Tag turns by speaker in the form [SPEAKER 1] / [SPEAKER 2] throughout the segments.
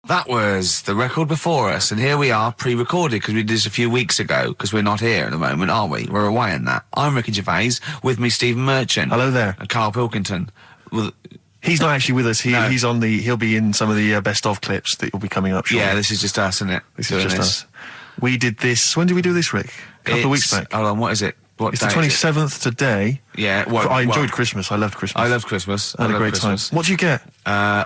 [SPEAKER 1] That was the record before us, and here we are, pre-recorded, because we did this a few weeks ago, because we're not here at the moment, are we? We're away in that. I'm Ricky Gervais, with me Stephen Merchant.
[SPEAKER 2] Hello there.
[SPEAKER 1] And Karl Pilkington. Well,
[SPEAKER 2] he's not actually with us.
[SPEAKER 1] No.
[SPEAKER 2] He'll be in some of the best of clips that will be coming up shortly.
[SPEAKER 1] Yeah, this is just us, isn't it?
[SPEAKER 2] This is just us. We did this, when did we do this, Rick? A couple of weeks back.
[SPEAKER 1] Hold on, what is it?
[SPEAKER 2] It's the 27th today.
[SPEAKER 1] Yeah.
[SPEAKER 2] I enjoyed Christmas. I loved Christmas.
[SPEAKER 1] I loved Christmas.
[SPEAKER 2] I had a great time. What did you get?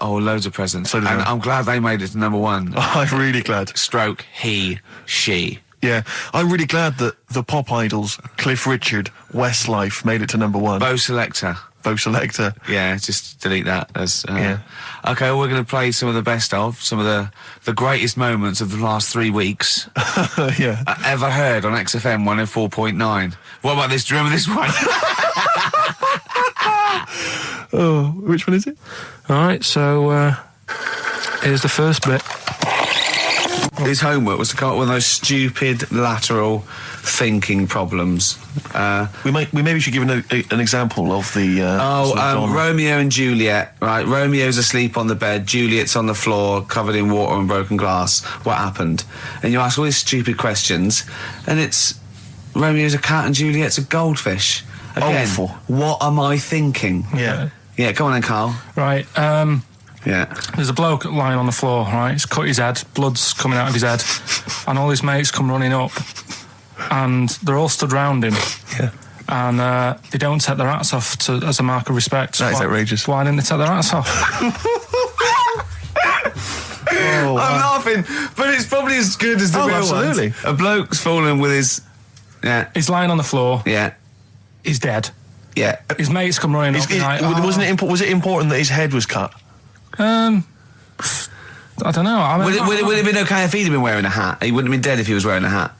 [SPEAKER 1] Loads of presents.
[SPEAKER 2] So did I.
[SPEAKER 1] I'm glad they made it to number one.
[SPEAKER 2] I'm really glad.
[SPEAKER 1] Stroke, he, she.
[SPEAKER 2] Yeah, I'm really glad that the pop idols, Cliff Richard, Westlife, made it to number one.
[SPEAKER 1] Bo Selector. Yeah, just delete that.
[SPEAKER 2] Yeah.
[SPEAKER 1] Okay, well, we're going to play some of the best of, some of the greatest moments of the last 3 weeks.
[SPEAKER 2] Yeah.
[SPEAKER 1] Ever heard on XFM 104.9. What about this? Do you remember this one?
[SPEAKER 2] Oh, which one is it?
[SPEAKER 3] All right, so here's the first bit.
[SPEAKER 1] His homework was to come up with one of those stupid lateral thinking problems.
[SPEAKER 2] We maybe should give an example of the. Sort of genre.
[SPEAKER 1] Romeo and Juliet. Right, Romeo's asleep on the bed, Juliet's on the floor, covered in water and broken glass. What happened? And you ask all these stupid questions, and it's Romeo's a cat and Juliet's a goldfish. Again,
[SPEAKER 2] Awful.
[SPEAKER 1] What am I thinking?
[SPEAKER 2] Yeah.
[SPEAKER 1] Yeah, come on then, Karl.
[SPEAKER 3] Right,
[SPEAKER 1] Yeah.
[SPEAKER 3] there's a bloke lying on the floor, right? He's cut his head, blood's coming out of his head, and all his mates come running up, and they're all stood round him.
[SPEAKER 2] Yeah.
[SPEAKER 3] And they don't take their hats off as a mark of respect.
[SPEAKER 2] That is outrageous.
[SPEAKER 3] Why didn't they take their hats off?
[SPEAKER 2] Oh,
[SPEAKER 1] I'm laughing, but it's probably as good as the real
[SPEAKER 2] absolutely.
[SPEAKER 1] ones. A bloke's fallen with his... Yeah.
[SPEAKER 3] He's lying on the floor.
[SPEAKER 1] Yeah.
[SPEAKER 3] He's dead.
[SPEAKER 1] Yeah.
[SPEAKER 3] His mates come running up.
[SPEAKER 2] Was it important that his head was cut?
[SPEAKER 3] I don't know. I mean,
[SPEAKER 1] Would it have been okay if he'd have been wearing a hat? He wouldn't have been dead if he was wearing a hat.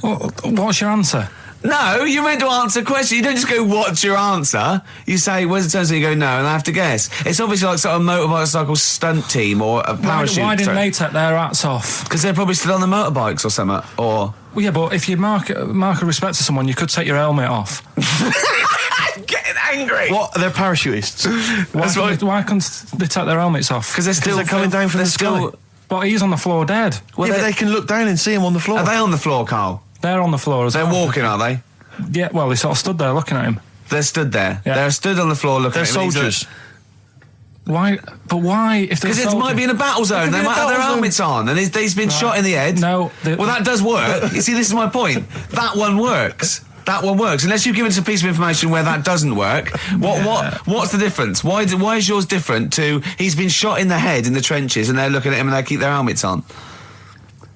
[SPEAKER 3] What's your answer?
[SPEAKER 1] No, you're meant to answer questions. You don't just go, what's your answer? You say, where's the turns? And you go, no, and I have to guess. It's obviously like sort of motorcycle stunt team or a parachute.
[SPEAKER 3] Why didn't they take their hats off?
[SPEAKER 1] Because they're probably still on the motorbikes or something. Or...
[SPEAKER 3] Well, yeah, but if you mark a respect to someone, you could take your helmet off.
[SPEAKER 1] I'm getting angry.
[SPEAKER 2] What? They're parachutists.
[SPEAKER 3] Why couldn't they take their helmets off?
[SPEAKER 1] Because they're
[SPEAKER 2] coming down from the sky.
[SPEAKER 3] But he's on the floor dead.
[SPEAKER 1] Well,
[SPEAKER 2] but they can look down and see him on the floor.
[SPEAKER 1] Are they on the floor, Karl?
[SPEAKER 3] They're on the floor as well.
[SPEAKER 1] They're walking, are they?
[SPEAKER 3] Yeah, well, they sort of stood there looking at him.
[SPEAKER 1] They're stood there.
[SPEAKER 3] Yeah.
[SPEAKER 1] They're stood on the floor looking at him.
[SPEAKER 2] They're soldiers.
[SPEAKER 3] Why? But why? If they're
[SPEAKER 1] Because it might be in a battle zone. They might have their helmets on, and he's been shot in the head.
[SPEAKER 3] No.
[SPEAKER 1] Well, that does work. You see, this is my point. That one works. That one works. Unless you've given us a piece of information where that doesn't work. What's the difference? Why is yours different to he's been shot in the head in the trenches, and they're looking at him and they keep their helmets on?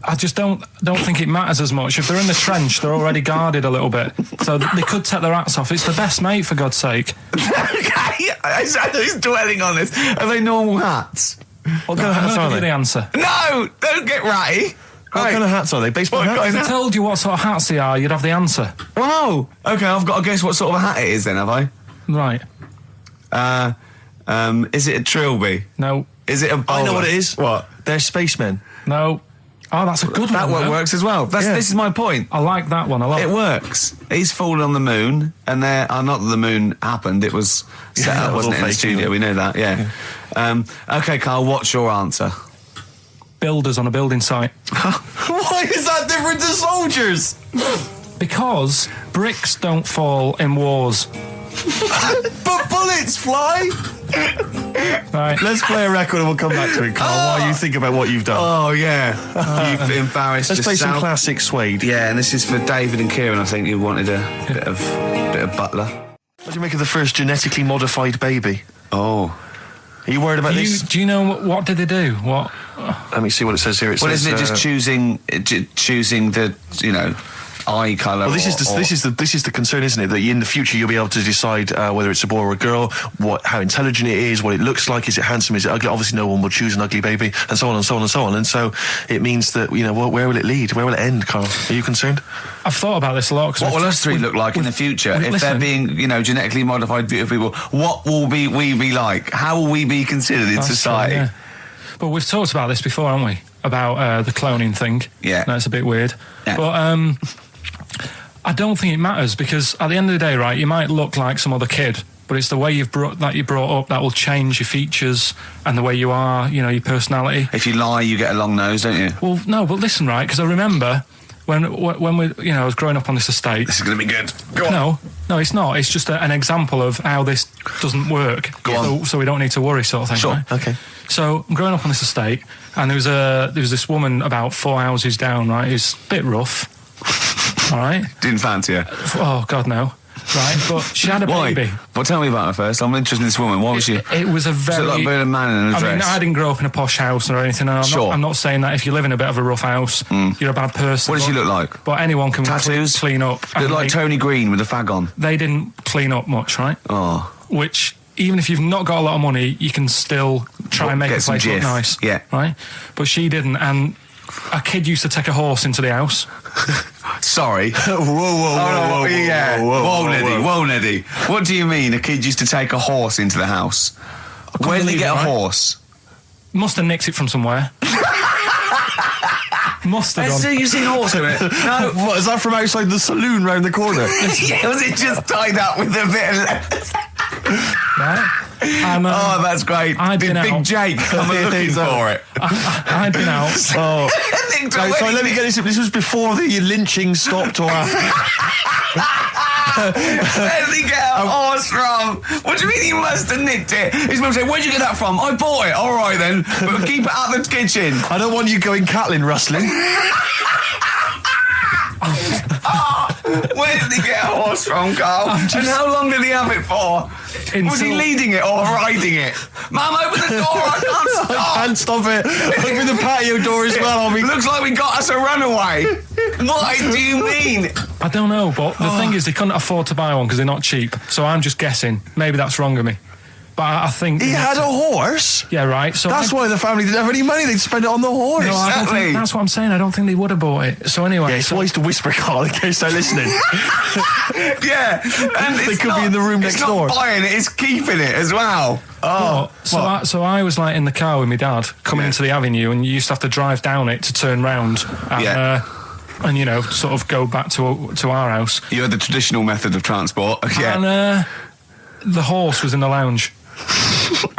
[SPEAKER 3] I just don't think it matters as much. If they're in the trench, they're already guarded a little bit, so they could take their hats off. It's the best mate, for God's sake.
[SPEAKER 1] Okay, he's dwelling on this. Are they normal hats?
[SPEAKER 2] What kind of hats are
[SPEAKER 3] Give
[SPEAKER 2] they?
[SPEAKER 3] the answer.
[SPEAKER 1] No, don't get ratty.
[SPEAKER 2] What kind of hats are they? Baseball hats?
[SPEAKER 3] If I told you what sort of hats they are, you'd have the answer.
[SPEAKER 1] Wow. Okay, I've got to guess what sort of a hat it is then, have I?
[SPEAKER 3] Right.
[SPEAKER 1] Is it a trilby?
[SPEAKER 3] No.
[SPEAKER 1] Is it a bowler?
[SPEAKER 2] I know what it is.
[SPEAKER 1] What?
[SPEAKER 2] They're spacemen.
[SPEAKER 3] No. Oh, that's a good one.
[SPEAKER 1] That one
[SPEAKER 3] though.
[SPEAKER 1] works as well. This is my point.
[SPEAKER 3] I like that one a lot.
[SPEAKER 1] It works. He's fallen on the moon, and not that the moon happened. It was set up, wasn't it, in the studio? We know that. Yeah. Okay, Karl. What's your answer?
[SPEAKER 3] Builders on a building site.
[SPEAKER 2] Why is that different to soldiers?
[SPEAKER 3] Because bricks don't fall in wars.
[SPEAKER 2] But bullets fly.
[SPEAKER 3] Right.
[SPEAKER 2] Let's play a record and we'll come back to it, Karl, while you think about what you've done.
[SPEAKER 1] Oh, yeah. You've embarrassed
[SPEAKER 2] Let's play
[SPEAKER 1] yourself.
[SPEAKER 2] some classic Suede.
[SPEAKER 1] Yeah, and this is for David and Kieran. I think you wanted a bit of Butler.
[SPEAKER 2] What do you make of the first genetically modified baby?
[SPEAKER 1] Oh.
[SPEAKER 2] Are you worried about this?
[SPEAKER 3] Do you know what did they do? What?
[SPEAKER 2] Let me see what it says here.
[SPEAKER 1] Isn't it just choosing the, eye colour?
[SPEAKER 2] Well, this is the concern, isn't it? That in the future you'll be able to decide whether it's a boy or a girl, how intelligent it is, what it looks like, is it handsome, is it ugly? Obviously, no one will choose an ugly baby, and so on and so on and so on. And so it means that where will it lead? Where will it end, Karl? Are you concerned?
[SPEAKER 3] I've thought about this a lot.
[SPEAKER 1] What will us three look like in the future if they're being, genetically modified beautiful people? What will we be like? How will we be considered in society?
[SPEAKER 3] True, yeah. But we've talked about this before, haven't we? About the cloning thing.
[SPEAKER 1] Yeah.
[SPEAKER 3] That's a bit weird.
[SPEAKER 1] Yeah.
[SPEAKER 3] But I don't think it matters, because at the end of the day, right, you might look like some other kid, but it's the way you brought up that will change your features and the way you are, you know, your personality.
[SPEAKER 1] If you lie, you get a long nose, don't you?
[SPEAKER 3] Well, no, but listen, right, because I remember when we, you know, I was growing up on this estate.
[SPEAKER 1] This is going to be good. Go on.
[SPEAKER 3] No, it's not. It's just an example of how this doesn't work.
[SPEAKER 1] Go on.
[SPEAKER 3] So we don't need to worry, sort of thing.
[SPEAKER 1] Sure.
[SPEAKER 3] Right?
[SPEAKER 2] Okay.
[SPEAKER 3] So I'm growing up on this estate, and there was this woman about 4 houses down, right, who's a bit rough. All right.
[SPEAKER 1] Didn't fancy her.
[SPEAKER 3] Oh God, no. Right, but she had a
[SPEAKER 1] Why?
[SPEAKER 3] baby.
[SPEAKER 1] Well, tell me about her first. I'm interested in this woman. Why was she?
[SPEAKER 3] It was a very...
[SPEAKER 1] Was it like being a man in a dress?
[SPEAKER 3] I mean, I didn't grow up in a posh house or anything. And I'm not saying that if you live in a bit of a rough house, you're a bad person.
[SPEAKER 1] What does she look like?
[SPEAKER 3] But anyone can
[SPEAKER 1] Tattoos?
[SPEAKER 3] clean up.
[SPEAKER 1] Look like Tony Green with a fag on.
[SPEAKER 3] They didn't clean up much, right?
[SPEAKER 1] Oh.
[SPEAKER 3] Which, even if you've not got a lot of money, you can still try and make a place look nice.
[SPEAKER 1] Yeah.
[SPEAKER 3] Right? But she didn't. And a kid used to take a horse into the house.
[SPEAKER 1] Sorry.
[SPEAKER 2] Whoa,
[SPEAKER 1] Yeah. Whoa, Neddy. What do you mean a kid used to take a horse into the house? Where did they get a horse?
[SPEAKER 3] Must have nicked it from somewhere. Must have done.
[SPEAKER 1] You seen a horse in it? No.
[SPEAKER 2] What, is that from outside the saloon round the corner?
[SPEAKER 1] Yeah, was it just tied up with a bit of leather?
[SPEAKER 3] Right? And,
[SPEAKER 1] Oh, that's great. Did Big Jake come looking for it?
[SPEAKER 3] I'd been out.
[SPEAKER 2] Oh. Sorry, let me get this. This was before the lynching stopped or after.
[SPEAKER 1] Where did he get a horse from? What do you mean he must have nicked it? His mum said, where'd you get that from? I bought it. All right then, but keep it out of the kitchen.
[SPEAKER 2] I don't want you going cattling rustling.
[SPEAKER 1] Where did he get a horse from, Carl? And how long did he have it for? Was he leading it or riding it? Mum, open the door, I can't stop.
[SPEAKER 2] I can't stop it. Open the patio door as well.
[SPEAKER 1] Looks like we got us a runaway. What do you mean?
[SPEAKER 3] I don't know, but the thing is, they couldn't afford to buy one because they're not cheap. So I'm just guessing. Maybe that's wrong of me. But I think...
[SPEAKER 2] He had a horse?
[SPEAKER 3] Yeah, right. So
[SPEAKER 2] that's why the family didn't have any money. They'd spend it on the horse.
[SPEAKER 3] No, I don't think, that's what I'm saying. I don't think they would have bought it. So anyway...
[SPEAKER 2] Yeah, it's wise to whisper, Carl, in case they're listening.
[SPEAKER 1] Yeah. And
[SPEAKER 2] they could be in the room next door.
[SPEAKER 1] It's not buying it, it's keeping it as well. Oh.
[SPEAKER 3] So I was like in the car with my dad coming into the avenue, and you used to have to drive down it to turn round. And, and you know, sort of go back to our house.
[SPEAKER 1] You had the traditional method of transport. Yeah.
[SPEAKER 3] And the horse was in the lounge.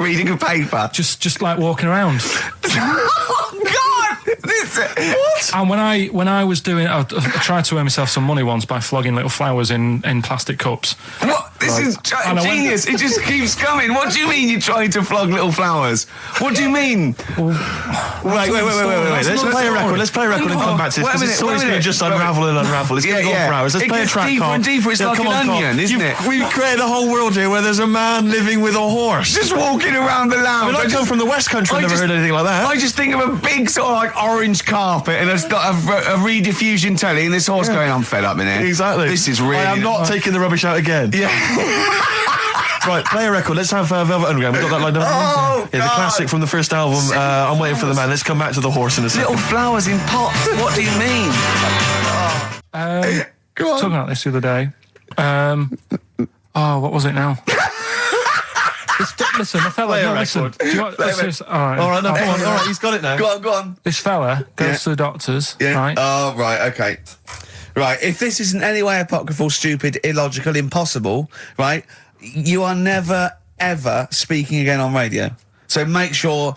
[SPEAKER 1] Reading a paper.
[SPEAKER 3] Just like walking around.
[SPEAKER 1] Oh God! What?
[SPEAKER 3] And when I was doing, I tried to earn myself some money once by flogging little flowers in plastic cups.
[SPEAKER 1] What? This is genius. It just keeps coming. What do you mean you're trying to flog little flowers? What do you mean?
[SPEAKER 2] Wait. Let's play a record. Let's play a record and come back to this. It's always going to just unravel and unravel. It's going to go for hours. Let's play a track,
[SPEAKER 1] deeper and deeper. It's like an onion, isn't it?
[SPEAKER 2] We've created a whole world here where there's a man living with a horse.
[SPEAKER 1] Just walking around the lounge.
[SPEAKER 2] I come from the West Country. I've never heard anything like that.
[SPEAKER 1] I just think of a big sort of like orange carpet, and it's got a rediffusion telly, and this horse going, I'm fed up in here.
[SPEAKER 2] Exactly.
[SPEAKER 1] This is really...
[SPEAKER 2] I am not taking the rubbish out again.
[SPEAKER 1] Yeah.
[SPEAKER 2] Right, play a record. Let's have Velvet Underground. We've got that lined up.
[SPEAKER 1] Oh,
[SPEAKER 2] yeah, the classic from the first album, I'm Waiting for the Man. Let's come back to the horse in a second.
[SPEAKER 1] Little flowers in pots. What do you mean?
[SPEAKER 3] Go on. Talking about this the other day. What was it now? Listen, the fella...
[SPEAKER 2] Play a
[SPEAKER 3] listen.
[SPEAKER 2] record.
[SPEAKER 3] Do you want, all right,
[SPEAKER 2] no, come on. All right, he's got it now.
[SPEAKER 1] Go on.
[SPEAKER 3] This fella goes to the doctors, right?
[SPEAKER 1] Oh, right, okay. Right, if this is in any way apocryphal, stupid, illogical, impossible, right, you are never, ever speaking again on radio. So make sure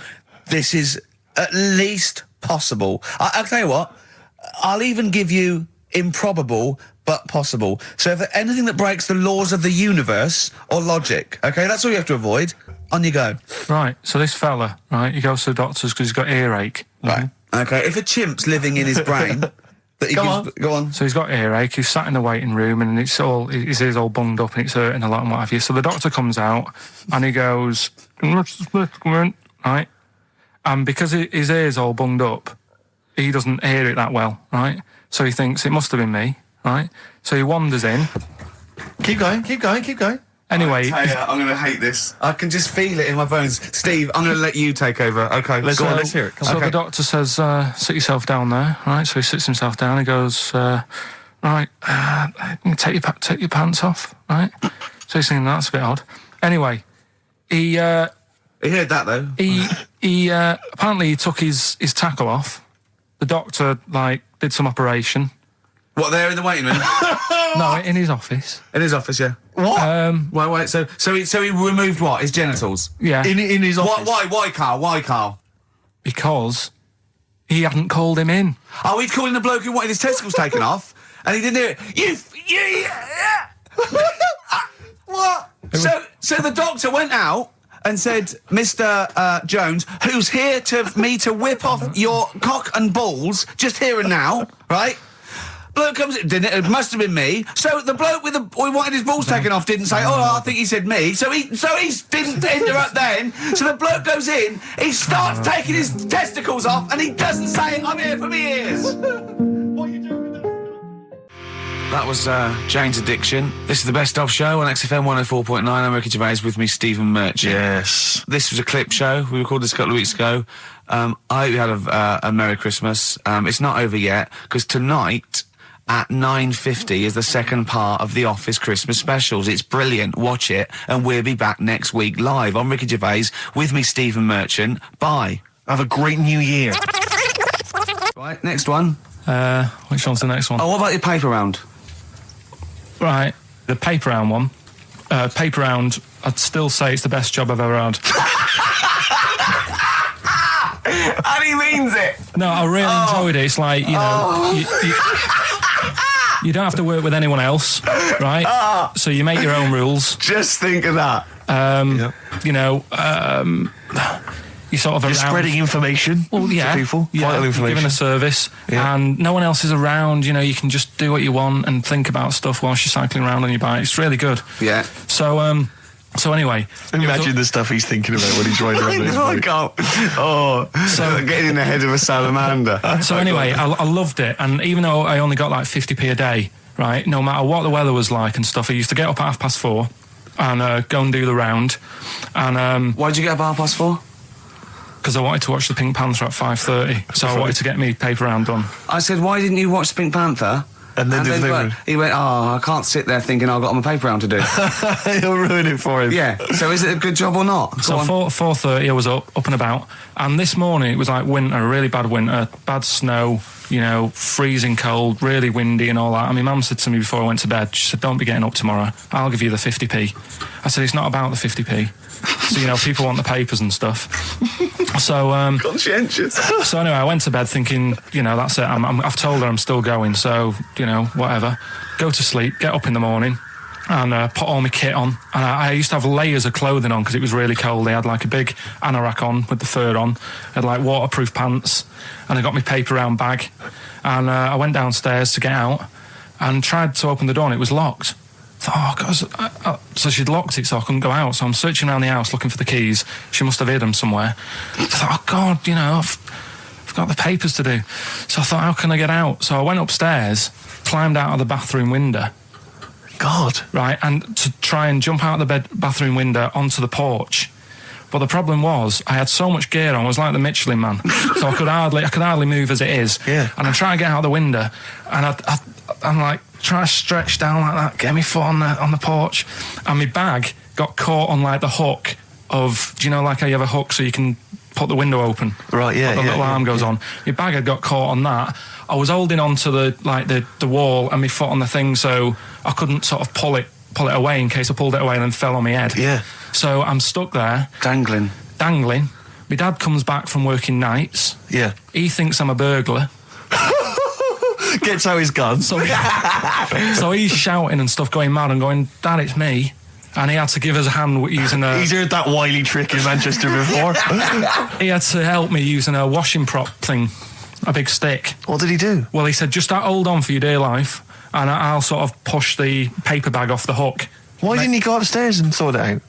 [SPEAKER 1] this is at least possible. I'll tell you what, I'll even give you improbable but possible. So if anything that breaks the laws of the universe or logic, okay, that's all you have to avoid. On you go.
[SPEAKER 3] Right, so this fella, right, he goes to the doctors because he's got earache.
[SPEAKER 1] Right, okay, if a chimp's living in his brain... Go on.
[SPEAKER 3] So he's got earache, he's sat in the waiting room, and his ear's all bunged up and it's hurting a lot and what have you. So the doctor comes out and he goes, right? And because his ear's all bunged up, he doesn't hear it that well, right? So he thinks it must have been me, right? So he wanders in.
[SPEAKER 2] Keep going.
[SPEAKER 3] Anyway,
[SPEAKER 1] I'm going to hate this. I can just feel it in my bones. Steve, I'm going to let you take over. Okay,
[SPEAKER 2] let's hear it.
[SPEAKER 3] So the doctor says, sit yourself down there, right? So he sits himself down. He goes, right, take your pants off, right? So he's thinking, that's a bit odd. Anyway, he heard
[SPEAKER 1] that though.
[SPEAKER 3] He apparently he took his tackle off. The doctor did some operation,
[SPEAKER 1] What, there in the waiting room?
[SPEAKER 3] No, in his office.
[SPEAKER 1] In his office, yeah.
[SPEAKER 3] What?
[SPEAKER 1] Wait, so he removed what? His genitals?
[SPEAKER 3] Yeah.
[SPEAKER 2] In his office.
[SPEAKER 1] Why, Carl? Why, Carl?
[SPEAKER 3] Because he hadn't called him in.
[SPEAKER 1] Oh, he'd called in a bloke who wanted his testicles taken off, and he didn't do it. What? So the doctor went out and said, Mr. Jones, who's here to whip off your cock and balls, just here and now, right? Bloke comes in, didn't it? It must have been me. So the bloke who wanted his balls taken off didn't say, I think he said me. So he didn't interrupt then. So the bloke goes in, he starts taking his testicles off, and he doesn't say, I'm here for me ears. What are you doing with that? That was Jane's Addiction. This is the Best Of Show on XFM 104.9. I'm Ricky Gervais, with me Stephen Merchant.
[SPEAKER 2] Yes.
[SPEAKER 1] This was a clip show. We recorded this a couple of weeks ago. I hope you had a Merry Christmas. It's not over yet, because tonight at 9:50 is the second part of The Office Christmas specials. It's brilliant. Watch it, and we'll be back next week live. I'm Ricky Gervais, with me Stephen Merchant. Bye.
[SPEAKER 2] Have a great new year.
[SPEAKER 1] Right, next one.
[SPEAKER 3] Which one's the next one?
[SPEAKER 1] Oh, what about your paper round?
[SPEAKER 3] Right, the paper round one. Paper round, I'd still say it's the best job I've ever had.
[SPEAKER 1] And he means it.
[SPEAKER 3] No, I really enjoyed it. It's like, you don't have to work with anyone else, right? So you make your own rules.
[SPEAKER 1] Just think of that.
[SPEAKER 3] You sort of
[SPEAKER 2] You're spreading information to people, vital information.
[SPEAKER 3] You're giving a service, and no one else is around. You can just do what you want and think about stuff whilst you're cycling around on your bike. It's really good.
[SPEAKER 1] Yeah.
[SPEAKER 3] So anyway,
[SPEAKER 2] imagine the stuff he's thinking about when he's riding around his bike.
[SPEAKER 1] So getting in the head of a salamander.
[SPEAKER 3] So anyway, I loved it, and even though I only got like 50p a day, right? No matter what the weather was like and stuff, I used to get up at 4:30 and go and do the round. And
[SPEAKER 1] why'd you get up at 4:30?
[SPEAKER 3] Because I wanted to watch the Pink Panther at 5:30, so I wanted to get me paper round done.
[SPEAKER 1] I said, why didn't you watch the Pink Panther?
[SPEAKER 2] And then
[SPEAKER 1] he went, I can't sit there thinking I've got my paper round to do.
[SPEAKER 2] You'll ruin it for him.
[SPEAKER 1] Yeah. So is it a good job or not?
[SPEAKER 3] So 4:30 I was up and about, and this morning it was like winter, really bad winter, bad snow, freezing cold, really windy and all that. And my mum said to me before I went to bed, she said, don't be getting up tomorrow, I'll give you the 50p. I said, it's not about the 50p. So, people want the papers and stuff. So,
[SPEAKER 1] conscientious.
[SPEAKER 3] So anyway, I went to bed thinking, that's it. I've told her I'm still going, so, whatever. Go to sleep, get up in the morning, and put all my kit on. And I used to have layers of clothing on because it was really cold. I had like a big anorak on with the fur on. I had like waterproof pants, and I got my paper round bag. And I went downstairs to get out and tried to open the door, and it was locked. So she'd locked it so I couldn't go out. So I'm searching around the house looking for the keys. She must have hid them somewhere. I thought, God, I've got the papers to do. So I thought, how can I get out? So I went upstairs, climbed out of the bathroom window.
[SPEAKER 2] God.
[SPEAKER 3] Right, and to try and jump out of the bathroom window onto the porch. But the problem was, I had so much gear on, I was like the Michelin Man. So I could hardly move as it is.
[SPEAKER 2] Yeah.
[SPEAKER 3] And I try to get out the window, and I'm like, try to stretch down like that, get my foot on the porch, and my bag got caught on like the hook of, like how you have a hook so you can put the window open?
[SPEAKER 2] Right, yeah.
[SPEAKER 3] The little arm goes on. My bag had got caught on that. I was holding on to the wall and my foot on the thing, so I couldn't sort of pull it away in case I pulled it away and then fell on my head.
[SPEAKER 2] Yeah.
[SPEAKER 3] So I'm stuck there.
[SPEAKER 1] Dangling.
[SPEAKER 3] My dad comes back from working nights.
[SPEAKER 2] Yeah.
[SPEAKER 3] He thinks I'm a burglar.
[SPEAKER 2] Gets out his gun.
[SPEAKER 3] So he's shouting and stuff, going mad and going, Dad, it's me. And he had to give us a hand using a...
[SPEAKER 2] He's heard that wily trick in Manchester before.
[SPEAKER 3] He had to help me using a washing prop thing, a big stick.
[SPEAKER 2] What did he do?
[SPEAKER 3] Well, he said, just hold on for your dear life, and I'll sort of push the paper bag off the hook.
[SPEAKER 2] Why didn't he go upstairs and sort it out?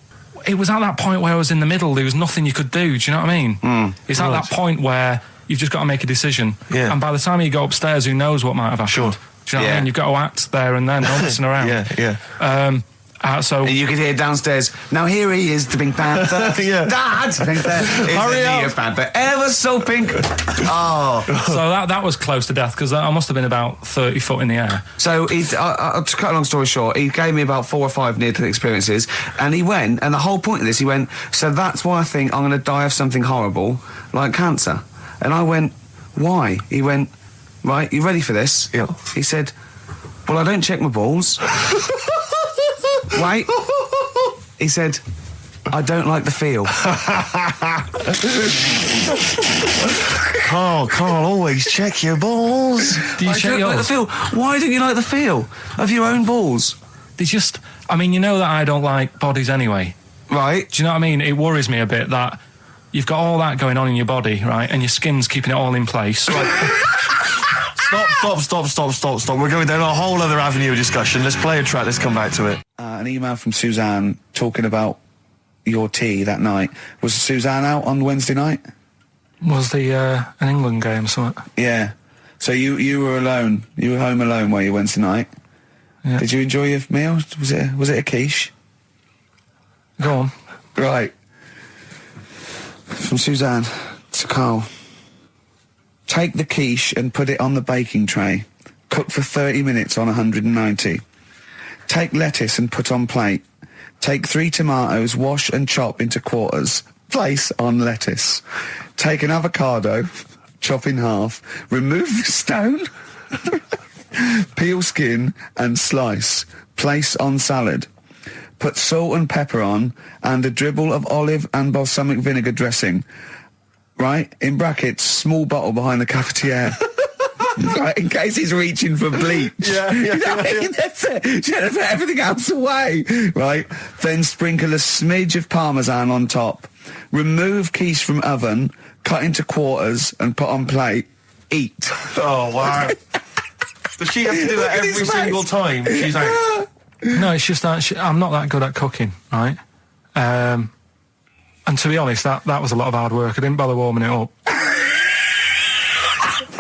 [SPEAKER 3] It was at that point where I was in the middle. There was nothing you could do. Do you know what I mean? It's at that point where you've just got to make a decision.
[SPEAKER 2] Yeah.
[SPEAKER 3] And by the time you go upstairs, who knows what might have happened?
[SPEAKER 2] Sure.
[SPEAKER 3] Do you know what I mean? You've got to act there and then, don't listen around.
[SPEAKER 2] Yeah.
[SPEAKER 3] So
[SPEAKER 1] and you could hear downstairs, now here he is, the Pink Panther.
[SPEAKER 2] Yeah.
[SPEAKER 1] Dad! Hurry up! Panther, ever so pink. Oh.
[SPEAKER 3] So that was close to death, because I must have been about 30 foot in the air.
[SPEAKER 1] So, to cut a long story short, he gave me about 4 or 5 near-death experiences, and he went, and the whole point of this, he went, so that's why I think I'm going to die of something horrible, like cancer. And I went, why? He went, right, you ready for this?
[SPEAKER 2] Yeah.
[SPEAKER 1] He said, Well, I don't check my balls. Wait. He said, I don't like the feel.
[SPEAKER 2] Carl, always check your balls.
[SPEAKER 3] Do you
[SPEAKER 1] I
[SPEAKER 3] check
[SPEAKER 1] don't like the
[SPEAKER 3] yours?
[SPEAKER 1] feel. Why don't you like the feel of your own balls?
[SPEAKER 3] They just... I mean, you know that I don't like bodies anyway.
[SPEAKER 1] Right.
[SPEAKER 3] Do you know what I mean? It worries me a bit that you've got all that going on in your body, right? And your skin's keeping it all in place.
[SPEAKER 2] Stop. We're going down a whole other avenue of discussion. Let's play a track. Let's come back to it.
[SPEAKER 1] An email from Suzanne talking about your tea that night. Was Suzanne out on Wednesday night?
[SPEAKER 3] Was the an England game or something?
[SPEAKER 1] Yeah. So you were alone. You were home alone, were you, Wednesday night?
[SPEAKER 3] Yeah.
[SPEAKER 1] Did you enjoy your meal? Was it a quiche?
[SPEAKER 3] Go on.
[SPEAKER 1] Right. From Suzanne to Carl. Take the quiche and put it on the baking tray. Cook for 30 minutes on 190. Take lettuce and put on plate. Take 3 tomatoes, wash and chop into quarters. Place on lettuce. Take an avocado, chop in half. Remove the stone. Peel skin and slice. Place on salad. Put salt and pepper on and a dribble of olive and balsamic vinegar dressing. Right? In brackets, small bottle behind the cafetiere. Right, in case he's reaching for bleach.
[SPEAKER 2] Yeah.
[SPEAKER 1] That's it. Should have put everything else away. Right? Then sprinkle a smidge of parmesan on top. Remove quiche from oven, cut into quarters and put on plate. Eat.
[SPEAKER 2] Oh, wow. Does she have to do that every single time? She's like...
[SPEAKER 3] No, it's just that I'm not that good at cooking, right? And to be honest, that was a lot of hard work. I didn't bother warming it up.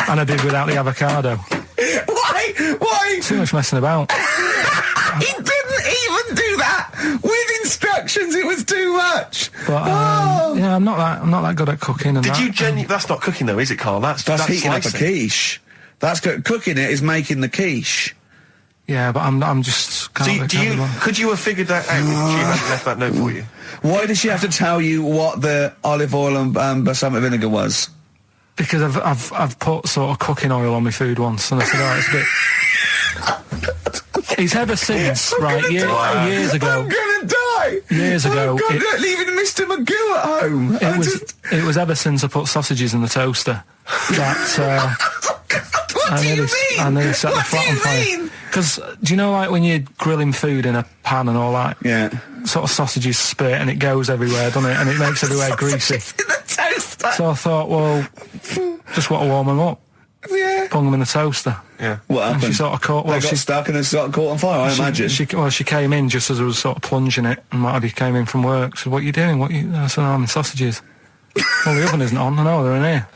[SPEAKER 3] And I did without the avocado.
[SPEAKER 1] Why?
[SPEAKER 3] Too much messing about.
[SPEAKER 1] He didn't even do that with instructions. It was too much.
[SPEAKER 3] But yeah, I'm not that good at cooking. And
[SPEAKER 2] Did you That's not cooking though, is it, Carl? That's
[SPEAKER 1] heating up a
[SPEAKER 2] slicing.
[SPEAKER 1] quiche. That's cooking it is making the quiche.
[SPEAKER 3] Yeah, but I'm just.
[SPEAKER 2] Could you have figured that out if she hadn't left that note for you?
[SPEAKER 1] Why did she have to tell you what the olive oil and balsamic vinegar was?
[SPEAKER 3] Because I've put sort of cooking oil on my food once, and I said, oh, it's a bit. It's ever since, right? Years ago.
[SPEAKER 1] I'm gonna die.
[SPEAKER 3] Years ago,
[SPEAKER 1] leaving Mr. Magoo at home.
[SPEAKER 3] It was ever since I put sausages in the toaster that.
[SPEAKER 1] What do you mean?
[SPEAKER 3] I nearly set the flat on fire. Because do you know, like when you're grilling food in a pan and all that?
[SPEAKER 1] Yeah.
[SPEAKER 3] Sort of sausages spit and it goes everywhere, doesn't it? And it makes everywhere greasy.
[SPEAKER 1] In the toaster.
[SPEAKER 3] So I thought, well, just want to warm them up.
[SPEAKER 1] Yeah.
[SPEAKER 3] Bung them in the toaster.
[SPEAKER 2] Yeah.
[SPEAKER 1] What happened?
[SPEAKER 3] And she sort of caught. Well,
[SPEAKER 1] they got stuck and they sort of caught on fire. I imagine.
[SPEAKER 3] She came in just as I was sort of plunging it, and Marty came in from work. She said, "What are you doing? I said, I'm in sausages." Well, the oven isn't on. I know they're in here.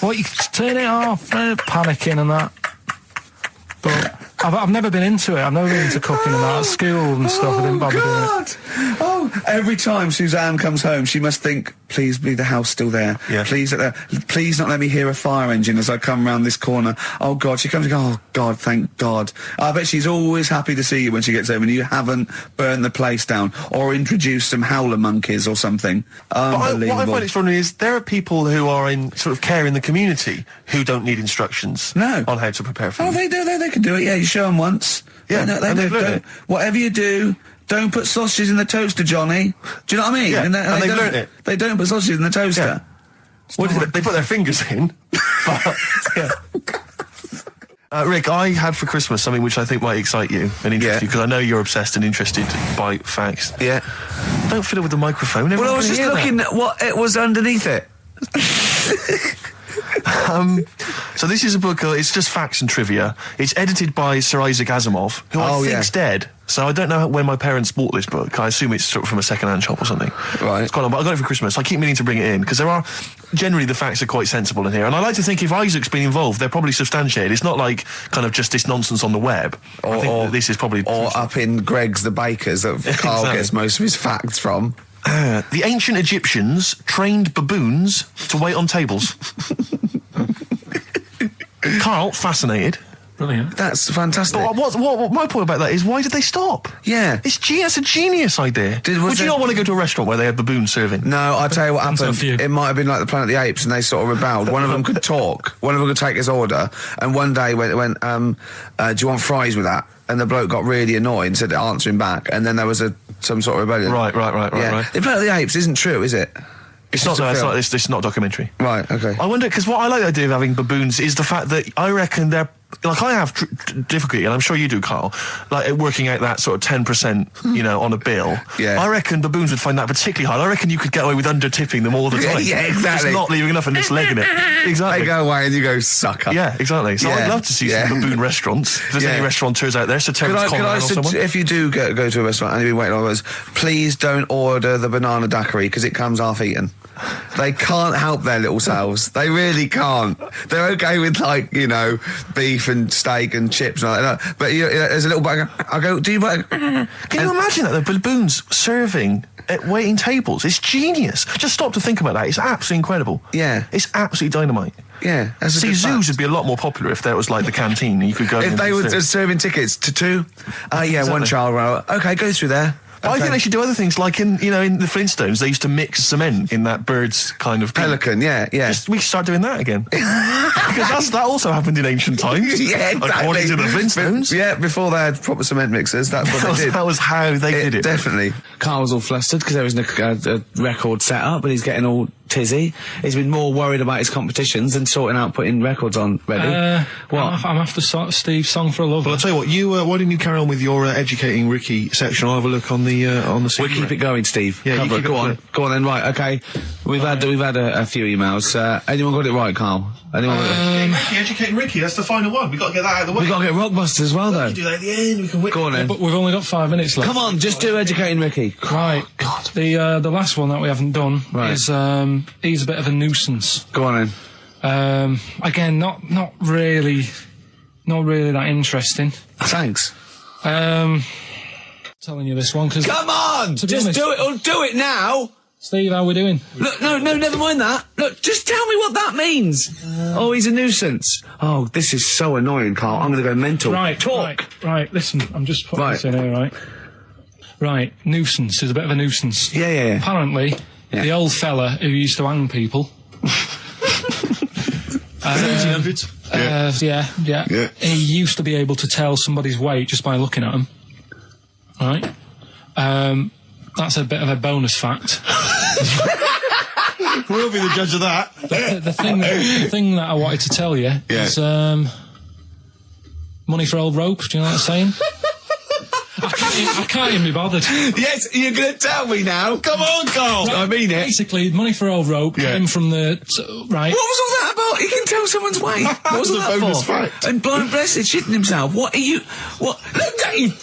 [SPEAKER 3] What? You turn it off? Panicking and that. But I've never been into it. I've never been into cooking and that at school and stuff. I didn't bother doing it.
[SPEAKER 1] Oh, every time Suzanne comes home, she must think, please be the house still there.
[SPEAKER 2] Yeah.
[SPEAKER 1] Please not let me hear a fire engine as I come round this corner. Oh, God. She comes and goes, oh, God, thank God. I bet she's always happy to see you when she gets home and you haven't burned the place down or introduced some howler monkeys or something. Unbelievable.
[SPEAKER 2] What I find extraordinary is there are people who are in sort of care in the community who don't need instructions on how to prepare food.
[SPEAKER 1] Oh, they do. They can do it. Yeah, you show them once.
[SPEAKER 2] Yeah,
[SPEAKER 1] they
[SPEAKER 2] they've learned it.
[SPEAKER 1] Whatever you do, don't put sausages in the toaster, Johnny. Do you know what I mean?
[SPEAKER 2] Yeah, and they've
[SPEAKER 1] don't-
[SPEAKER 2] learnt it.
[SPEAKER 1] They don't put sausages in the toaster.
[SPEAKER 2] Yeah. They put their fingers in. But, yeah. Rick, I had for Christmas something which I think might excite you and interest you, because I know you're obsessed and interested by facts.
[SPEAKER 1] Yeah.
[SPEAKER 2] Don't fiddle with the microphone.
[SPEAKER 1] Well, I was just looking at what it was underneath it.
[SPEAKER 2] So this is a book, it's just facts and trivia. It's edited by Sir Isaac Asimov, who I think's dead. So I don't know when my parents bought this book. I assume it's sort of from a second-hand shop or something.
[SPEAKER 1] Right.
[SPEAKER 2] It's quite long, but I got it for Christmas. I keep meaning to bring it in, because generally the facts are quite sensible in here. And I like to think if Isaac's been involved, they're probably substantiated. It's not like kind of just this nonsense on the web. I think that this is probably...
[SPEAKER 1] Or up in Greg's the Baker's that Carl gets most of his facts from.
[SPEAKER 2] The ancient Egyptians trained baboons to wait on tables. Carl, fascinated.
[SPEAKER 3] Brilliant.
[SPEAKER 1] That's fantastic.
[SPEAKER 2] But what my point about that is, why did they stop?
[SPEAKER 1] Yeah.
[SPEAKER 2] It's a genius idea. Would you not want to go to a restaurant where they had baboons serving?
[SPEAKER 1] No, I'll tell you what
[SPEAKER 3] Depends
[SPEAKER 1] happened.
[SPEAKER 3] on you.
[SPEAKER 1] It might have been like the Planet of the Apes, and they sort of rebelled. One of them could talk. One of them could take his order. And one day went, do you want fries with that? And the bloke got really annoyed and said, answer him back. And then there was some sort of rebellion.
[SPEAKER 2] Right.
[SPEAKER 1] Yeah. The Planet of the Apes isn't true, is it?
[SPEAKER 2] It's not a documentary.
[SPEAKER 1] Right, okay.
[SPEAKER 2] I wonder, because what I like the idea of having baboons is the fact that I reckon they're, like, I have difficulty, and I'm sure you do, Carl, like working out that sort of 10%, you know, on a bill.
[SPEAKER 1] Yeah.
[SPEAKER 2] I reckon baboons would find that particularly hard. I reckon you could get away with under-tipping them all the time.
[SPEAKER 1] Yeah, exactly.
[SPEAKER 2] Just not leaving enough and just legging it. Exactly.
[SPEAKER 1] They go away and you go, sucker.
[SPEAKER 2] Yeah, exactly. So I'd love to see some baboon restaurants. If there's any restaurateurs out there, so Terence Conrad or someone.
[SPEAKER 1] If you do go to a restaurant and you've been waiting on those, please don't order the banana daiquiri, because it comes half-eaten. They can't help their little selves. They really can't. They're okay with, like, you know, beef and steak and chips and all that. But there's a little bag. I go, do you... Can
[SPEAKER 2] you imagine that, the baboons serving at waiting tables? It's genius. Just stop to think about that. It's absolutely incredible.
[SPEAKER 1] Yeah.
[SPEAKER 2] It's absolutely dynamite.
[SPEAKER 1] Yeah.
[SPEAKER 2] See, zoos would be a lot more popular if there was, like, the canteen and you could go...
[SPEAKER 1] If they were serving tickets to two, exactly. One child, okay, go through there.
[SPEAKER 2] But I think they should do other things, like in the Flintstones, they used to mix cement in that bird's kind of...
[SPEAKER 1] Pelican, yeah.
[SPEAKER 2] We should start doing that again. Because that also happened in ancient times.
[SPEAKER 1] Yeah, exactly.
[SPEAKER 2] According to the Flintstones.
[SPEAKER 1] Yeah, before they had proper cement mixers, that's what they did.
[SPEAKER 2] That was how they did it.
[SPEAKER 1] Definitely. Carl's all flustered because there isn't a record set up, and he's getting all tizzy. He's been more worried about his competitions than sorting out putting records on ready. What?
[SPEAKER 3] I'm after Steve's Song for a Lover.
[SPEAKER 2] Well, I'll tell you what, why didn't you carry on with your educating Ricky section? I'll have a look on the
[SPEAKER 1] We'll keep it going, Steve.
[SPEAKER 2] Yeah,
[SPEAKER 1] go on then. Right, okay. We've had a few emails. Anyone got it right, Carl? Anyone got it?
[SPEAKER 2] Educating Ricky, that's the final one. We've got to get that out of the way.
[SPEAKER 1] We've got to get Rockbusters as well, though.
[SPEAKER 2] We can do that at the end. We can
[SPEAKER 1] Go on then.
[SPEAKER 3] But we've only got 5 minutes left.
[SPEAKER 1] Come on, just do Educating Ricky.
[SPEAKER 3] Right. God. The last one that we haven't done is he's a bit of a nuisance.
[SPEAKER 1] Go on
[SPEAKER 3] then. Again, not really that interesting.
[SPEAKER 1] Thanks.
[SPEAKER 3] Telling you this one because...
[SPEAKER 1] Come on! Just do it, or do it now!
[SPEAKER 3] Steve, how we doing?
[SPEAKER 1] Look, no, never mind that. Look, just tell me what that means. Oh, he's a nuisance. Oh, this is so annoying, Carl. I'm going to go mental.
[SPEAKER 3] Right, talk. Right, listen, I'm just putting this in here, right? Right, nuisance is a bit of a nuisance.
[SPEAKER 1] Yeah.
[SPEAKER 3] Apparently, the old fella who used to hang people... Yeah. He used to be able to tell somebody's weight just by looking at them. Right? That's a bit of a bonus fact.
[SPEAKER 2] We'll be the judge of that.
[SPEAKER 3] The thing that I wanted to tell you is money for old rope. Do you know what I'm saying? I can't even be bothered.
[SPEAKER 1] Yes, you're going to tell me now. Come on, Carl.
[SPEAKER 3] Right,
[SPEAKER 1] I mean it.
[SPEAKER 3] Basically, money for old rope came from the... right.
[SPEAKER 1] What was all that about? He can tell someone's weight. What was all that
[SPEAKER 2] bonus
[SPEAKER 1] for?
[SPEAKER 2] fact.
[SPEAKER 1] And blind blessed shitting himself. What are you... What? Look at you...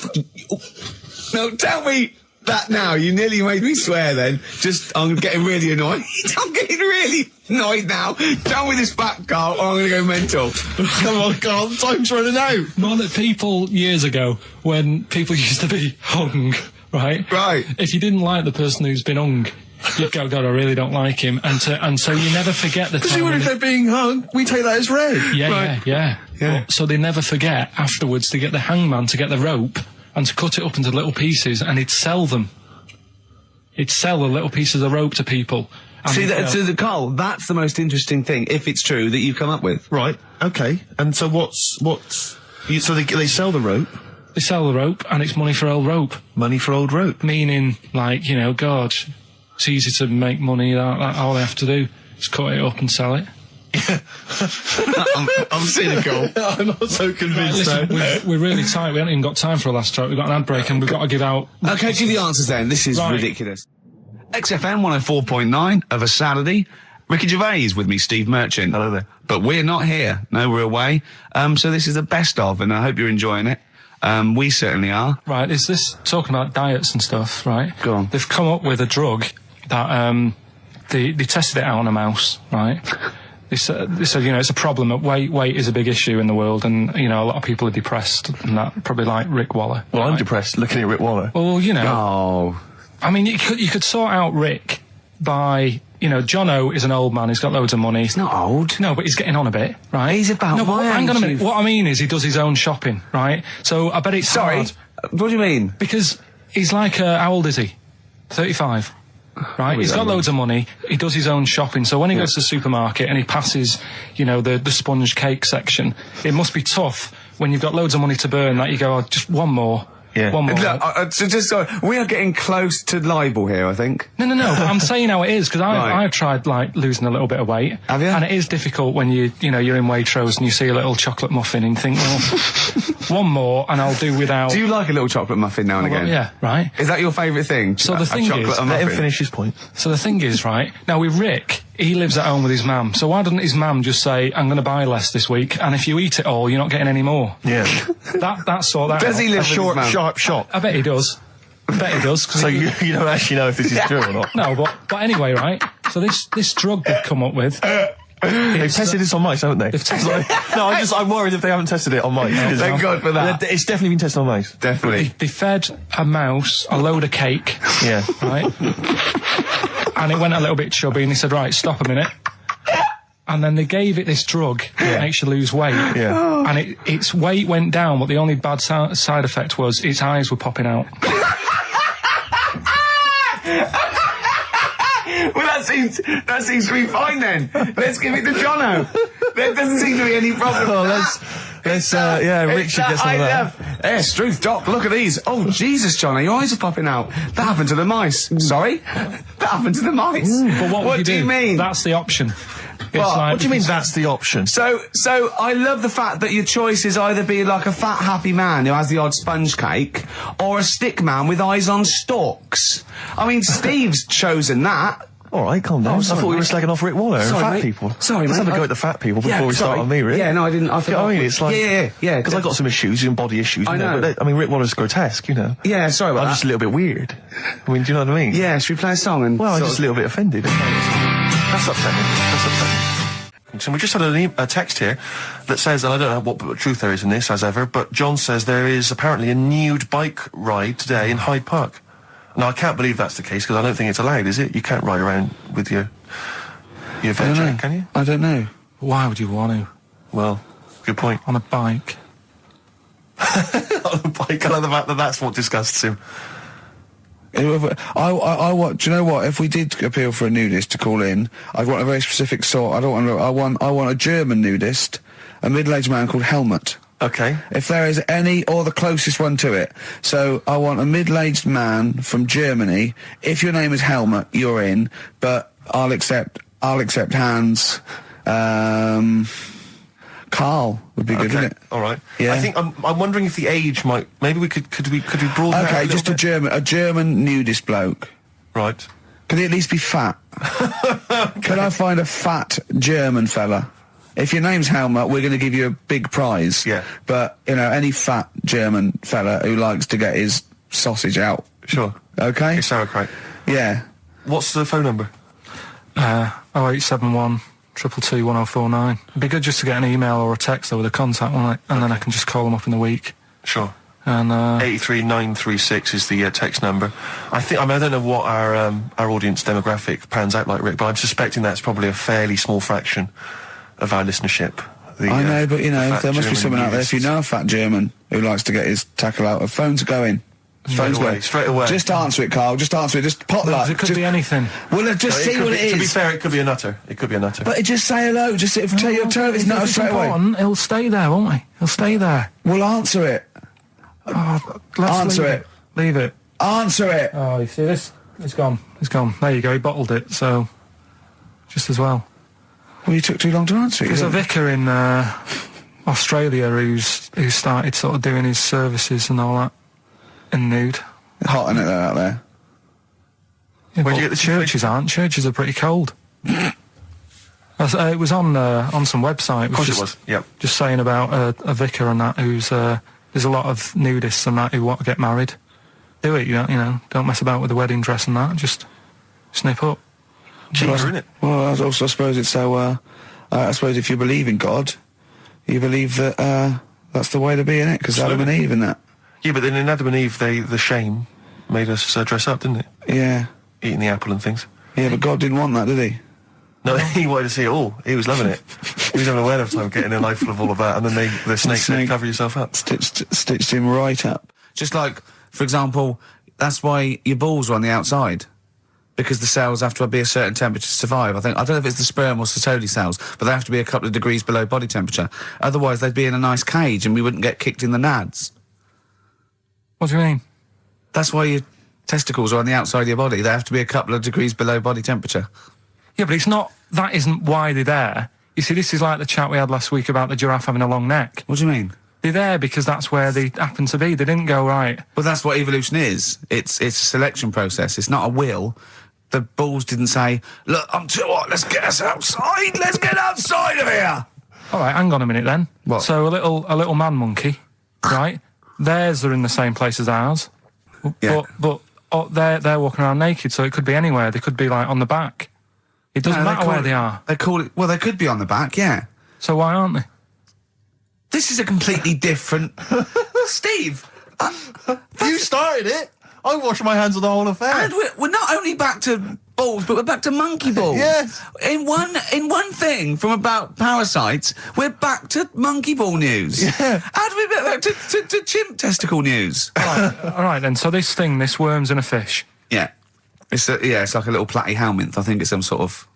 [SPEAKER 1] No, tell me that now. You nearly made me swear then. I'm getting really annoyed. I'm getting really annoyed now. Tell me this back, Carl, or I'm going to go mental.
[SPEAKER 2] Come on, Carl, time's running out.
[SPEAKER 3] More that people years ago, when people used to be hung, right?
[SPEAKER 1] Right.
[SPEAKER 3] If you didn't like the person who's been hung, you'd go, God, I really don't like him. And so you never forget the time.
[SPEAKER 2] Because even if they're being hung, we take that as read.
[SPEAKER 3] Yeah. So they never forget afterwards to get the hangman to get the rope and to cut it up into little pieces, and he'd sell them. He'd sell the little pieces of rope to people.
[SPEAKER 1] See, Carl, that's the most interesting thing, if it's true, that you've come up with.
[SPEAKER 2] Right, okay. And so so they sell the rope?
[SPEAKER 3] They sell the rope, and it's money for old rope.
[SPEAKER 2] Money for old rope?
[SPEAKER 3] Meaning, like, God, it's easy to make money, all they have to do is cut it up and sell it.
[SPEAKER 1] I'm cynical.
[SPEAKER 2] I'm not so convinced.
[SPEAKER 3] Right, listen, we're really tight. We haven't even got time for a last track. We've got an ad break and we've got to give out...
[SPEAKER 1] Okay, do the answers then. This is ridiculous. XFM 104.9 of a Saturday. Ricky Gervais with me, Steve Merchant.
[SPEAKER 2] Hello there.
[SPEAKER 1] But we're not here. No, we're away. So this is the best of, and I hope you're enjoying it. We certainly are.
[SPEAKER 3] Right, is this talking about diets and stuff, right?
[SPEAKER 1] Go on.
[SPEAKER 3] They've come up with a drug that they tested it out on a mouse, right? They said, it's a problem that weight is a big issue in the world, and, a lot of people are depressed, and that probably like Rick Waller.
[SPEAKER 2] Well, right? I'm depressed looking at Rick Waller.
[SPEAKER 3] Well,
[SPEAKER 1] Oh.
[SPEAKER 3] I mean, you could sort out Rick by you know, Jono is an old man. He's got loads of money.
[SPEAKER 1] He's not old.
[SPEAKER 3] No, but he's getting on a bit, right?
[SPEAKER 1] He's about
[SPEAKER 3] no, but
[SPEAKER 1] my
[SPEAKER 3] hang on a
[SPEAKER 1] age,
[SPEAKER 3] minute. What I mean is he does his own shopping, right? So I bet it's hard.
[SPEAKER 1] What do you mean?
[SPEAKER 3] Because he's like, how old is he? 35. Right, he's got loads of money. He does his own shopping. So when he goes to the supermarket and he passes, you know, the sponge cake section, it must be tough when you've got loads of money to burn. That you go, oh, just one more.
[SPEAKER 2] Yeah.
[SPEAKER 3] One more.
[SPEAKER 1] Look, so we are getting close to libel here, I think.
[SPEAKER 3] No. But I'm saying how it is because I've tried like losing a little bit of weight.
[SPEAKER 1] Have you?
[SPEAKER 3] And it is difficult when you're in Waitrose and you see a little chocolate muffin and you think, well, one more and I'll do without.
[SPEAKER 1] Do you like a little chocolate muffin now and again?
[SPEAKER 3] Well, yeah, right.
[SPEAKER 1] Is that your favourite thing?
[SPEAKER 3] So the thing is,
[SPEAKER 2] let him finish his point.
[SPEAKER 3] So the thing is, right now with Rick, he lives at home with his mum. So why doesn't his mum just say, "I'm going to buy less this week, and if you eat it all, you're not getting any more."
[SPEAKER 2] Yeah.
[SPEAKER 3] That sort that.
[SPEAKER 1] Does he live
[SPEAKER 2] Short,
[SPEAKER 1] with his mum?
[SPEAKER 2] sharp shot.
[SPEAKER 3] I bet he does. I bet he does.
[SPEAKER 2] So you don't actually know if this is true or not.
[SPEAKER 3] No, but anyway, right? So this drug they've come up with.
[SPEAKER 2] They've tested this on mice, haven't they?
[SPEAKER 3] They've tested
[SPEAKER 2] No, I'm worried if they haven't tested it on mice.
[SPEAKER 1] Thank God for that.
[SPEAKER 2] It's definitely been tested on mice.
[SPEAKER 1] Definitely.
[SPEAKER 3] They fed a mouse a load of cake.
[SPEAKER 2] Yeah.
[SPEAKER 3] Right? And it went a little bit chubby, and he said, "Right, stop a minute." And then they gave it this drug that makes you lose weight.
[SPEAKER 2] Yeah.
[SPEAKER 3] And its weight went down, but the only bad side effect was its eyes were popping out.
[SPEAKER 1] Well, that seems to be fine then. Let's give it to Jono. There doesn't seem to be any problem.
[SPEAKER 2] Oh,
[SPEAKER 1] with
[SPEAKER 2] let's Rick should get some of that.
[SPEAKER 1] Yes, Truth, Doc, look at these. Oh, Jesus, Jono, your eyes are popping out. That happened to the mice. Sorry? That happened to the mice.
[SPEAKER 3] But what
[SPEAKER 1] do you mean?
[SPEAKER 3] That's the option.
[SPEAKER 2] What do you mean that's the option?
[SPEAKER 1] So I love the fact that your choice is either be like a fat, happy man who has the odd sponge cake, or a stick man with eyes on stalks. I mean, Steve's chosen that.
[SPEAKER 2] All right, calm down. I thought we were slagging off Rick Waller and fat people.
[SPEAKER 1] Sorry,
[SPEAKER 2] Let's
[SPEAKER 1] mate.
[SPEAKER 2] have a go at the fat people before we start on me, Rick.
[SPEAKER 1] Yeah, no, I didn't. I forgot.
[SPEAKER 2] I mean, it's like...
[SPEAKER 1] Yeah.
[SPEAKER 2] Because I've got some issues and body issues.
[SPEAKER 1] I know.
[SPEAKER 2] But Rick Waller's grotesque, you know.
[SPEAKER 1] Yeah, sorry about
[SPEAKER 2] I'm
[SPEAKER 1] that.
[SPEAKER 2] just a little bit weird. I mean, do you know what I mean?
[SPEAKER 1] Yeah, should we play a song and...
[SPEAKER 2] Well, I'm just a little bit offended. That's upsetting. So we just had a text here that says, and I don't know what truth there is in this, as ever, but John says there is apparently a nude bike ride today in Hyde Park. Now, I can't believe that's the case, because I don't think it's allowed, is it? You can't ride around with your veg, can you?
[SPEAKER 1] I don't know.
[SPEAKER 3] Why would you want to?
[SPEAKER 2] Well, good point.
[SPEAKER 3] On a bike.
[SPEAKER 2] On a bike, I like the fact that that's what disgusts him.
[SPEAKER 1] I want. Do you know what? If we did appeal for a nudist to call in, I'd want a very specific sort. I want a German nudist, a middle-aged man called Helmut.
[SPEAKER 2] Okay.
[SPEAKER 1] If there is any, or the closest one to it. So I want a middle-aged man from Germany. If your name is Helmut, you're in. But I'll accept Hans. Carl would be good, wouldn't it?
[SPEAKER 2] All right.
[SPEAKER 1] Yeah.
[SPEAKER 2] I think I'm wondering if the age might. Maybe we could we broaden it out a
[SPEAKER 1] just
[SPEAKER 2] little bit?
[SPEAKER 1] a German nudist bloke.
[SPEAKER 2] Right.
[SPEAKER 1] Can he at least be fat? Can I find a fat German fella? If your name's Helmut, we're going to give you a big prize.
[SPEAKER 2] Yeah.
[SPEAKER 1] But, any fat German fella who likes to get his sausage out.
[SPEAKER 2] Sure.
[SPEAKER 1] Okay?
[SPEAKER 2] It's sauerkraut.
[SPEAKER 1] Yeah.
[SPEAKER 2] What's the phone number?
[SPEAKER 3] 0871 222 1049. It'd be good just to get an email or a text with a contact, wouldn't it? And then I can just call them up in the week.
[SPEAKER 2] Sure.
[SPEAKER 3] And
[SPEAKER 2] 83936 is the text number. I don't know what our audience demographic pans out like, Rick, but I'm suspecting that's probably a fairly small fraction of our listenership.
[SPEAKER 1] I know, but there must be someone out there. If you know a fat German who likes to get his tackle out, a phone's going.
[SPEAKER 2] Straight away.
[SPEAKER 1] Just answer it, Carl. Just answer it. Just pot luck.
[SPEAKER 3] It could be anything.
[SPEAKER 1] Well, just see what it is.
[SPEAKER 2] To be fair, it could be a nutter. But
[SPEAKER 1] just say hello. Just tell your turn. It's not straight away.
[SPEAKER 3] He'll stay there, won't he? He'll stay there.
[SPEAKER 1] Well, answer it.
[SPEAKER 3] Let's leave it.
[SPEAKER 1] Answer it.
[SPEAKER 3] Oh, you see this? It's gone. There you go. He bottled it. So, just as well.
[SPEAKER 1] Well, you took too long to answer it.
[SPEAKER 3] There's a vicar in Australia who started sort of doing his services and all that in nude.
[SPEAKER 1] Hot, isn't it, out there?
[SPEAKER 3] Yeah, where'd you get the churches aren't. Churches are pretty cold. It was on some website.
[SPEAKER 2] Of course it was. Yep.
[SPEAKER 3] Just saying about a vicar and that who's there's a lot of nudists and that who want to get married. Do it, don't mess about with the wedding dress and that. Just snip up.
[SPEAKER 2] Cheaper, isn't it?
[SPEAKER 1] Well, I suppose it's so. I suppose if you believe in God, you believe that that's the way to be, innit? Because Adam and Eve and that.
[SPEAKER 2] Yeah, but then in Adam and Eve, the shame made us dress up, didn't it?
[SPEAKER 1] Yeah.
[SPEAKER 2] Eating the apple and things.
[SPEAKER 1] Yeah, but God didn't want that, did he?
[SPEAKER 2] No, he wanted to see it all. He was loving it. He was having a whale of time getting a knife full of all of that, and then the snake said, cover yourself up.
[SPEAKER 1] Stitched him right up. Just like, for example, that's why your balls are on the outside. Because the cells have to be a certain temperature to survive. I don't know if it's the sperm or Sertoli cells, but they have to be a couple of degrees below body temperature. Otherwise, they'd be in a nice cage and we wouldn't get kicked in the nads.
[SPEAKER 3] What do you mean?
[SPEAKER 1] That's why your testicles are on the outside of your body. They have to be a couple of degrees below body temperature.
[SPEAKER 3] Yeah, but it's not... That isn't why they're there. You see, this is like the chat we had last week about the giraffe having a long neck.
[SPEAKER 1] What do you mean?
[SPEAKER 3] They're there because that's where they happen to be. They didn't go, right...
[SPEAKER 1] Well, that's what evolution is. It's a selection process. It's not a will. The balls didn't say, look, I'm too hot, let's get us outside, let's get outside of here!
[SPEAKER 3] All right, hang on a minute then.
[SPEAKER 1] What?
[SPEAKER 3] So a little man monkey, right? Theirs are in the same place as ours.
[SPEAKER 1] Yeah.
[SPEAKER 3] But they're walking around naked, so it could be anywhere. They could be, like, on the back. It doesn't matter where they are.
[SPEAKER 1] They call it... Well, they could be on the back, yeah.
[SPEAKER 3] So why aren't they?
[SPEAKER 1] This is a completely different... Steve!
[SPEAKER 2] You started it! I wash my hands of the whole affair.
[SPEAKER 1] And we're not only back to balls, but we're back to monkey balls.
[SPEAKER 2] Yes.
[SPEAKER 1] In one thing from about parasites, we're back to monkey ball news.
[SPEAKER 2] Yeah.
[SPEAKER 1] How do we get back to chimp testicle news?
[SPEAKER 3] All right then. So this worm's in a fish.
[SPEAKER 1] Yeah. It's like a little platyhelminth. I think it's some sort of.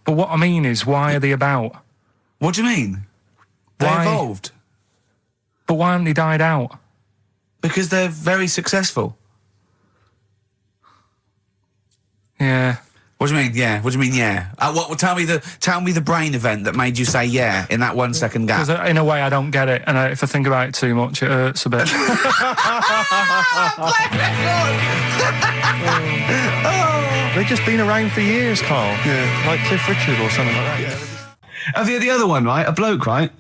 [SPEAKER 3] But what I mean is, why are they about?
[SPEAKER 1] What do you mean? They
[SPEAKER 3] Why?
[SPEAKER 1] evolved
[SPEAKER 3] But why haven't they died out?
[SPEAKER 1] because they're very successful.
[SPEAKER 3] Yeah.
[SPEAKER 1] What do you mean? Yeah. What do you mean? Yeah. Tell me the brain event that made you say yeah in that 1 second gap.
[SPEAKER 3] Because in a way I don't get it, and if I think about it too much, it hurts a bit.
[SPEAKER 2] They've just been around for years, Carl. Yeah. Like Cliff Richard or something like that. Yeah.
[SPEAKER 1] The other one, right? A bloke, right?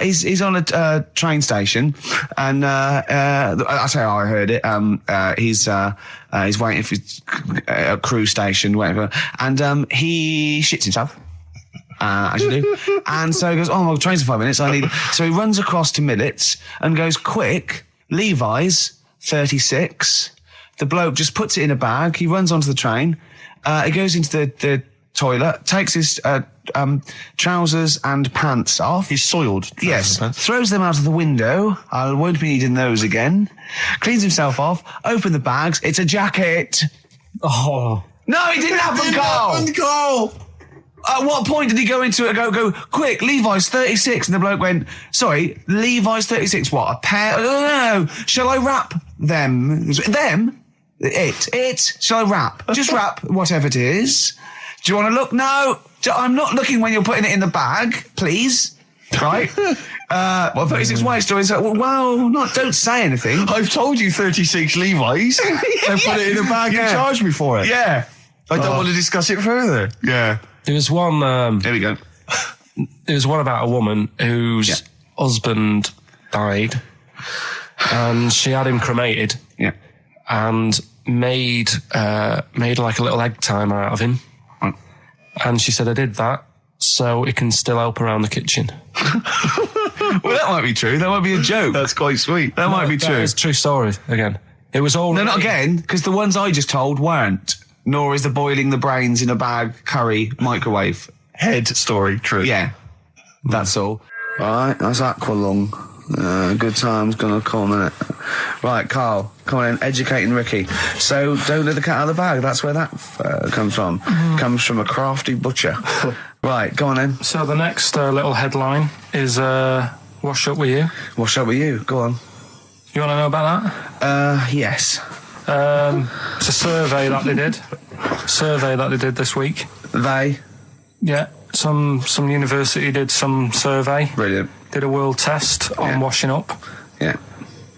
[SPEAKER 1] He's on a train station, and I say I heard it. He's waiting for a crew station, whatever, and he shits himself. As you do. And so he goes, oh, my train's in 5 minutes. So he runs across to Millets and goes, quick, Levi's 36. The bloke just puts it in a bag. He runs onto the train. He goes into the toilet, takes his trousers and pants off.
[SPEAKER 2] He's soiled.
[SPEAKER 1] Yes. Throws them out of the window. I won't be needing those again. Cleans himself off. Open the bags. It's a jacket.
[SPEAKER 3] Oh.
[SPEAKER 1] No, he didn't have them, Carl. At what point did he go into it and go, quick, Levi's 36? And the bloke went, sorry, Levi's 36, what, a pair? No. Shall I wrap them? Them? It. Shall I wrap? Just wrap whatever it is. Do you want to look? No. I'm not looking when you're putting it in the bag, please. Right? 36 white stories. Well, don't say anything.
[SPEAKER 2] I've told you 36 Levi's. And put it in a bag and charge me for it.
[SPEAKER 1] Yeah.
[SPEAKER 2] I don't want to discuss it further.
[SPEAKER 1] Yeah.
[SPEAKER 4] There was one...
[SPEAKER 1] Here we go.
[SPEAKER 4] There was one about a woman whose husband died, and she had him cremated.
[SPEAKER 1] Yeah.
[SPEAKER 4] And made like a little egg timer out of him.
[SPEAKER 1] Right.
[SPEAKER 4] And she said, I did that so it can still help around the kitchen.
[SPEAKER 1] Well, that might be true. That might be a joke.
[SPEAKER 2] That's quite sweet.
[SPEAKER 1] That might be true.
[SPEAKER 4] It's a true story, again. It was all...
[SPEAKER 1] No, not again, because the ones I just told weren't. Nor is the boiling the brains in a bag curry microwave.
[SPEAKER 2] Head story, true.
[SPEAKER 1] Yeah. That's all. Right, that's Aqualung. Good time's gonna come, innit? Right, Carl, come on in, educating Ricky. So, don't let the cat out of the bag, that's where that comes from. Comes from a crafty butcher. Right, go on then.
[SPEAKER 3] So the next little headline is Wash Up With You.
[SPEAKER 1] Wash up with you, go on.
[SPEAKER 3] You want to know about that?
[SPEAKER 1] Yes.
[SPEAKER 3] It's a survey that they did this week.
[SPEAKER 1] They?
[SPEAKER 3] Yeah, some university did some survey.
[SPEAKER 1] Brilliant.
[SPEAKER 3] Did a world test on washing up.
[SPEAKER 1] Yeah.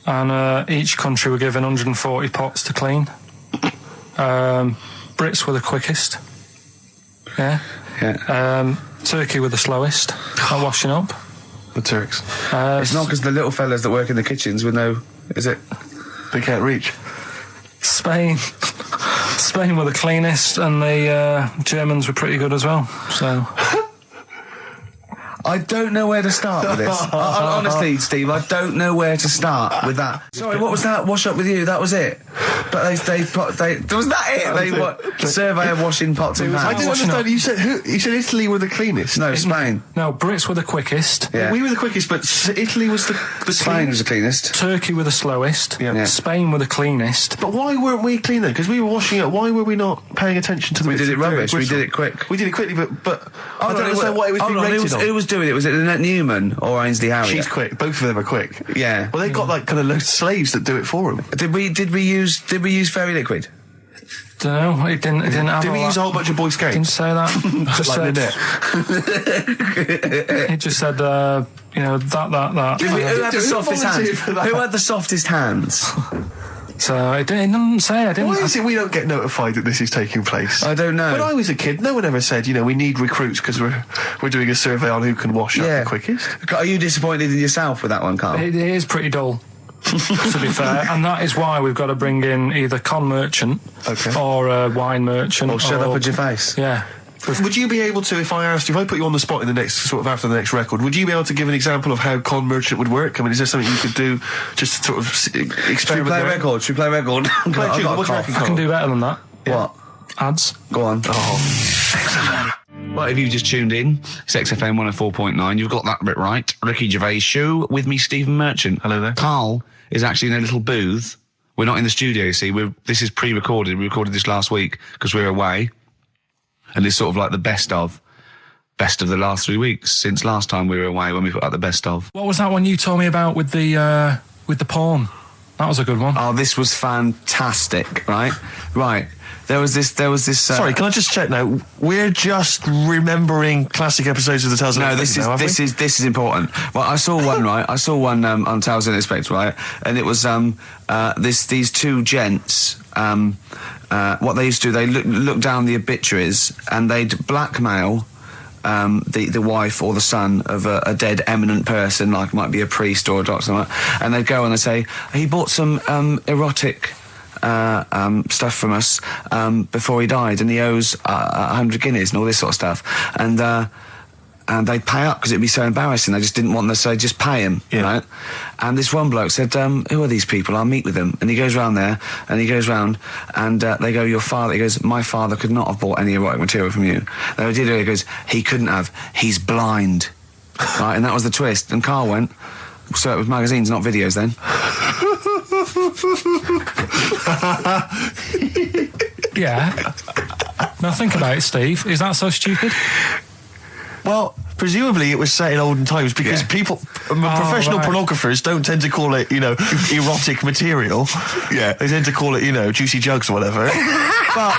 [SPEAKER 3] And each country were given 140 pots to clean. Brits were the quickest. Yeah.
[SPEAKER 1] Yeah.
[SPEAKER 3] Turkey were the slowest at washing up.
[SPEAKER 2] The Turks.
[SPEAKER 1] It's not because the little fellas that work in the kitchens with no... Is it?
[SPEAKER 2] They can't reach.
[SPEAKER 3] Spain were the cleanest, and the Germans were pretty good as well. So
[SPEAKER 1] I don't know where to start with this. Honestly, Steve, I don't know where to start with that. Sorry, what was that? Wash up with you? That was it. was that it? They survey of washing pots and
[SPEAKER 2] I
[SPEAKER 1] pans.
[SPEAKER 2] didn't understand. You said Italy were the cleanest.
[SPEAKER 1] No, Spain.
[SPEAKER 3] No, Brits were the quickest.
[SPEAKER 1] Yeah.
[SPEAKER 2] We were the quickest, but Italy was the
[SPEAKER 1] Spain was
[SPEAKER 2] cleanest.
[SPEAKER 1] the cleanest.
[SPEAKER 3] Turkey were the slowest.
[SPEAKER 2] Yeah.
[SPEAKER 3] Spain were the cleanest.
[SPEAKER 2] But why weren't we clean then? Because we were washing it. Why were we not paying attention to the
[SPEAKER 1] We
[SPEAKER 2] bits
[SPEAKER 1] did it
[SPEAKER 2] of dirt
[SPEAKER 1] rubbish. We
[SPEAKER 2] bristle?
[SPEAKER 1] did it quick.
[SPEAKER 2] We did it quickly, but I don't understand why it was being rated on.
[SPEAKER 1] Who was doing it? Was it Lynette Newman or Ainsley Harriott?
[SPEAKER 2] She's quick. Both of them are quick.
[SPEAKER 1] Yeah.
[SPEAKER 2] Well, they've got like kind of loads of slaves that do it for them.
[SPEAKER 1] Did we use fairy liquid?
[SPEAKER 3] Don't know. It didn't have.
[SPEAKER 2] Did we use a whole bunch of Boy
[SPEAKER 3] Didn't
[SPEAKER 2] Scouts?
[SPEAKER 3] say that. Just
[SPEAKER 2] Like
[SPEAKER 3] said, it just said, that.
[SPEAKER 1] Who had the softest
[SPEAKER 2] volunteered
[SPEAKER 1] hands?
[SPEAKER 2] for that?
[SPEAKER 1] Who had the softest hands?
[SPEAKER 3] So it didn't say. I didn't.
[SPEAKER 2] Why is it we don't get notified that this is taking place?
[SPEAKER 1] I don't know.
[SPEAKER 2] When I was a kid, no one ever said, we need recruits because we're doing a survey on who can wash up the quickest.
[SPEAKER 1] Are you disappointed in yourself with that one, Carl?
[SPEAKER 3] It is pretty dull, to be fair, and that is why we've got to bring in either con merchant or a wine merchant.
[SPEAKER 1] Or shut up at your face.
[SPEAKER 3] Yeah.
[SPEAKER 2] Would you be able to, if I put you on the spot in the next, sort of after the next record, would you be able to give an example of how con merchant would work? I mean, is there something you could do just to sort of experiment?
[SPEAKER 1] Should we play a record?
[SPEAKER 3] I can do better than that.
[SPEAKER 1] What?
[SPEAKER 3] Ads.
[SPEAKER 1] Go on.
[SPEAKER 2] Oh.
[SPEAKER 1] Well, if you've just tuned in, it's XFM 104.9. You've got that bit right. Ricky Gervais show with me, Stephen Merchant.
[SPEAKER 2] Hello there.
[SPEAKER 1] Carl is actually in a little booth. We're not in the studio, you see. This is pre-recorded. We recorded this last week because we're away. And it's sort of like the best of the last 3 weeks since last time we were away when we put out the best of.
[SPEAKER 3] What was that one you told me about with the porn? That was a good one.
[SPEAKER 1] Oh, this was fantastic, right? Right. There was this.
[SPEAKER 2] Sorry, can I just check now? We're just remembering classic episodes of the Tales Unexpected.
[SPEAKER 1] No, this is important. Well, I saw one, right? I saw one on Tales Unexpected, right? And it was these two gents. What they used to do, they look down the obituaries and they'd blackmail the wife or the son of a dead eminent person, like might be a priest or a doctor, and they'd go and they'd say, he bought some erotic stuff from us before he died, and he owes 100 guineas and all this sort of stuff, and they'd pay up because it'd be so embarrassing. They just didn't want them to say, just pay him, right? And this one bloke said, who are these people? I'll meet with them. And he goes round there, and they go, your father, he goes, my father could not have bought any erotic material from you. They did it, he goes, he couldn't have, he's blind. Right, and that was the twist. And Carl went, so it was magazines, not videos then.
[SPEAKER 3] Yeah. Now think about it, Steve. Is that so stupid?
[SPEAKER 2] Well, presumably it was set in olden times because professional pornographers don't tend to call it, erotic material. Yeah. They tend to call it, juicy jugs or whatever. But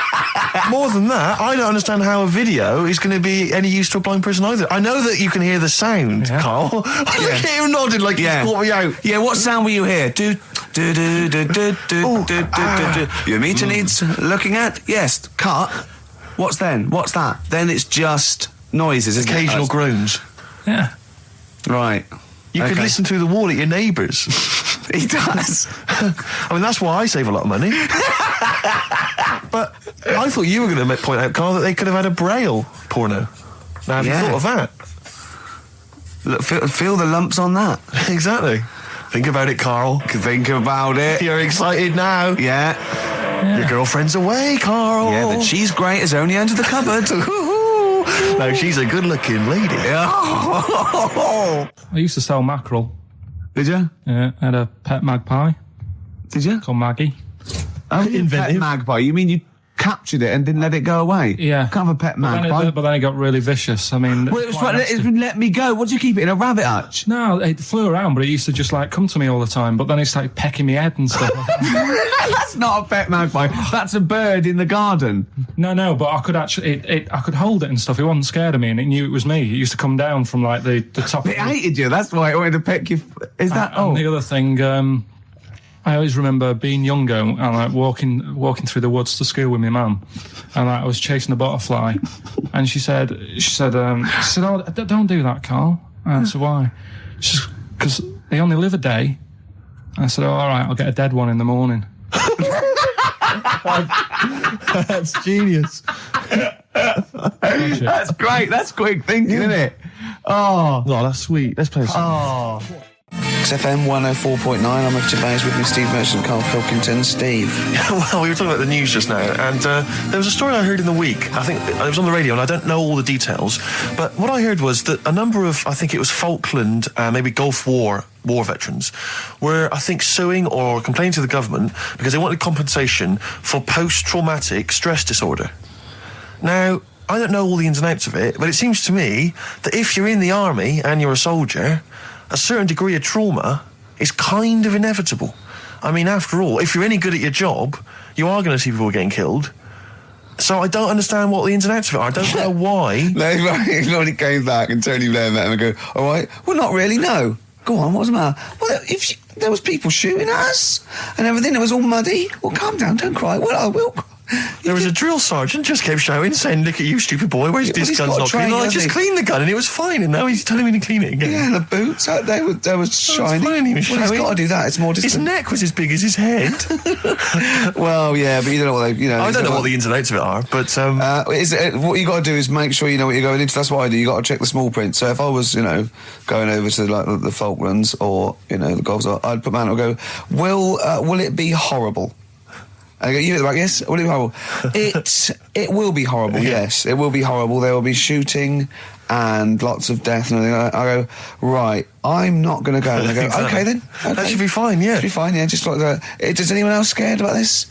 [SPEAKER 2] more than that, I don't understand how a video is going to be any use to a blind person either. I know that you can hear the sound, Carl. Look at him nodding like he's caught me out.
[SPEAKER 1] Yeah, what sound will you hear? Your meter needs looking at? Yes. Cut. What's then? What's that? Then it's just noises, isn't it?
[SPEAKER 2] Occasional groans.
[SPEAKER 3] Yeah.
[SPEAKER 1] Right.
[SPEAKER 2] You could listen through the wall at your neighbours.
[SPEAKER 1] He does.
[SPEAKER 2] I mean, that's why I save a lot of money. But I thought you were going to point out, Carl, that they could have had a Braille porno. Now, have you thought of that?
[SPEAKER 1] Look, feel the lumps on that.
[SPEAKER 2] Exactly. Think about it, Carl.
[SPEAKER 1] Think about it.
[SPEAKER 2] You're excited now.
[SPEAKER 1] Yeah.
[SPEAKER 2] Your girlfriend's away, Carl.
[SPEAKER 1] Yeah, the cheese grate is only under the cupboard.
[SPEAKER 2] No, she's a good-looking lady.
[SPEAKER 3] I used to sell mackerel.
[SPEAKER 1] Did you?
[SPEAKER 3] Yeah, I had a pet magpie
[SPEAKER 1] Did you?
[SPEAKER 3] called Maggie.
[SPEAKER 1] Pet magpie. You mean you captured it and didn't let it go away?
[SPEAKER 3] Yeah.
[SPEAKER 1] Can't have a pet magpie.
[SPEAKER 3] But then it got really vicious. I mean...
[SPEAKER 1] Well, it was let me go. What do you keep it in a rabbit hutch?
[SPEAKER 3] No, it flew around, but it used to just come to me all the time. But then it started pecking me head and stuff.
[SPEAKER 1] That's not a pet magpie. That's a bird in the garden.
[SPEAKER 3] No, but I could actually, I could hold it and stuff. It wasn't scared of me, and it knew it was me. It used to come down from the top.
[SPEAKER 1] It hated you. That's why it wanted to peck you. Is that?
[SPEAKER 3] And the other thing, I always remember being younger and walking through the woods to school with my mum, and I was chasing a butterfly, and she said, "Oh, don't do that, Carl." And I said, "Why?" She said, "Because they only live a day." I said, "Oh, all right, I'll get a dead one in the morning."
[SPEAKER 2] That's genius.
[SPEAKER 1] That's great. That's quick thinking, isn't it? Oh,
[SPEAKER 2] that's sweet. Let's play a song.
[SPEAKER 1] Oh. XFM 104.9, I'm with Gervais, with me Steve Merchant, Karl Pilkington. Steve.
[SPEAKER 2] Well, we were talking about the news just now, and there was a story I heard in the week. I think it was on the radio, and I don't know all the details, but what I heard was that a number of, I think it was Falkland, maybe Gulf War veterans were, I think, suing or complaining to the government because they wanted compensation for post-traumatic stress disorder. Now, I don't know all the ins and outs of it, but it seems to me that if you're in the army and you're a soldier, a certain degree of trauma is kind of inevitable. I mean, after all, if you're any good at your job, you are going to see people getting killed. So I don't understand what the ins and outs of it are. I don't know why.
[SPEAKER 1] No, he already came back and Tony Blair met him and go, all right, well, not really, no. Go on, what's the matter? Well, there was people shooting at us and everything, it was all muddy. Well, calm down, don't cry. Well, I will.
[SPEAKER 2] There was a drill sergeant just kept shouting, saying, look at you, stupid boy, where's this gun's not clean? I just cleaned the gun and it was fine, and now he's telling me to clean it again.
[SPEAKER 1] Yeah, and the boots, they were shiny.
[SPEAKER 2] Fine, he was
[SPEAKER 1] well, he's got to do that, it's more discipline.
[SPEAKER 2] His neck was as big as his head.
[SPEAKER 1] Well, yeah, but you don't know what they,
[SPEAKER 2] I don't know what the ins and outs of it are, but...
[SPEAKER 1] what you got to do is make sure you know what you're going into. That's what I do. You got to check the small print. So if I was, going over to like the Falklands or, the Gulf, I'd put my hand up and go, will it be horrible? I go, you at the back, yes? Will it be horrible? It will be horrible, yes. It will be horrible. There will be shooting and lots of death and everything. I go, right, I'm not going to go. And I go,
[SPEAKER 2] Exactly.
[SPEAKER 1] okay then. Okay.
[SPEAKER 2] That should be fine, yeah.
[SPEAKER 1] Should be fine, yeah. Just like that. Is anyone else scared about this?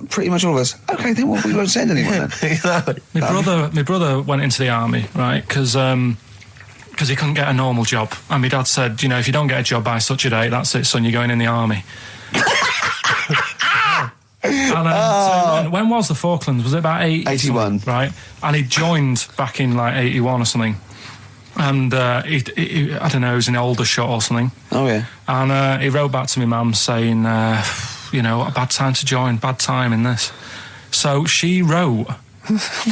[SPEAKER 1] Pretty much all of us. Okay, then we won't send anyone then.
[SPEAKER 2] Exactly.
[SPEAKER 3] My brother went into the army, right? Because he couldn't get a normal job. And my dad said, if you don't get a job by such a date, that's it, son, you're going in the army. And so when was the Falklands? Was it about
[SPEAKER 1] 81?
[SPEAKER 3] Right. And he joined back in like 81 or something. And he I don't know, he was in Aldershot or something.
[SPEAKER 1] Oh, yeah.
[SPEAKER 3] And he wrote back to my mum saying, a bad time to join, bad time in this. So she wrote...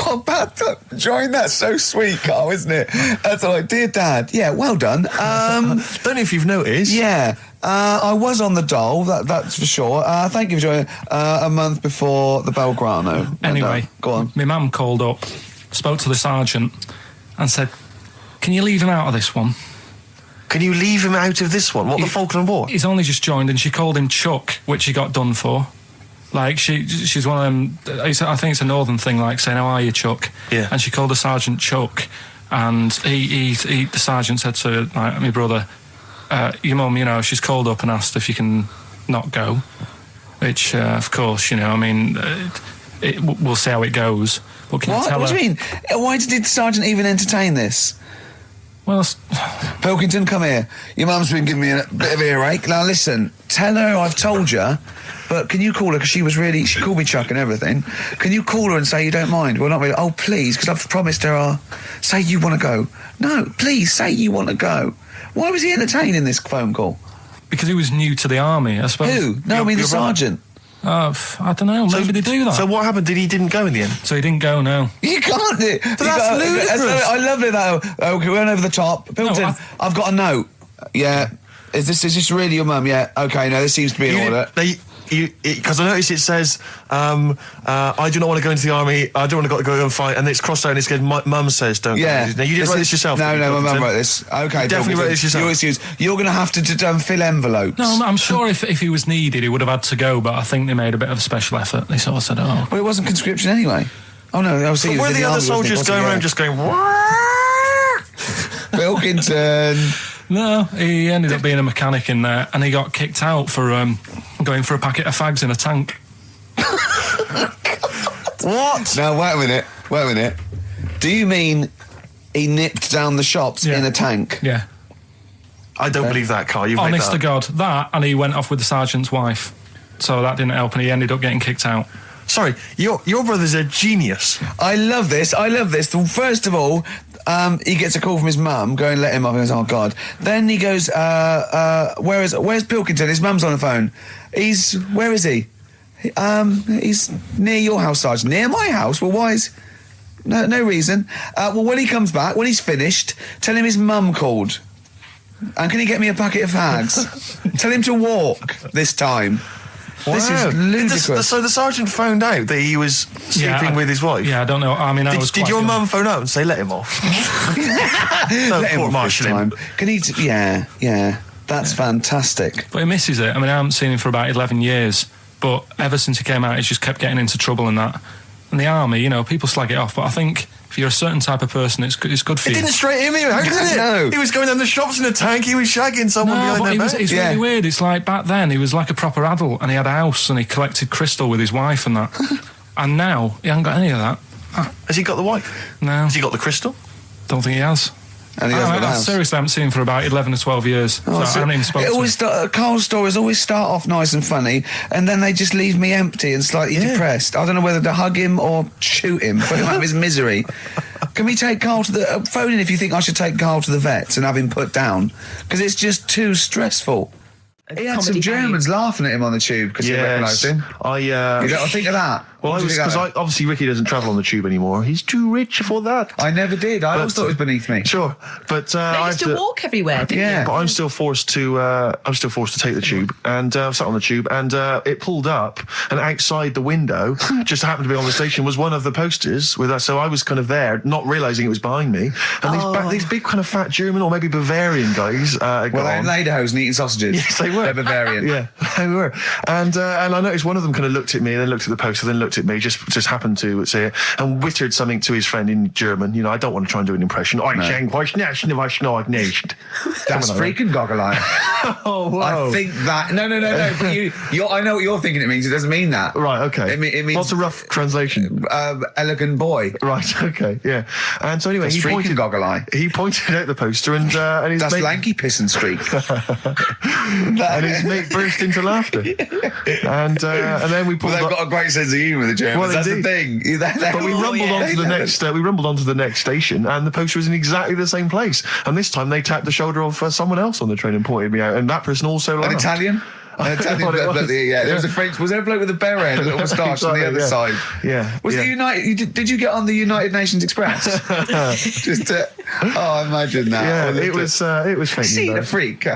[SPEAKER 1] What bad time? Join, that's so sweet, Carl, isn't it? That's like, dear Dad, yeah, well done.
[SPEAKER 2] Don't know if you've noticed.
[SPEAKER 1] Yeah. I was on the dole, that's for sure. Thank you for joining a month before the Belgrano.
[SPEAKER 3] Anyway,
[SPEAKER 1] go on.
[SPEAKER 3] My mum called up, spoke to the sergeant and said, can you leave him out of this one?
[SPEAKER 2] Can you leave him out of this one? What, the Falkland War?
[SPEAKER 3] He's only just joined, and she called him Chuck, which he got done for. Like, she's one of them, I think it's a northern thing, like saying, how are you, Chuck?
[SPEAKER 2] Yeah.
[SPEAKER 3] And she called the sergeant Chuck, and the sergeant said to my brother, your mum, she's called up and asked if you can not go, which, of course, we'll see how it goes. But can you tell
[SPEAKER 1] What do you mean? Why did the sergeant even entertain this?
[SPEAKER 3] Well,
[SPEAKER 1] Pilkington, come here. Your mum's been giving me a bit of earache. Now, listen, tell her I've told you, but can you call her, because she called me Chuck and everything. Can you call her and say you don't mind? Well, not really. Oh, please, because I've promised her say you want to go. No, please, say you want to go. Why was he entertaining this phone call?
[SPEAKER 3] because he was new to the army, I suppose.
[SPEAKER 1] Who? No, I mean the sergeant.
[SPEAKER 3] I don't know. Maybe they do that.
[SPEAKER 2] So what happened? He didn't go in the end?
[SPEAKER 3] So he didn't go, no.
[SPEAKER 1] You can't do it.
[SPEAKER 2] That's ludicrous.
[SPEAKER 1] I love it, though. Okay, we went over the top. Pilton,
[SPEAKER 3] No,
[SPEAKER 1] I've got a note. Yeah. Is this really your mum? Yeah. Okay, no, this seems to be in order.
[SPEAKER 2] Because I noticed it says, I do not want to go into the army, I don't want to go and fight, and it's crossed out and it's good, mum says don't go. Now, you didn't write this yourself?
[SPEAKER 1] No, my mum wrote this. Okay,
[SPEAKER 2] you definitely wrote this yourself.
[SPEAKER 1] Your excuse. You're going to have to fill envelopes.
[SPEAKER 3] No, I'm sure if he was needed, he would have had to go, but I think they made a bit of a special effort. They sort of said, oh.
[SPEAKER 1] Well, it wasn't conscription anyway. Oh, no, I was
[SPEAKER 2] But were the other soldiers going around just going,
[SPEAKER 1] Pilkington.
[SPEAKER 3] No, he ended up being a mechanic in there, and he got kicked out for going for a packet of fags in a tank.
[SPEAKER 2] What?
[SPEAKER 1] Now, wait a minute. Do you mean he nipped down the shops in a tank?
[SPEAKER 3] Yeah.
[SPEAKER 2] I don't believe that, Carl. You've made
[SPEAKER 3] Honest
[SPEAKER 2] that
[SPEAKER 3] to
[SPEAKER 2] up.
[SPEAKER 3] God. That, and he went off with the sergeant's wife. So that didn't help, and he ended up getting kicked out.
[SPEAKER 2] Sorry, your brother's a genius.
[SPEAKER 1] I love this. First of all, he gets a call from his mum, go and let him up, and he goes, oh, God. Then he goes, where's Pilkington? His mum's on the phone. Where is he? He's near your house, Sergeant. Near my house? Well, why is... No reason. Well, when he comes back, when he's finished, tell him his mum called. And can he get me a packet of fags? Tell him to walk this time. This is ludicrous.
[SPEAKER 2] So the sergeant found out that he was sleeping with his wife?
[SPEAKER 3] Yeah, I don't know. I mean,
[SPEAKER 2] Did your mum phone up and say, let him off?
[SPEAKER 1] Let him off this time. Can he... Yeah. That's fantastic.
[SPEAKER 3] But he misses it. I mean, I haven't seen him for about 11 years, but ever since he came out, he's just kept getting into trouble and that. And the army, you know, people slag it off, but I think if you're a certain type of person, it's good for you.
[SPEAKER 2] It didn't straight him out, did it?
[SPEAKER 1] No.
[SPEAKER 2] He was going down the shops in a tank, he was shagging someone behind their back.
[SPEAKER 3] It's really weird. It's like back then, he was like a proper adult and he had a house and he collected crystal with his wife and that. And now, he hasn't got any of that.
[SPEAKER 2] Has he got the wife?
[SPEAKER 3] No.
[SPEAKER 2] Has he got the crystal?
[SPEAKER 3] Don't think he has.
[SPEAKER 1] And he hasn't got a house.
[SPEAKER 3] Seriously, I haven't seen him for about 11 or 12 years. I haven't even spoken to him.
[SPEAKER 1] Carl's stories always start off nice and funny, and then they just leave me empty and slightly depressed. I don't know whether to hug him or shoot him, put him out of his misery. Can we take Carl to the... phone in if you think I should take Carl to the vets and have him put down, because it's just too stressful. He had some Germans laughing at him on the tube because he recognised him. You don't think of that?
[SPEAKER 2] Well, because obviously Ricky doesn't travel on the tube anymore. He's too rich for that.
[SPEAKER 1] I never did. I always thought it was beneath me.
[SPEAKER 2] Sure, but
[SPEAKER 5] I used to walk everywhere, didn't you?
[SPEAKER 2] But I'm still forced to. Take the tube, and I sat on the tube, and it pulled up, and outside the window, just happened to be on the station, was one of the posters with us. So I was kind of there, not realising it was behind me, and these big kind of fat German or maybe Bavarian guys.
[SPEAKER 1] Well, they're in lederhosen eating sausages.
[SPEAKER 2] Yes, they were.
[SPEAKER 1] They're Bavarian.
[SPEAKER 2] Yeah, they were. And I noticed one of them kind of looked at me, then looked at the poster, then looked at me, just happened to say it, and wittered something to his friend in German. You know, I don't want to try and do an impression.
[SPEAKER 1] That's freaking goggle-eye.
[SPEAKER 2] Oh, whoa.
[SPEAKER 1] I think that... No. But I know what you're thinking it means. It doesn't mean that.
[SPEAKER 2] Right, okay.
[SPEAKER 1] It means...
[SPEAKER 2] What's a rough translation?
[SPEAKER 1] Elegant boy.
[SPEAKER 2] Right, okay, yeah. And so anyway,
[SPEAKER 1] He pointed out
[SPEAKER 2] the poster and his
[SPEAKER 1] That's
[SPEAKER 2] mate...
[SPEAKER 1] lanky piss and streak.
[SPEAKER 2] and his mate burst into laughter. And then we pulled
[SPEAKER 1] they've got a great sense of humour, the Germans.
[SPEAKER 2] Well,
[SPEAKER 1] that's
[SPEAKER 2] indeed.
[SPEAKER 1] the thing.
[SPEAKER 2] But we rumbled onto the next. We rumbled onto the next station, and the poster was in exactly the same place. And this time, they tapped the shoulder of someone else on the train and pointed me out, and that person also laughed.
[SPEAKER 1] An Italian. There was a French. Was there a bloke with a beret, a little moustache on the other side?
[SPEAKER 2] Yeah.
[SPEAKER 1] Was it United? Did you get on the United Nations Express? Imagine that.
[SPEAKER 2] Yeah, it was fake.
[SPEAKER 1] Seen a freak.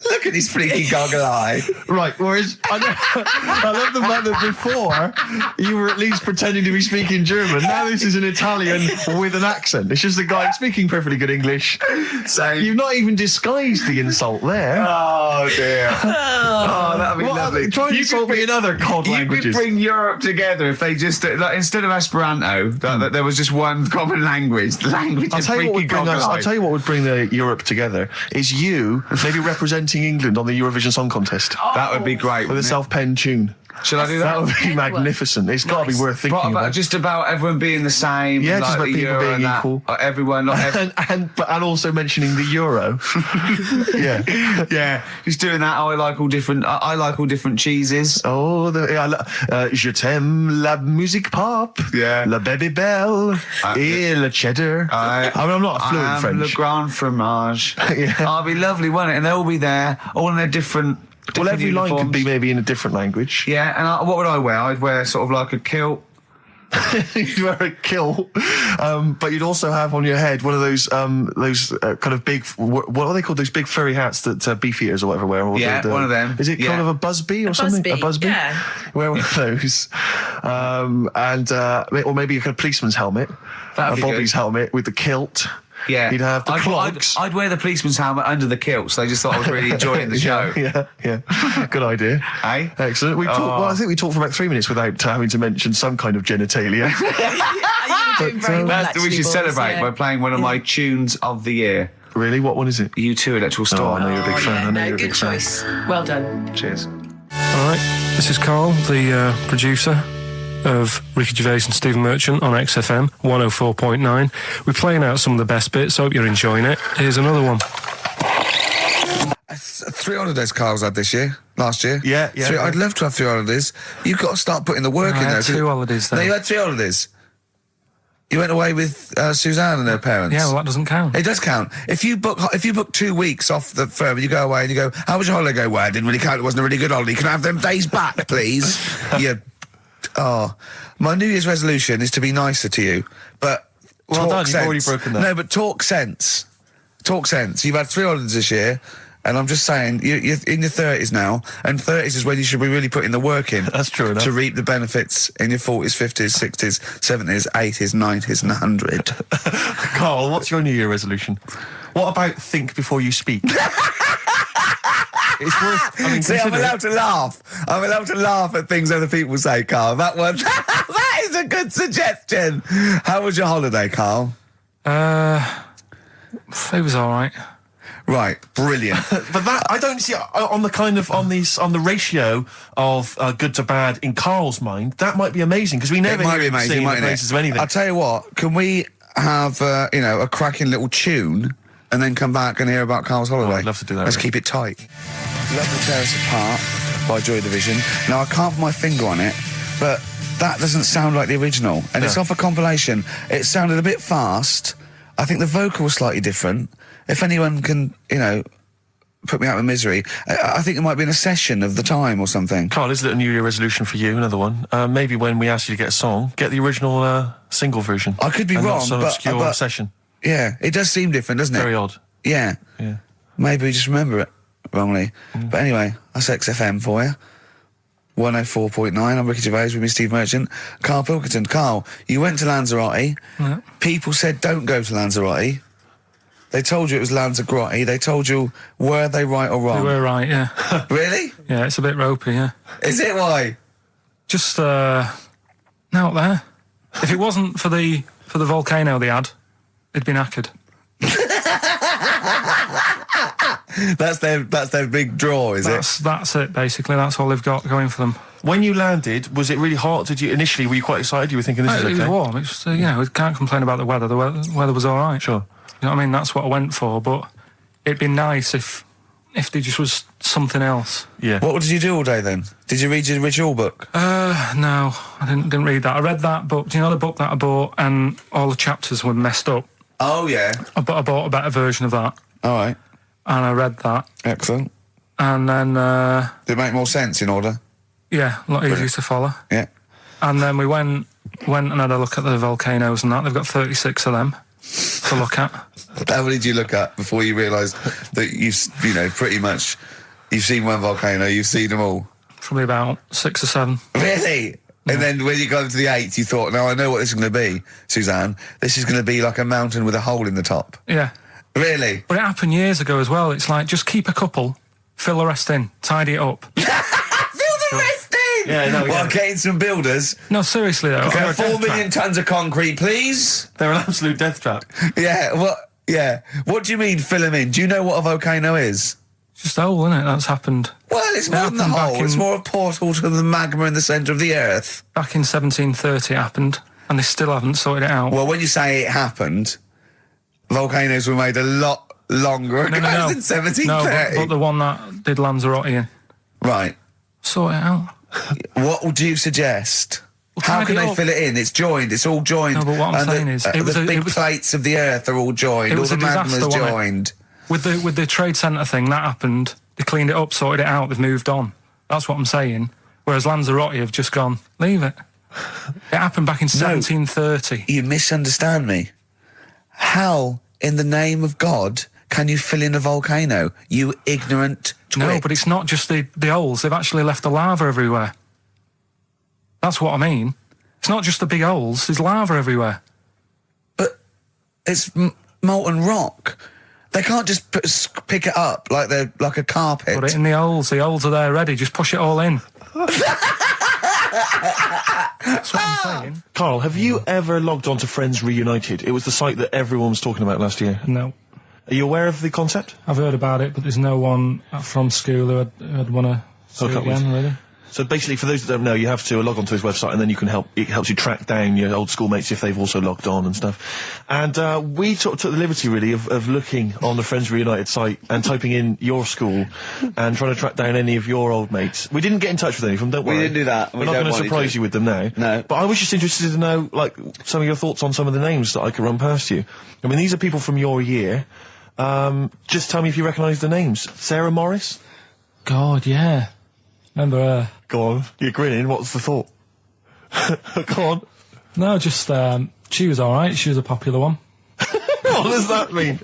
[SPEAKER 1] Look at this freaky goggle eye.
[SPEAKER 2] Right, whereas I love the fact that before you were at least pretending to be speaking German. Now this is an Italian with an accent. It's just a guy speaking perfectly good English.
[SPEAKER 1] Same.
[SPEAKER 2] You've not even disguised the insult there.
[SPEAKER 1] Oh dear. Oh, that'd be lovely.
[SPEAKER 2] Try and insult me in other cod languages.
[SPEAKER 1] You could bring Europe together if they just instead of Esperanto, that there was just one common language. The language of freaky goggle eye.
[SPEAKER 2] I'll tell you what would bring the Europe together is you maybe representing England on the Eurovision Song Contest.
[SPEAKER 1] That would be great.
[SPEAKER 2] With a self-penned tune.
[SPEAKER 1] Should I do that?
[SPEAKER 2] That would be magnificent. It's got to be worth thinking about.
[SPEAKER 1] Just about everyone being the same.
[SPEAKER 2] Yeah, just about people being equal.
[SPEAKER 1] Everyone, not
[SPEAKER 2] and also mentioning the euro.
[SPEAKER 1] Yeah. Just doing that. I like all different cheeses.
[SPEAKER 2] Oh, je t'aime la musique pop.
[SPEAKER 1] Yeah.
[SPEAKER 2] La baby belle. Et le cheddar. I'm not fluent in French.
[SPEAKER 1] Le grand fromage.
[SPEAKER 2] Yeah.
[SPEAKER 1] I'll be lovely, won't it? And they'll all be there, all in their different.
[SPEAKER 2] Well, every
[SPEAKER 1] uniforms.
[SPEAKER 2] line could be maybe in a different language.
[SPEAKER 1] Yeah, and what would I wear? I'd wear sort of like a kilt.
[SPEAKER 2] You'd wear a kilt, but you'd also have on your head one of those kind of big, what are they called? Those big furry hats that beef eaters or whatever wear. Or
[SPEAKER 1] one of them.
[SPEAKER 2] Is it kind of a busby or something? A busby?
[SPEAKER 5] Yeah.
[SPEAKER 2] Wear one of those, or maybe a kind of policeman's helmet, a Bobby's helmet with the kilt.
[SPEAKER 1] Yeah,
[SPEAKER 2] you'd have the clogs.
[SPEAKER 1] I'd wear the policeman's helmet under the kilt, so they just thought I was really enjoying the show.
[SPEAKER 2] Yeah. Good idea.
[SPEAKER 1] Hey?
[SPEAKER 2] Excellent. I think we talked for about 3 minutes without having to mention some kind of genitalia.
[SPEAKER 1] We should celebrate by playing one of my tunes of the year.
[SPEAKER 2] Really? What one is it?
[SPEAKER 1] U2 Electoral Storm.
[SPEAKER 2] I know you're a big fan. I know you're a big fan.
[SPEAKER 5] Good choice. Well done.
[SPEAKER 1] Cheers.
[SPEAKER 3] All right, this is Carl, the producer of Ricky Gervais and Stephen Merchant on XFM 104.9. We're playing out some of the best bits. Hope you're enjoying it. Here's another one.
[SPEAKER 1] 3 holidays Carl's had last year.
[SPEAKER 2] Yeah.
[SPEAKER 1] I'd love to have 3 holidays. You've got to start putting the work in there.
[SPEAKER 3] 2 holidays then.
[SPEAKER 1] No, you had 3 holidays. You went away with Suzanne and her parents.
[SPEAKER 3] Yeah, well, that doesn't count.
[SPEAKER 1] It does count. If you book 2 weeks off the firm and you go away and you go, how was your holiday? Go, well, it didn't really count. It wasn't a really good holiday. Can I have them days back, please? My New Year's resolution is to be nicer to you, but
[SPEAKER 2] well done, you've already broken that.
[SPEAKER 1] No, but talk sense. Talk sense. You've had 3 holidays this year. And I'm just saying, you're in your 30s now, and 30s is when you should be really putting the work in.
[SPEAKER 2] That's true enough.
[SPEAKER 1] To reap the benefits in your 40s, 50s, 60s, 70s, 80s, 90s, and 100.
[SPEAKER 2] Carl, what's your New Year resolution? What about think before you speak? It's worth. I mean,
[SPEAKER 1] See, I'm
[SPEAKER 2] consider it.
[SPEAKER 1] allowed to laugh. I'm allowed to laugh at things other people say, Carl. That one, that is a good suggestion. How was your holiday, Carl?
[SPEAKER 3] It was all right.
[SPEAKER 1] Right, brilliant.
[SPEAKER 2] But that I don't see on the ratio of good to bad in Carl's mind. That might be amazing because we never
[SPEAKER 1] It might
[SPEAKER 2] hear
[SPEAKER 1] be
[SPEAKER 2] him
[SPEAKER 1] amazing,
[SPEAKER 2] singing the
[SPEAKER 1] mightn't
[SPEAKER 2] praises
[SPEAKER 1] it?
[SPEAKER 2] of anything.
[SPEAKER 1] I'll tell you what. Can we have a cracking little tune and then come back and hear about Carl's holiday?
[SPEAKER 2] I'd love to do that,
[SPEAKER 1] Let's
[SPEAKER 2] really.
[SPEAKER 1] keep it tight. Love to Tear Us Apart by Joy Division. Now I can't put my finger on it, but that doesn't sound like the original, and it's off a compilation. It sounded a bit fast. I think the vocal was slightly different. If anyone can, put me out of misery, I think it might be in a session of the time or something.
[SPEAKER 2] Carl, is it a New Year resolution for you? Another one. Maybe when we ask you to get a song, get the original single version.
[SPEAKER 1] I could be
[SPEAKER 2] and
[SPEAKER 1] wrong,
[SPEAKER 2] not some
[SPEAKER 1] but-
[SPEAKER 2] obscure
[SPEAKER 1] but-
[SPEAKER 2] session.
[SPEAKER 1] Yeah, it does seem different, doesn't it?
[SPEAKER 2] Very odd.
[SPEAKER 1] Yeah.
[SPEAKER 2] Yeah.
[SPEAKER 1] Maybe we just remember it wrongly. But anyway, that's XFM for you. 104.9, I'm Ricky Gervais with me, Steve Merchant. Karl Pilkington. Carl, you went to Lanzarote.
[SPEAKER 3] Yeah.
[SPEAKER 1] People said don't go to Lanzarote. They told you it was Lanzarote. They told you, were they right or
[SPEAKER 3] We
[SPEAKER 1] wrong?
[SPEAKER 3] were right, yeah.
[SPEAKER 1] Really?
[SPEAKER 3] Yeah, it's a bit ropey, yeah.
[SPEAKER 1] Is it why?
[SPEAKER 3] Just, out there. If it wasn't for the volcano they had, it'd been knackered.
[SPEAKER 1] That's their big draw, is it?
[SPEAKER 3] That's it, basically. That's all they've got going for them.
[SPEAKER 2] When you landed, was it really hot? Were you quite excited? You were thinking this is
[SPEAKER 3] It was
[SPEAKER 2] okay?
[SPEAKER 3] warm. It's we can't complain about the weather. The weather was all right.
[SPEAKER 2] Sure.
[SPEAKER 3] You know what I mean? That's what I went for, but it'd be nice if there just was something else.
[SPEAKER 2] Yeah.
[SPEAKER 1] What did you do all day then? Did you read your ritual book?
[SPEAKER 3] No, I didn't read that. I read that book. Do you know the book that I bought and all the chapters were messed up?
[SPEAKER 1] Oh, yeah.
[SPEAKER 3] I bought a better version of that,
[SPEAKER 1] All right.
[SPEAKER 3] and I read that,
[SPEAKER 1] Excellent.
[SPEAKER 3] and then,
[SPEAKER 1] Did it make more sense in order?
[SPEAKER 3] yeah, a lot easier to follow.
[SPEAKER 1] Yeah.
[SPEAKER 3] And then we went and had a look at the volcanoes and that. They've got 36 of them to look at.
[SPEAKER 1] How many did you look at before you realised that pretty much, you've seen one volcano, you've seen them all?
[SPEAKER 3] Probably about 6 or 7.
[SPEAKER 1] Really? And then when you got to the 8th, you thought, now I know what this is going to be, Suzanne. This is going to be like a mountain with a hole in the top.
[SPEAKER 3] Yeah.
[SPEAKER 1] Really?
[SPEAKER 3] But it happened years ago as well. It's like, just keep a couple, fill the rest in, tidy it up.
[SPEAKER 1] Fill the rest in!
[SPEAKER 2] Yeah, no,
[SPEAKER 1] Well,
[SPEAKER 2] yeah.
[SPEAKER 1] getting some builders.
[SPEAKER 3] No, seriously though.
[SPEAKER 1] Okay,
[SPEAKER 3] I-
[SPEAKER 1] 4 million tonnes of concrete, please.
[SPEAKER 2] They're an absolute death trap.
[SPEAKER 1] Yeah, what do you mean fill them in? Do you know what a volcano is?
[SPEAKER 3] It's just a hole, isn't it? That's happened.
[SPEAKER 1] Well, it's more than the
[SPEAKER 3] happened back
[SPEAKER 1] hole. It's
[SPEAKER 3] in-
[SPEAKER 1] more a portal to the magma in the centre of the earth.
[SPEAKER 3] Back in 1730 it happened, and they still haven't sorted it out.
[SPEAKER 1] Well, when you say it happened, volcanoes were made a lot longer ago than
[SPEAKER 3] No,
[SPEAKER 1] 1730.
[SPEAKER 3] but the one that did Lanzarote in,
[SPEAKER 1] Right.
[SPEAKER 3] sort it out.
[SPEAKER 1] What would you suggest?
[SPEAKER 3] Well,
[SPEAKER 1] How
[SPEAKER 3] tidy
[SPEAKER 1] can
[SPEAKER 3] it
[SPEAKER 1] they
[SPEAKER 3] up.
[SPEAKER 1] fill it in? It's joined. It's all joined.
[SPEAKER 3] No, but what I'm
[SPEAKER 1] And
[SPEAKER 3] saying is, it was
[SPEAKER 1] the
[SPEAKER 3] a-
[SPEAKER 1] big
[SPEAKER 3] it was-
[SPEAKER 1] plates of the earth are all joined.
[SPEAKER 3] It
[SPEAKER 1] All
[SPEAKER 3] was
[SPEAKER 1] the
[SPEAKER 3] a disaster,
[SPEAKER 1] magma's
[SPEAKER 3] wasn't it?
[SPEAKER 1] joined.
[SPEAKER 3] With the trade centre thing, that happened. They cleaned it up, sorted it out, they've moved on. That's what I'm saying. Whereas Lanzarote have just gone, leave it. It happened back in 1730.
[SPEAKER 1] You misunderstand me. How, in the name of God, can you fill in a volcano? You ignorant twit.
[SPEAKER 3] No, but it's not just the holes. They've actually left the lava everywhere. That's what I mean. It's not just the big holes. There's lava everywhere.
[SPEAKER 1] But it's molten rock. They can't just pick it up like they're like a carpet.
[SPEAKER 3] Put it in the holes. The holes are there ready. Just push it all in. That's what I'm saying.
[SPEAKER 2] Carl, have you ever logged on to Friends Reunited? It was the site that everyone was talking about last year.
[SPEAKER 3] No.
[SPEAKER 2] Are you aware of the concept?
[SPEAKER 3] I've heard about it, but there's no one from school who'd want to see it
[SPEAKER 2] Hook up with.
[SPEAKER 3] again, really.
[SPEAKER 2] So basically, for those that don't know, you have to log on to his website, and then it helps you track down your old schoolmates if they've also logged on and stuff. And we took the liberty, really, of looking on the Friends Reunited site and typing in your school and trying to track down any of your old mates. We didn't get in touch with any of them, don't worry.
[SPEAKER 1] We didn't do that.
[SPEAKER 2] We're not going to surprise you with them now.
[SPEAKER 1] No.
[SPEAKER 2] But I was just interested to know, like, some of your thoughts on some of the names that I could run past you. I mean, these are people from your year. Just tell me if you recognise the names. Sarah Morris?
[SPEAKER 3] God, yeah. Remember her?
[SPEAKER 2] Go on, you're grinning. What's the thought? Go on.
[SPEAKER 3] No, just, she was alright. She was a popular one.
[SPEAKER 2] Oh, What does that mean?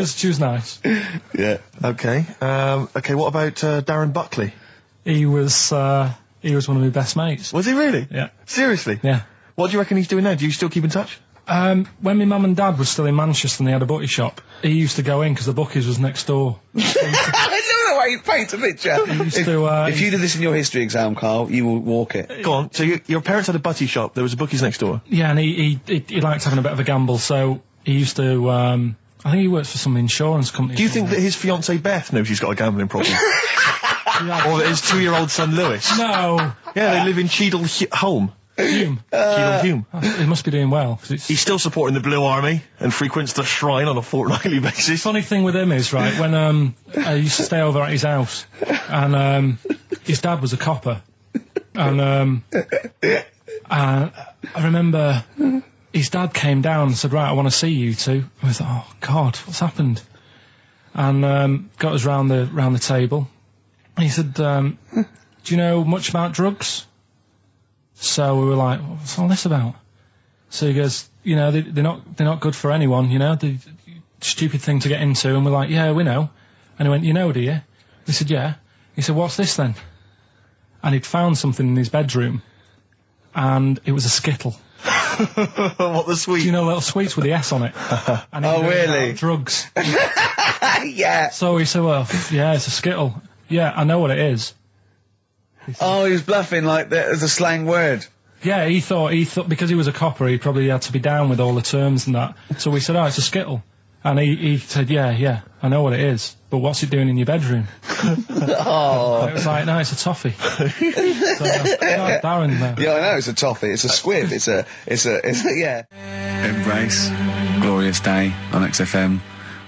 [SPEAKER 3] She was nice.
[SPEAKER 2] Yeah. Okay. Okay. What about Darren Buckley?
[SPEAKER 3] He was one of my best mates.
[SPEAKER 2] Was he really?
[SPEAKER 3] Yeah.
[SPEAKER 2] Seriously?
[SPEAKER 3] Yeah.
[SPEAKER 2] What do you reckon he's doing now? Do you still keep in touch?
[SPEAKER 3] When my mum and dad were still in Manchester and they had a butty shop, he used to go in because the bookies was next door.
[SPEAKER 1] I know the way you paint a picture. If you did this in your history exam, Carl, you will walk it.
[SPEAKER 2] Go on. So your parents had a butty shop. There was a bookies next door.
[SPEAKER 3] Yeah, and he liked having a bit of a gamble, so he used to. I think he works for some insurance company.
[SPEAKER 2] Do you think that his fiancée Beth knows he's got a gambling problem? Or that his 2-year-old son Lewis?
[SPEAKER 3] No.
[SPEAKER 2] Yeah, they live in Cheadle Home.
[SPEAKER 3] Hume.
[SPEAKER 2] Cheadle Hume.
[SPEAKER 3] He must be doing well.
[SPEAKER 2] He's still supporting the Blue Army and frequents the shrine on a fortnightly basis.
[SPEAKER 3] Funny thing with him is, right, when I used to stay over at his house, and his dad was a copper, and I remember his dad came down and said, right, I want to see you two. I was like, oh God, what's happened? And got us round the table. And he said, do you know much about drugs? So we were like, what's all this about? So he goes, you know, they're not good for anyone, you know, the stupid thing to get into. And we're like, yeah, we know. And he went, you know, do you? We said, yeah. He said, what's this then? And he'd found something in his bedroom, and it was a Skittle.
[SPEAKER 2] What, the sweet?
[SPEAKER 3] Do you know little sweets with the S on it? And
[SPEAKER 1] Oh, really?
[SPEAKER 3] Drugs.
[SPEAKER 1] Yeah.
[SPEAKER 3] So he said, well, yeah, it's a Skittle. Yeah, I know what it is.
[SPEAKER 1] Oh, he was bluffing like that as a slang word.
[SPEAKER 3] Yeah, he thought because he was a copper, he probably had to be down with all the terms and that. So we said, oh, it's a Skittle. And he said, yeah, I know what it is, but what's it doing in your bedroom?
[SPEAKER 1] Oh.
[SPEAKER 3] It was like, no, it's a toffee. So, Darren there.
[SPEAKER 1] Yeah, I know, it's a toffee, it's a squib, it's a, yeah. Embrace, glorious day on XFM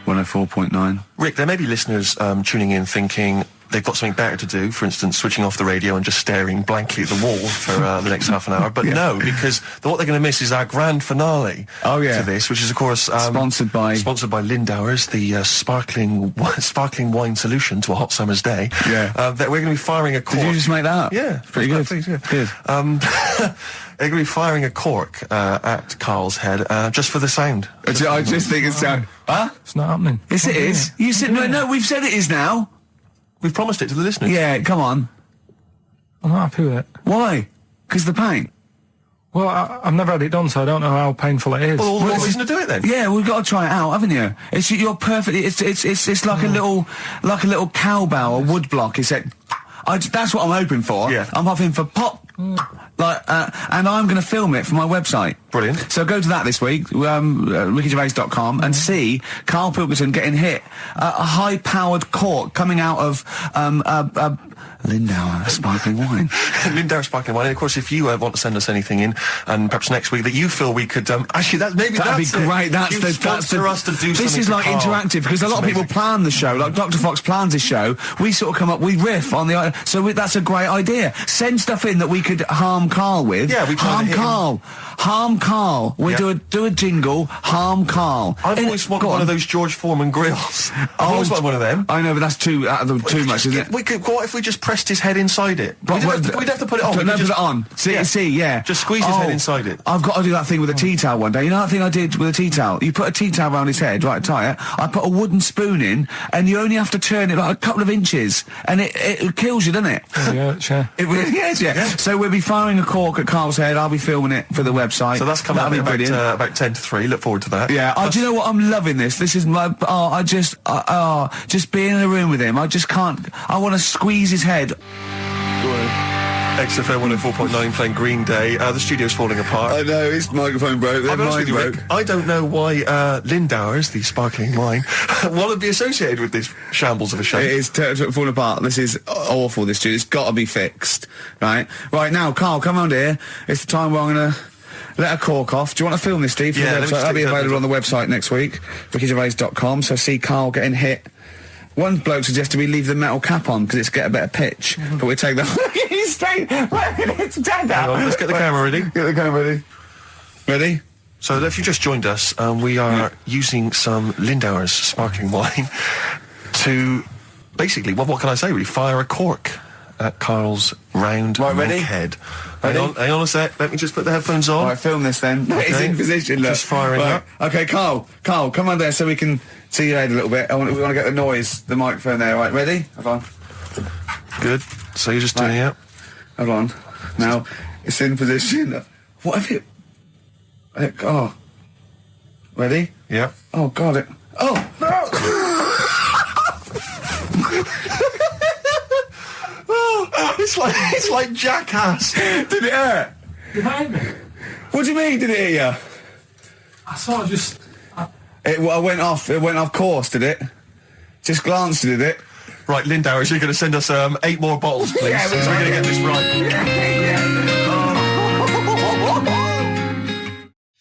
[SPEAKER 1] 104.9.
[SPEAKER 2] Rick, there may be listeners tuning in thinking they've got something better to do, for instance, switching off the radio and just staring blankly at the wall for the next half an hour. But no, because what they're going to miss is our grand finale to this, which is, of course...
[SPEAKER 1] sponsored by
[SPEAKER 2] Lindauer's, the sparkling wine solution to a hot summer's day.
[SPEAKER 1] Yeah.
[SPEAKER 2] That we're going to be firing a cork.
[SPEAKER 1] Did you just make that up?
[SPEAKER 2] Yeah.
[SPEAKER 1] Pretty good.
[SPEAKER 2] Please, yeah.
[SPEAKER 1] Good.
[SPEAKER 2] They're going to be firing a cork at Carl's head just for the sound.
[SPEAKER 1] I just think it's sound... Huh?
[SPEAKER 3] It's not happening.
[SPEAKER 1] Yes, it is. You said, no, we've said it is now.
[SPEAKER 2] We've promised it to the listeners.
[SPEAKER 1] Yeah, come on.
[SPEAKER 3] I'm not happy with it.
[SPEAKER 1] Why? Because the pain?
[SPEAKER 3] Well, I've never had it done, so I don't know how painful it is.
[SPEAKER 2] Well, all the more reason to do it then.
[SPEAKER 1] Yeah, we've got to try it out, haven't you? You're perfect. It's like a little cowbell or wood block. That's what I'm hoping for.
[SPEAKER 2] Yeah.
[SPEAKER 1] I'm hoping for pop. And I'm going to film it for my website.
[SPEAKER 2] Brilliant.
[SPEAKER 1] So go to that this week, rickygervais.com, and see Karl Pilkington getting hit. A high-powered cork coming out of Lindauer sparkling wine.
[SPEAKER 2] Lindauer sparkling wine. And of course, if you want to send us anything in, and perhaps next week that you feel we could actually that'd be
[SPEAKER 1] great. That's
[SPEAKER 2] us to do.
[SPEAKER 1] This is like interactive because a lot of people plan the show. Like Dr. Fox plans his show. We sort of come up, we riff on the. That's a great idea. Send stuff in that we could harm Karl with.
[SPEAKER 2] Yeah, we
[SPEAKER 1] harm Karl. Harm Karl. We do a jingle. Harm Karl.
[SPEAKER 2] I've always wanted one of those George Foreman grills. I've always wanted one of them.
[SPEAKER 1] I know, but that's too much, isn't it?
[SPEAKER 2] What if we just pressed his head inside it? We'd have to put it on.
[SPEAKER 1] Put it on. See.
[SPEAKER 2] Just squeeze his head inside it.
[SPEAKER 1] I've got to do that thing with a tea towel one day. You know that thing I did with a tea towel? You put a tea towel around his head, right, tie it. I put a wooden spoon in, and you only have to turn it like a couple of inches, and it kills you, doesn't it?
[SPEAKER 3] Yeah, sure.
[SPEAKER 1] It really is, yeah. So we'll be firing a cork at Karl's head. I'll be filming it for the website.
[SPEAKER 2] So that's coming up about 10 to 3. Look forward to that.
[SPEAKER 1] Yeah. Do you know what? I'm loving this. This is my. Just being in a room with him. I just can't. I want to squeeze his head.
[SPEAKER 2] XFM 104.9 playing Green Day. The studio's falling apart.
[SPEAKER 1] I know, his microphone broke.
[SPEAKER 2] I'll be honest with you, Rick, I don't know why Lindauer's, the sparkling wine, want to be associated with this shambles of a show.
[SPEAKER 1] It is falling apart. This is awful, this studio. It's got to be fixed. Right now, Karl, come on here. It's the time where I'm going to let a cork off. Do you want to film this, Steve?
[SPEAKER 2] Yeah,
[SPEAKER 1] that'll be available on the website next week, rickygervais.com. So see Karl getting hit. One bloke suggested we leave the metal cap on because it's get a better pitch, but we take that. He's straight. It's dead out.
[SPEAKER 2] Let's get the camera ready.
[SPEAKER 1] Get the camera ready. Ready?
[SPEAKER 2] So if you just joined us, we are using some Lindauer's sparkling wine to basically, what can I say? Really fire a cork at Karl's round
[SPEAKER 1] ready?
[SPEAKER 2] head.
[SPEAKER 1] Ready?
[SPEAKER 2] Hang on a sec. Let me just put the headphones on.
[SPEAKER 1] All right, film this then.
[SPEAKER 2] Okay.
[SPEAKER 1] He's in position, look.
[SPEAKER 2] Just firing up.
[SPEAKER 1] Okay, Karl, come on there so we can see your head a little bit. We want to get the noise, the microphone there. Right, ready? Hold on.
[SPEAKER 2] Good. So you're just doing it.
[SPEAKER 1] Hold on. Now, it's in position. What have you... Oh. Ready?
[SPEAKER 2] Yeah.
[SPEAKER 1] Oh, God, it... Oh, no!
[SPEAKER 2] Oh, it's like Jackass.
[SPEAKER 1] Did it hurt?
[SPEAKER 3] Behind me.
[SPEAKER 1] What do you mean, did it hit you?
[SPEAKER 3] I sort of just...
[SPEAKER 1] It went off course, did it? Just glanced, did it?
[SPEAKER 2] Right, Lindauer, is you going to send us 8 more bottles, please?
[SPEAKER 1] Yeah,
[SPEAKER 2] Because we're going to get this right.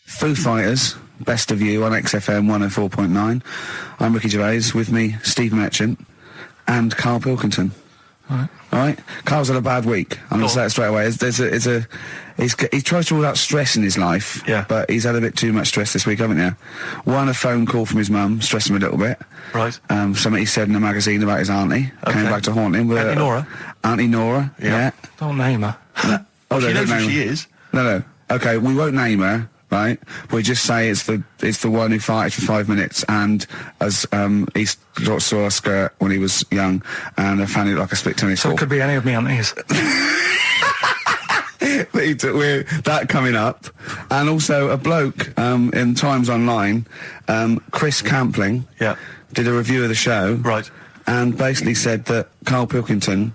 [SPEAKER 1] Foo Fighters, Best of You on XFM 104.9. I'm Ricky Gervais, with me, Steve Merchant and Karl Pilkington. All right. Carl's had a bad week. I'm going to say it straight away. He tries to rule out stress in his life, but he's had a bit too much stress this week, haven't you? One, a phone call from his mum, stressed him a little bit.
[SPEAKER 2] Right.
[SPEAKER 1] Something he said in a magazine about his auntie. Came back to haunt him.
[SPEAKER 2] Auntie Nora?
[SPEAKER 1] Auntie Nora, yeah.
[SPEAKER 3] Don't name her.
[SPEAKER 1] No.
[SPEAKER 2] Well, she knows
[SPEAKER 1] don't
[SPEAKER 2] who
[SPEAKER 1] name
[SPEAKER 2] she
[SPEAKER 1] her.
[SPEAKER 2] is.
[SPEAKER 1] No. Okay, we won't name her, right? We just say it's the one who farted for 5 minutes and as he saw a skirt when he was young and I found it like a split tennis
[SPEAKER 3] So
[SPEAKER 1] ball.
[SPEAKER 3] it could be any of me aunties.
[SPEAKER 1] We're that coming up, and also a bloke in Times Online, Chris Campling, did a review of the show,
[SPEAKER 2] right,
[SPEAKER 1] and basically said that Karl Pilkington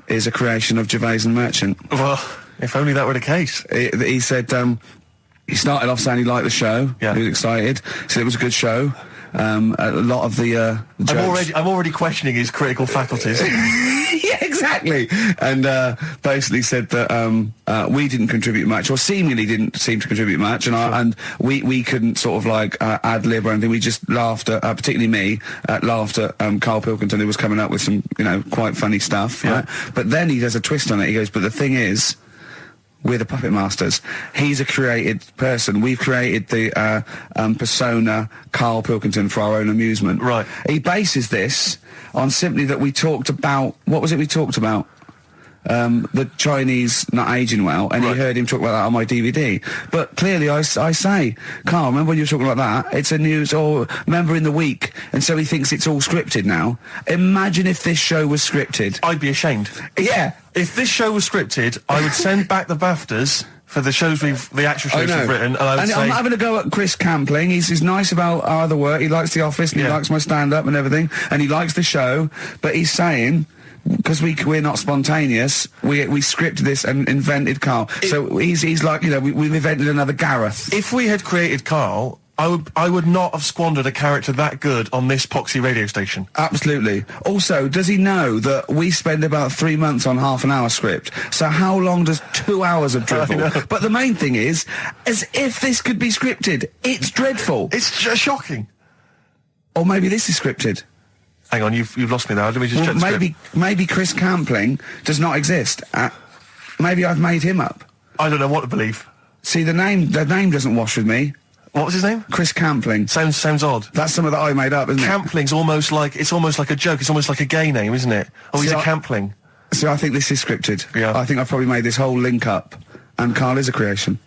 [SPEAKER 1] is a creation of Gervais and Merchant.
[SPEAKER 2] Well, if only that were the case.
[SPEAKER 1] He said he started off saying he liked the show. He was excited. Said it was a good show. A lot of the jokes.
[SPEAKER 2] I'm already questioning his critical faculties.
[SPEAKER 1] Yeah, exactly. And basically said that we didn't contribute much, or seemingly didn't seem to contribute much, and we couldn't sort of like ad lib or anything. We just laughed at, particularly me, laughed at Karl Pilkington, who was coming up with some, quite funny stuff. Right? But then he does a twist on it. He goes, but the thing is, we're the puppet masters. He's a created person. We've created the persona Karl Pilkington for our own amusement.
[SPEAKER 2] Right.
[SPEAKER 1] He bases this on simply that we talked about... What was it we talked about? The Chinese not aging well, and he heard him talk about that on my DVD. But clearly I say, Karl, remember when you were talking about that? It's a news, or remember in the week, and so he thinks it's all scripted now. Imagine if this show was scripted.
[SPEAKER 2] I'd be ashamed.
[SPEAKER 1] Yeah.
[SPEAKER 2] If this show was scripted, I would send back the BAFTAs for the actual shows we've written, and I would say...
[SPEAKER 1] I'm having a go at Chris Campling. He's nice about our other work. He likes The Office, and he likes my stand-up and everything, and he likes the show, but he's saying... Because we're not spontaneous, we scripted this and invented Karl. So he's like, we've invented another Gareth.
[SPEAKER 2] If we had created Karl, I would not have squandered a character that good on this poxy radio station.
[SPEAKER 1] Absolutely. Also, does he know that we spend about 3 months on half an hour script? So how long does 2 hours of drivel? But the main thing is, as if this could be scripted, it's dreadful.
[SPEAKER 2] It's just shocking.
[SPEAKER 1] Or maybe this is scripted.
[SPEAKER 2] Hang on, you've lost me now. Let me just check the script.
[SPEAKER 1] Maybe Chris Campling does not exist. Maybe I've made him up.
[SPEAKER 2] I don't know what to believe.
[SPEAKER 1] See, the name doesn't wash with me.
[SPEAKER 2] What was his name?
[SPEAKER 1] Chris Campling.
[SPEAKER 2] Sounds odd.
[SPEAKER 1] That's something that I made up, isn't it?
[SPEAKER 2] Campling's almost like a joke. It's almost like a gay name, isn't it? Oh, he's a Campling.
[SPEAKER 1] So I think this is scripted.
[SPEAKER 2] Yeah.
[SPEAKER 1] I think I've probably made this whole link up, and Karl is a creation.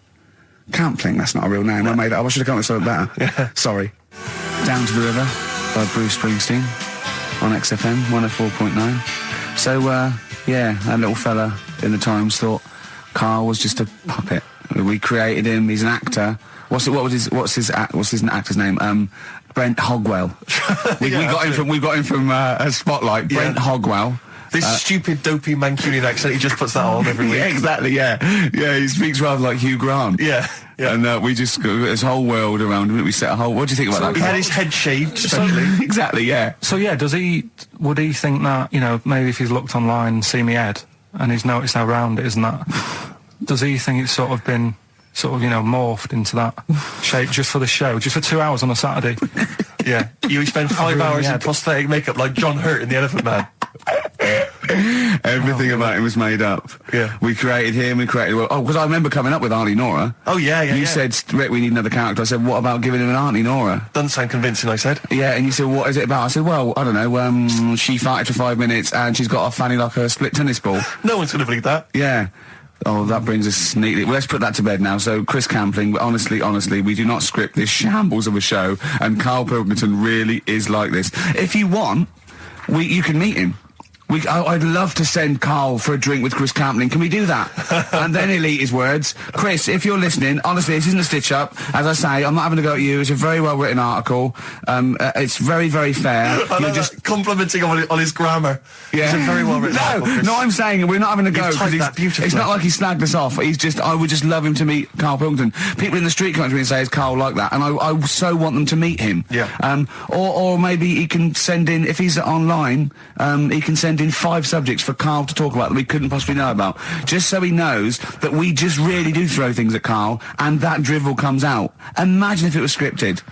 [SPEAKER 1] Campling, that's not a real name. No. I made it up. I should have come up with something better.
[SPEAKER 2] Yeah.
[SPEAKER 1] Sorry. Down to the River by Bruce Springsteen on XFM 104.9. So, that little fella in the Times thought Karl was just a puppet. We created him. He's an actor. What's his actor's name? Brent Hogwell. we got him from Spotlight. Brent Hogwell.
[SPEAKER 2] This stupid, dopey Mancunian accent, he just puts that on every week.
[SPEAKER 1] Yeah, exactly, yeah. Yeah, he speaks rather like Hugh Grant.
[SPEAKER 2] Yeah.
[SPEAKER 1] And we just got this whole world around him. We set a whole... What do you think about that?
[SPEAKER 2] He had his head shaved, especially.
[SPEAKER 1] Exactly, yeah.
[SPEAKER 3] So, would he think that, maybe if he's looked online and seen me head, and he's noticed how round it is and that, does he think it's sort of been... morphed into that shape just for the show, just for 2 hours on a Saturday?
[SPEAKER 2] Yeah. You spend 5 hours in prosthetic makeup like John Hurt in The Elephant Man.
[SPEAKER 6] Everything about him was made up.
[SPEAKER 2] Yeah.
[SPEAKER 6] We created him, because I remember coming up with Auntie Nora.
[SPEAKER 2] Oh, yeah.
[SPEAKER 6] You said, Rick, we need another character. I said, what about giving him an Auntie Nora?
[SPEAKER 2] Doesn't sound convincing, I said.
[SPEAKER 6] Yeah, and you said, what is it about? I said, well, I don't know, she farted for 5 minutes and she's got a fanny like a split tennis ball.
[SPEAKER 2] No one's going to believe that.
[SPEAKER 6] Yeah. Oh, that brings us neatly. Well, let's put that to bed now. So, Chris Campling, honestly, we do not script this shambles of a show, and Karl Pilkington really is like this. If you want, you can meet him. I'd love to send Karl for a drink with Chris Campling. Can we do that? And then he'll eat his words. Chris, if you're listening, honestly, this isn't a stitch-up. As I say, I'm not having a go at you. It's a very well-written article. It's very, very fair.
[SPEAKER 2] You're just complimenting on his grammar.
[SPEAKER 6] Yeah.
[SPEAKER 2] It's a very well-written article.
[SPEAKER 6] No, I'm saying we're not having a go.
[SPEAKER 2] You've typed that beautifully.
[SPEAKER 6] It's not like he slagged us off. I would just love him to meet Karl Pilkington. People in the street come up to me and say, is Karl like that? And I so want them to meet him.
[SPEAKER 2] Yeah.
[SPEAKER 6] Or maybe he can send in, if he's online, he can send in 5 subjects for Karl to talk about that we couldn't possibly know about, just so he knows that we just really do throw things at Karl and that drivel comes out. Imagine if it was scripted.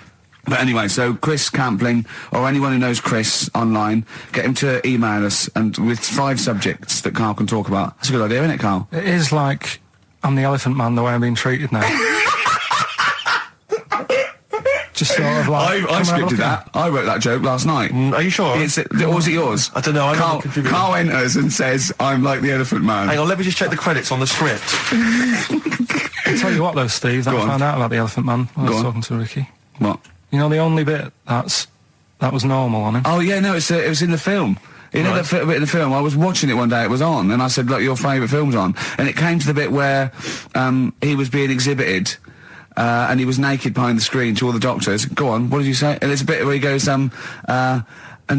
[SPEAKER 6] But anyway, so Chris Campling, or anyone who knows Chris online, get him to email us and with 5 subjects that Karl can talk about. That's a good idea, isn't it, Karl?
[SPEAKER 3] It is like I'm the Elephant Man the way I'm being treated now. Just sort of like...
[SPEAKER 6] I scripted that. I wrote that joke last night.
[SPEAKER 2] Are you sure?
[SPEAKER 6] Or was it yours?
[SPEAKER 2] I don't know.
[SPEAKER 6] Karl enters and says, I'm like the Elephant Man.
[SPEAKER 2] Hang on, let me just check the credits on the script.
[SPEAKER 3] I'll tell you what though, Steve, that I found out about the Elephant Man when I was talking to Ricky.
[SPEAKER 6] What?
[SPEAKER 3] You know the only bit that was normal on him?
[SPEAKER 6] Oh yeah, no, it was in the film. You know that bit in the film? I was watching it one day, it was on, and I said, look, your favourite film's on. And it came to the bit where he was being exhibited, and he was naked behind the screen to all the doctors. Go on, what did you say? And there's a bit where he goes, and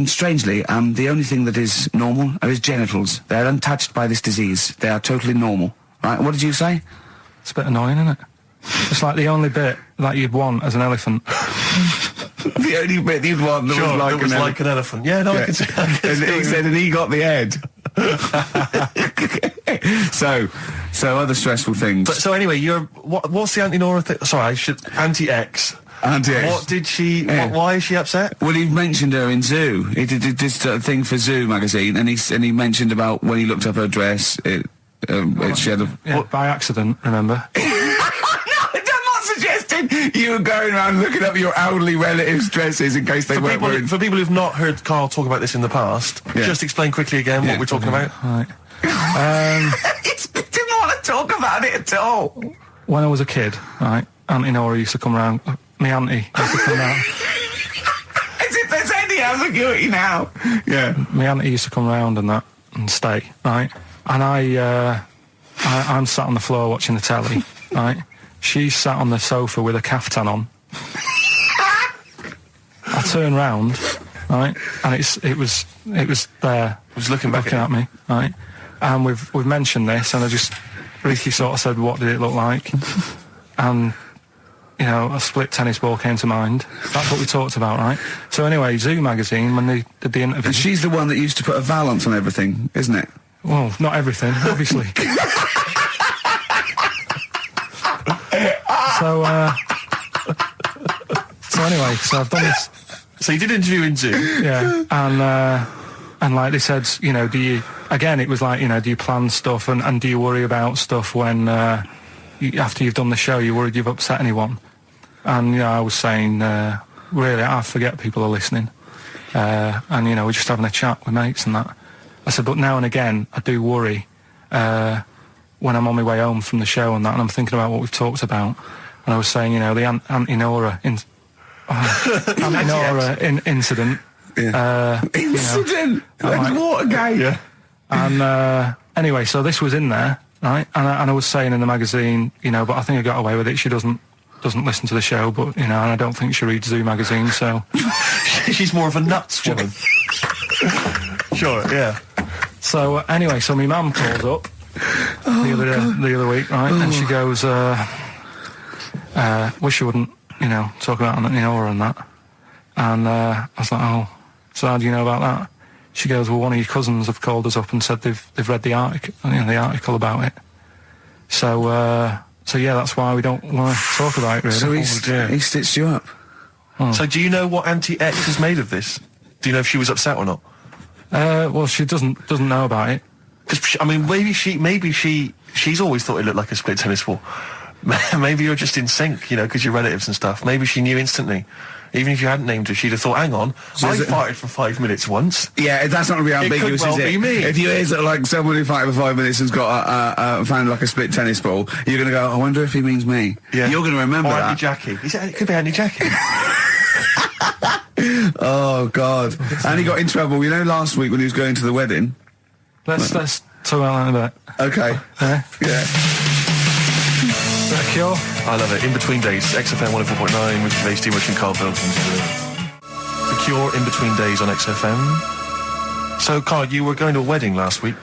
[SPEAKER 6] strangely, the only thing that is normal are his genitals. They're untouched by this disease. They are totally normal. Right, what did you say?
[SPEAKER 3] It's a bit annoying, isn't it? It's like the only bit that you'd want as an elephant.
[SPEAKER 6] The only bit you'd want that was like an elephant.
[SPEAKER 2] Yeah, no, I can see that.
[SPEAKER 6] And he said, and he got the head. So other stressful things.
[SPEAKER 2] But so anyway, what's the Auntie Nora thing? Sorry, Auntie X.
[SPEAKER 6] Auntie X.
[SPEAKER 2] What did she? Yeah. Why is she upset?
[SPEAKER 6] Well, he mentioned her in Zoo. He did this thing for Zoo magazine, and he mentioned about when he looked up her dress. She had
[SPEAKER 3] by accident. Remember?
[SPEAKER 6] You were going around looking up your elderly relatives' dresses in case they weren't wearing...
[SPEAKER 2] For people who've not heard Karl talk about this in the past, just explain quickly again what we're talking about.
[SPEAKER 3] Right.
[SPEAKER 6] He didn't want to talk about it at all.
[SPEAKER 3] When I was a kid, right, Auntie Nora used to come round. My auntie used to come round.
[SPEAKER 6] As if there's any ambiguity now. Yeah.
[SPEAKER 3] My auntie used to come round and stay, right? And I'm sat on the floor watching the telly, right? She sat on the sofa with a caftan on. I turned round, right, and it was there.
[SPEAKER 2] It was looking
[SPEAKER 3] at me, right. And we've mentioned this, and Ricky sort of said, "What did it look like?" And a split tennis ball came to mind. That's what we talked about, right? So anyway, Zoo magazine, when they did the interview,
[SPEAKER 6] and she's the one that used to put a valance on everything, isn't it?
[SPEAKER 3] Well, not everything, obviously. So anyway, so I've done this.
[SPEAKER 2] So you did an interview in Zoo.
[SPEAKER 3] Yeah, and like they said, do you, again, it was like, do you plan stuff and do you worry about stuff when, after you've done the show, you're worried you've upset anyone? And, I was saying, really, I forget people are listening. And, we're just having a chat with mates and that. I said, but now and again, I do worry, when I'm on my way home from the show and that, and I'm thinking about what we've talked about. And I was saying, the Auntie Nora incident.
[SPEAKER 6] Yeah. Incident? Like Watergate?
[SPEAKER 3] Yeah. And anyway, so this was in there, right? And I was saying in the magazine, but I think I got away with it. She doesn't listen to the show, but, and I don't think she reads Zoo magazine, so...
[SPEAKER 2] She's more of a nuts woman. Sure, yeah.
[SPEAKER 3] So, anyway, so my mum called up the other week, right? And she goes, wish you wouldn't, talk about Auntie Nora and that. And I was like, oh, so how do you know about that? She goes, well, one of your cousins have called us up and said they've read the article about it. So yeah, that's why we don't want to talk about it, really.
[SPEAKER 6] So he stitched you up.
[SPEAKER 2] So do you know what Auntie X is made of this? Do you know if she was upset or not?
[SPEAKER 3] Well, she doesn't know about it.
[SPEAKER 2] Because I mean, maybe she's always thought it looked like a split tennis ball. Maybe you're just in sync, you know, because you're relatives and stuff. Maybe she knew instantly. Even if you hadn't named her, she'd have thought, hang on, I farted for 5 minutes once.
[SPEAKER 6] Yeah, that's not going to be ambiguous,
[SPEAKER 2] could well
[SPEAKER 6] is it?
[SPEAKER 2] be me.
[SPEAKER 6] If you hear sort of like someone who farted for 5 minutes and's got found like a split tennis ball, you're going to go, I wonder if he means me.
[SPEAKER 2] Yeah.
[SPEAKER 6] You're going to remember
[SPEAKER 2] or
[SPEAKER 6] that.
[SPEAKER 2] Auntie Jackie. It could be Auntie Jackie.
[SPEAKER 6] Oh, God. And he got in trouble, you know, last week when he was going to the wedding.
[SPEAKER 3] Let's talk about that in a bit.
[SPEAKER 6] Okay. Yeah.
[SPEAKER 3] Is that a cure?
[SPEAKER 2] I love it. In Between Days, XFM 104.9 with today's Steve Much and Karl Pilkington. The Cure, In Between Days on XFM. So, Karl, you were going to a wedding last week.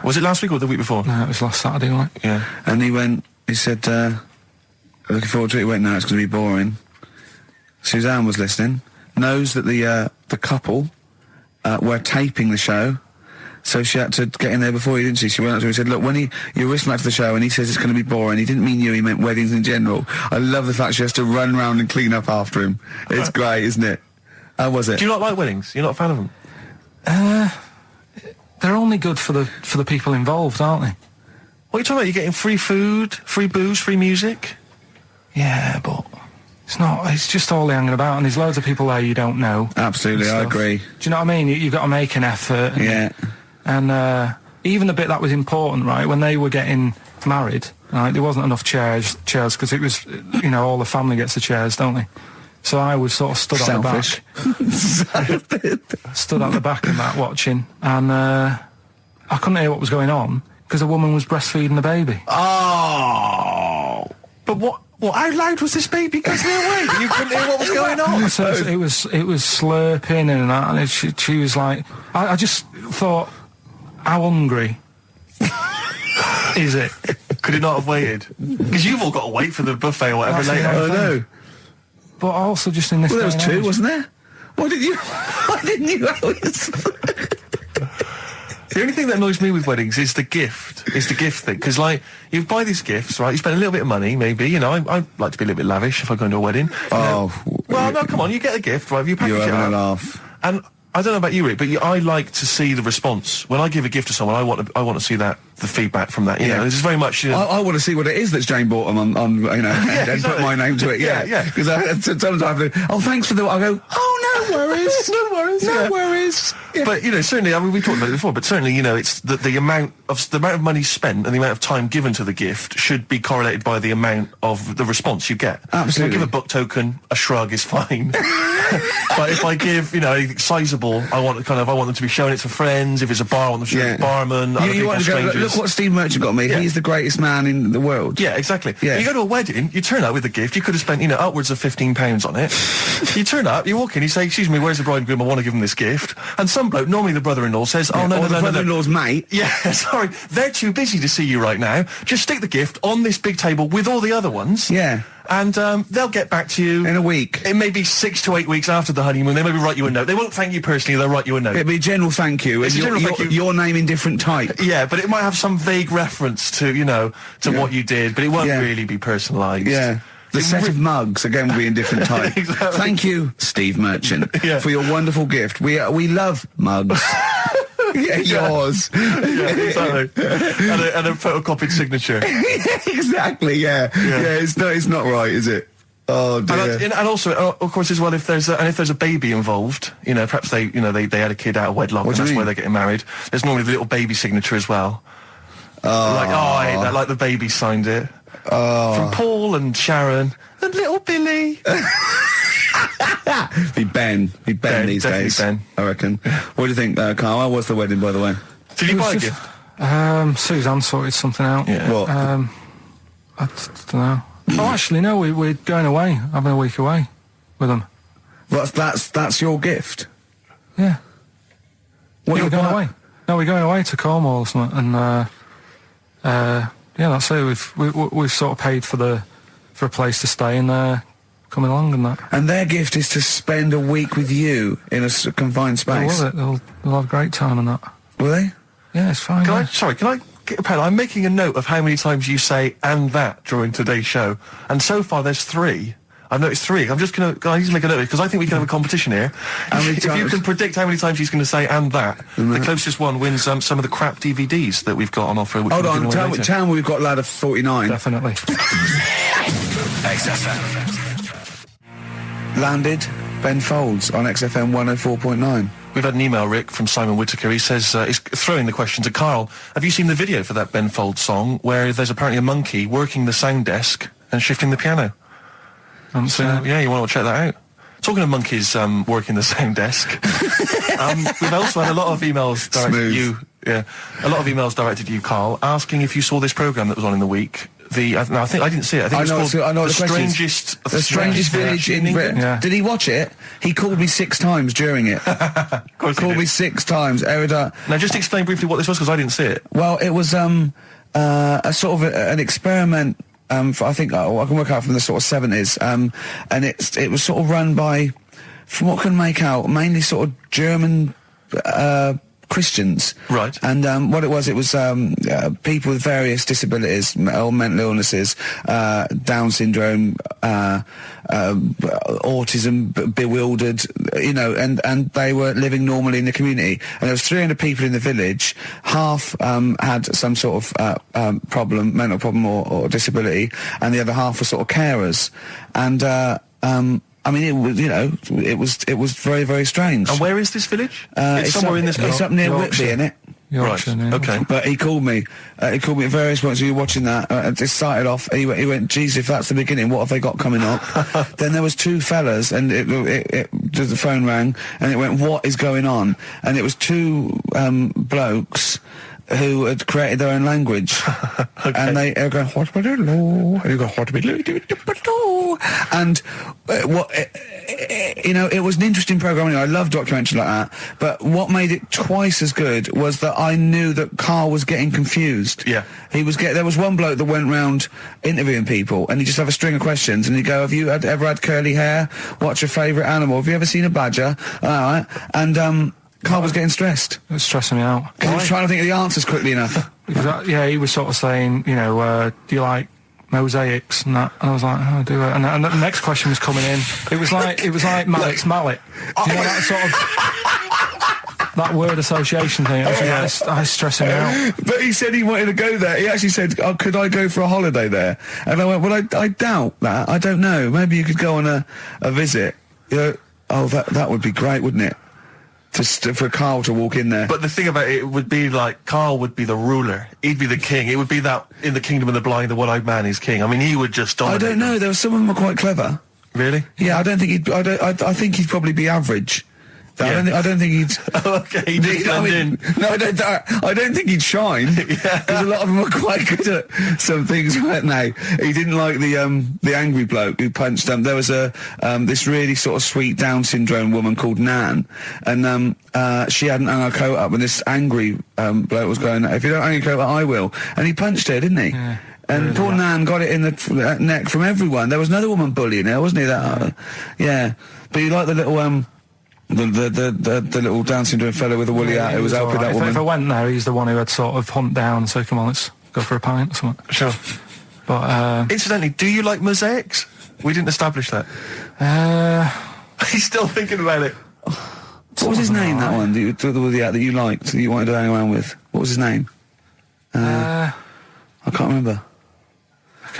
[SPEAKER 2] Was it last week or the week before?
[SPEAKER 3] No, it was last Saturday night.
[SPEAKER 2] Yeah.
[SPEAKER 6] And he said, looking forward to it. He went, no, it's going to be boring. Suzanne was listening, knows that the couple were taping the show. So she had to get in there before you, didn't she? She went up to him and said, look, when you're listening back to the show and he says it's going to be boring, he didn't mean you, he meant weddings in general. I love the fact she has to run around and clean up after him. It's great, isn't it? How was it?
[SPEAKER 2] Do you not like weddings? You're not a fan of them?
[SPEAKER 3] They're only good for the people involved, aren't they?
[SPEAKER 2] What are you talking about? You're getting free food, free booze, free music?
[SPEAKER 3] Yeah, but it's not. It's just all hanging about, and there's loads of people there you don't know.
[SPEAKER 6] Absolutely, I agree.
[SPEAKER 3] Do you know what I mean? You've got to make an effort.
[SPEAKER 6] Yeah.
[SPEAKER 3] And even the bit that was important, right, when they were getting married, right, there wasn't enough chairs, because it was, you know, all the family gets the chairs, don't they? So I was sort of stood at the back. Stood at the back and that, watching, and I couldn't hear what was going on, because a woman was breastfeeding the baby.
[SPEAKER 2] Oh! But what, how loud was this baby going away? You couldn't hear what was going on?
[SPEAKER 3] So it was slurping and that, and she was like, I just thought, how hungry is it?
[SPEAKER 2] Could it not have waited? Because you've all got to wait for the buffet or whatever
[SPEAKER 3] That's the
[SPEAKER 2] later.
[SPEAKER 3] only
[SPEAKER 6] I know.
[SPEAKER 3] But also just in this
[SPEAKER 6] Well, there was
[SPEAKER 3] day and
[SPEAKER 6] two,
[SPEAKER 3] age.
[SPEAKER 6] wasn't there? Why didn't you always...
[SPEAKER 2] The only thing that annoys me with weddings is the gift. It's the gift thing. Because, like, you buy these gifts, right? You spend a little bit of money, maybe. You know, I like to be a little bit lavish if I go into a wedding.
[SPEAKER 6] Oh.
[SPEAKER 2] Well, no, come on. You get a gift, right? You package
[SPEAKER 6] You're
[SPEAKER 2] it
[SPEAKER 6] having a
[SPEAKER 2] up.
[SPEAKER 6] laugh.
[SPEAKER 2] And I don't know about you, Rick, but I like to see the response. When I give a gift to someone, I want to see the feedback from that. You know, this is very much... You know,
[SPEAKER 6] I want to see what it is that's Jane bought them on you know, and
[SPEAKER 2] exactly.
[SPEAKER 6] put my name to it. Yeah. Because sometimes I have to, thanks for the... I go, oh, no worries.
[SPEAKER 2] No worries.
[SPEAKER 6] No worries. Yeah.
[SPEAKER 2] But, you know, certainly, I mean, we talked about it before, but certainly, you know, it's the amount of money spent and the amount of time given to the gift should be correlated by the amount of the response you get.
[SPEAKER 6] Absolutely.
[SPEAKER 2] If I give a book token, a shrug is fine. But if I give, you know, anything sizable, I want them to be showing it to friends. If it's a bar, I want them to show it to the barman, other
[SPEAKER 6] You
[SPEAKER 2] people,
[SPEAKER 6] want to go,
[SPEAKER 2] strangers.
[SPEAKER 6] look what Steve Merchant got me.
[SPEAKER 2] Yeah.
[SPEAKER 6] He's the greatest man in the world.
[SPEAKER 2] Yeah, exactly.
[SPEAKER 6] Yeah.
[SPEAKER 2] You go to a wedding, you turn up with a gift, you could have spent, you know, upwards of £15 on it. You turn up, you walk in, you say, excuse me, where's the bride and groom? I want to give them this gift. And some bloke, normally the brother-in-law, says, oh, no,
[SPEAKER 6] or
[SPEAKER 2] no,
[SPEAKER 6] the
[SPEAKER 2] no, no, no.
[SPEAKER 6] brother-in-law's mate.
[SPEAKER 2] Yeah, sorry, they're too busy to see you right now. Just stick the gift on this big table with all the other ones.
[SPEAKER 6] Yeah.
[SPEAKER 2] And they'll get back to you
[SPEAKER 6] In a week.
[SPEAKER 2] It may be 6 to 8 weeks after the honeymoon. They maybe write you a note. They won't thank you personally. They'll write you a note.
[SPEAKER 6] It'd be a general thank you.
[SPEAKER 2] It's
[SPEAKER 6] And
[SPEAKER 2] a general thank you.
[SPEAKER 6] Your name in different type.
[SPEAKER 2] Yeah, but it might have some vague reference to, you know, to what you did, but it won't
[SPEAKER 6] Yeah.
[SPEAKER 2] really be personalised.
[SPEAKER 6] Yeah. The set of mugs, again, will be in different type.
[SPEAKER 2] Exactly.
[SPEAKER 6] Thank you, Steve Merchant,
[SPEAKER 2] Yeah.
[SPEAKER 6] for your wonderful gift. We love mugs. Yeah, yours.
[SPEAKER 2] Yeah, exactly. and a photocopied signature.
[SPEAKER 6] Exactly, yeah. Yeah, it's not right, is it? Oh, dear.
[SPEAKER 2] And also, of course, as well, if there's a baby involved, you know, perhaps they had a kid out of wedlock,
[SPEAKER 6] What
[SPEAKER 2] and
[SPEAKER 6] do you
[SPEAKER 2] that's
[SPEAKER 6] mean?
[SPEAKER 2] why they're getting married. There's normally the little baby signature as well. Like, I hate that. Like the baby signed it. From Paul and Sharon and little Billy.
[SPEAKER 6] Be Ben these
[SPEAKER 2] definitely
[SPEAKER 6] days.
[SPEAKER 2] Ben.
[SPEAKER 6] I reckon. What do you think, Carl? How was the wedding, by the way?
[SPEAKER 2] Did you
[SPEAKER 3] It was
[SPEAKER 2] buy a
[SPEAKER 3] just-
[SPEAKER 2] gift?
[SPEAKER 3] Suzanne sorted something out.
[SPEAKER 2] Yeah.
[SPEAKER 6] What?
[SPEAKER 3] I don't know. Oh, actually, no, we're going away, having a week away with them.
[SPEAKER 6] That's your gift.
[SPEAKER 3] Yeah.
[SPEAKER 6] What
[SPEAKER 3] Yeah,
[SPEAKER 6] you
[SPEAKER 3] we're going
[SPEAKER 6] buy-
[SPEAKER 3] away. No, we're going away to Cornwall or something, and yeah, that's it. We've sort of paid for a place to stay and coming along and that.
[SPEAKER 6] And their gift is to spend a week with you in a confined
[SPEAKER 3] They'll
[SPEAKER 6] space.
[SPEAKER 3] love it. They'll have a great time and that.
[SPEAKER 6] Will they?
[SPEAKER 3] Yeah, it's fine.
[SPEAKER 2] Can
[SPEAKER 3] yeah.
[SPEAKER 2] I get a pen? I'm making a note of how many times you say "and that" during today's show, and so far there's 3. I've noticed 3. I'm just going to... I need to make a note because I think we can have a competition here. If you can predict how many times he's going to say "and that," the closest one wins some of the crap DVDs that we've got on offer. Which
[SPEAKER 6] Hold on, tell me we've got lad of 49.
[SPEAKER 3] Definitely.
[SPEAKER 7] XFM.
[SPEAKER 6] Landed Ben Folds on XFM 104.9.
[SPEAKER 2] We've had an email, Rick, from Simon Whittaker. He says, he's throwing the question to Carl. Have you seen the video for that Ben Folds song where there's apparently a monkey working the sound desk and shifting the piano? So, yeah, you want to check that out. Talking of monkeys working the sound desk, we've also had a lot of emails directed at you. Yeah, a lot of emails directed to you, Carl, asking if you saw this programme that was on in the week. I think I didn't see it. I think it was called
[SPEAKER 6] The Strangest Village in Britain.
[SPEAKER 3] Yeah.
[SPEAKER 6] Did he watch it? He called me 6 times during it. Called me 6 times.
[SPEAKER 2] Now, just explain briefly what this was, because I didn't see it.
[SPEAKER 6] Well, it was a sort of an experiment. I think I can work out from the sort of 70s, and it was sort of run by, from what I can make out, mainly sort of German Christians.
[SPEAKER 2] Right.
[SPEAKER 6] And what it was people with various disabilities or mental illnesses, Down syndrome, autism, bewildered, and they were living normally in the community. And there was 300 people in the village. Half had some sort of problem, mental problem or disability, and the other half were sort of carers. And I mean, it was very, very strange.
[SPEAKER 2] And where is this village? It's somewhere in this.
[SPEAKER 6] It's up near Whitby, innit?
[SPEAKER 3] Yorkshire,
[SPEAKER 2] Right. Okay.
[SPEAKER 6] But he called me. At various points. We were watching that. It started off. He went, "Geez, if that's the beginning, what have they got coming up?" Then there was 2 fellas, and the phone rang, and it went, "What is going on?" And it was 2 blokes who had created their own language.
[SPEAKER 2] Okay.
[SPEAKER 6] And they were going, "What and you go, "What and it was an interesting program. I love documentaries like that. But what made it twice as good was that I knew that Carl was getting confused.
[SPEAKER 2] Yeah.
[SPEAKER 6] There was one bloke that went round interviewing people, and he'd just have a string of questions, and he'd go, "Have you ever had curly hair? What's your favourite animal? Have you ever seen a badger?" All right. And Carl was getting stressed.
[SPEAKER 3] It was stressing me out.
[SPEAKER 6] Because he was trying to think of the answers quickly enough.
[SPEAKER 3] He was sort of saying, do you like mosaics and that? And I was like, "Oh, do it." And the next question was coming in. It was like Mallet's mallet. You know, that sort of that word association thing. I was stressing me out.
[SPEAKER 6] But he said he wanted to go there. He actually said, "Oh, could I go for a holiday there?" And I went, "Well, I doubt that. I don't know. Maybe you could go on a visit." That would be great, wouldn't it? For Carl to walk in there.
[SPEAKER 2] But the thing about it would be like Carl would be the ruler. He'd be the king. It would be that in the kingdom of the blind, the one-eyed man is king. I mean, he would just dominate.
[SPEAKER 6] I don't know. There were some of them were quite clever.
[SPEAKER 2] Really?
[SPEAKER 6] Yeah, I don't think he'd. I think he'd probably be average.
[SPEAKER 2] Yeah.
[SPEAKER 6] I don't think he'd.
[SPEAKER 2] Okay, he'd just blend in.
[SPEAKER 6] No, I don't think he'd shine.
[SPEAKER 2] Yeah.
[SPEAKER 6] Because a lot of them were quite good at some things, weren't they? He didn't like the angry bloke who punched him. There was this really sort of sweet Down syndrome woman called Nan, and she hadn't hung her coat up, and this angry bloke was going, "If you don't hang your coat up, I will." And he punched her, didn't he? Yeah. And poor Nan got it in the neck from everyone. There was another woman bullying her, wasn't he? Yeah. But you like the little the little Down syndrome fellow with the woolly hat who was helping that woman.
[SPEAKER 3] If I went there, he's the one who had sort of hunt down and say, "Come on, let's go for a pint" or something.
[SPEAKER 2] Sure.
[SPEAKER 3] But
[SPEAKER 2] incidentally, do you like mosaics? We didn't establish that. He's still thinking about it.
[SPEAKER 6] What was his name? That one, the woolly hat that you liked, that you wanted to hang around with. What was his name? I can't remember.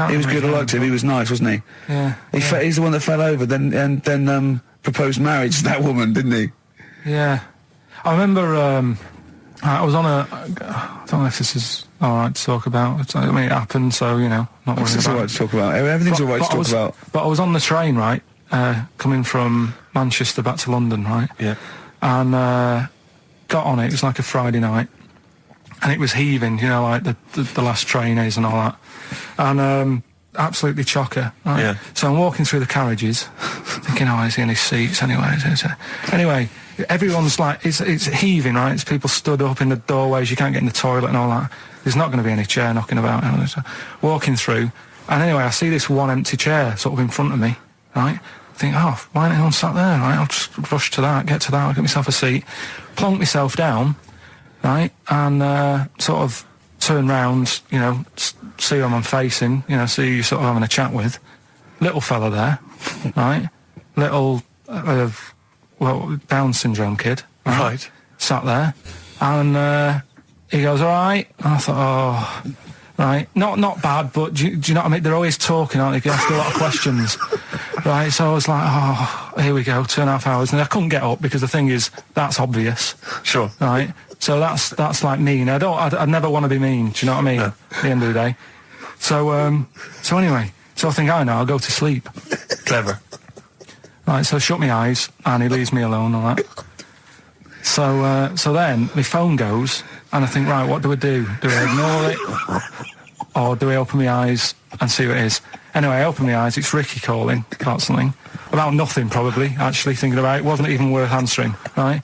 [SPEAKER 6] He was good. I liked him. He was nice, wasn't he?
[SPEAKER 3] Yeah.
[SPEAKER 6] He's the one that fell over, then proposed marriage to that woman, didn't he?
[SPEAKER 3] Yeah. I remember. I was on a. I don't know if this is all right to talk about. I mean, it happened, so not worried about.
[SPEAKER 6] It's all right to talk about. Everything's all right to talk about.
[SPEAKER 3] But I was on the train, right, coming from Manchester back to London, right?
[SPEAKER 2] Yeah.
[SPEAKER 3] And got on it. It was like a Friday night, and it was heaving, like the last train is and all that, and absolutely chocker. Right?
[SPEAKER 2] Yeah.
[SPEAKER 3] So I'm walking through the carriages, thinking, "Oh, is there any seats anyway?" Anyway, everyone's like, it's heaving, right? It's people stood up in the doorways. You can't get in the toilet and all that. There's not going to be any chair knocking about. So walking through, and anyway, I see this one empty chair sort of in front of me, right? I think, "Oh, why ain't anyone sat there?" Right? I'll just rush to that, get to that, I'll get myself a seat, plonk myself down, right, and sort of turn round, see who I'm facing, see who you're sort of having a chat with. Little fella there, right? Little Down syndrome kid,
[SPEAKER 2] Right.
[SPEAKER 3] sat there, and he goes, all right. And I thought, oh, right, not bad, but do you know what I mean? They're always talking, aren't they? They ask a lot of questions, right? So I was like, oh, here we go, 2.5 hours, and I couldn't get up because the thing is, that's obvious,
[SPEAKER 2] Sure.
[SPEAKER 3] right? So that's like mean. I'd never want to be mean. Do you know what I mean?
[SPEAKER 2] No.
[SPEAKER 3] At the end of the day. So anyway, so I think I know. I'll go to sleep.
[SPEAKER 2] Clever.
[SPEAKER 3] Right, so I shut my eyes and he leaves me alone and all that. So then my phone goes and I think, right, what do I do? Do I ignore it? Or do I open my eyes and see what it is? Anyway, I open my eyes, it's Ricky calling about something. About nothing, probably, actually, thinking about it. It wasn't even worth answering, right?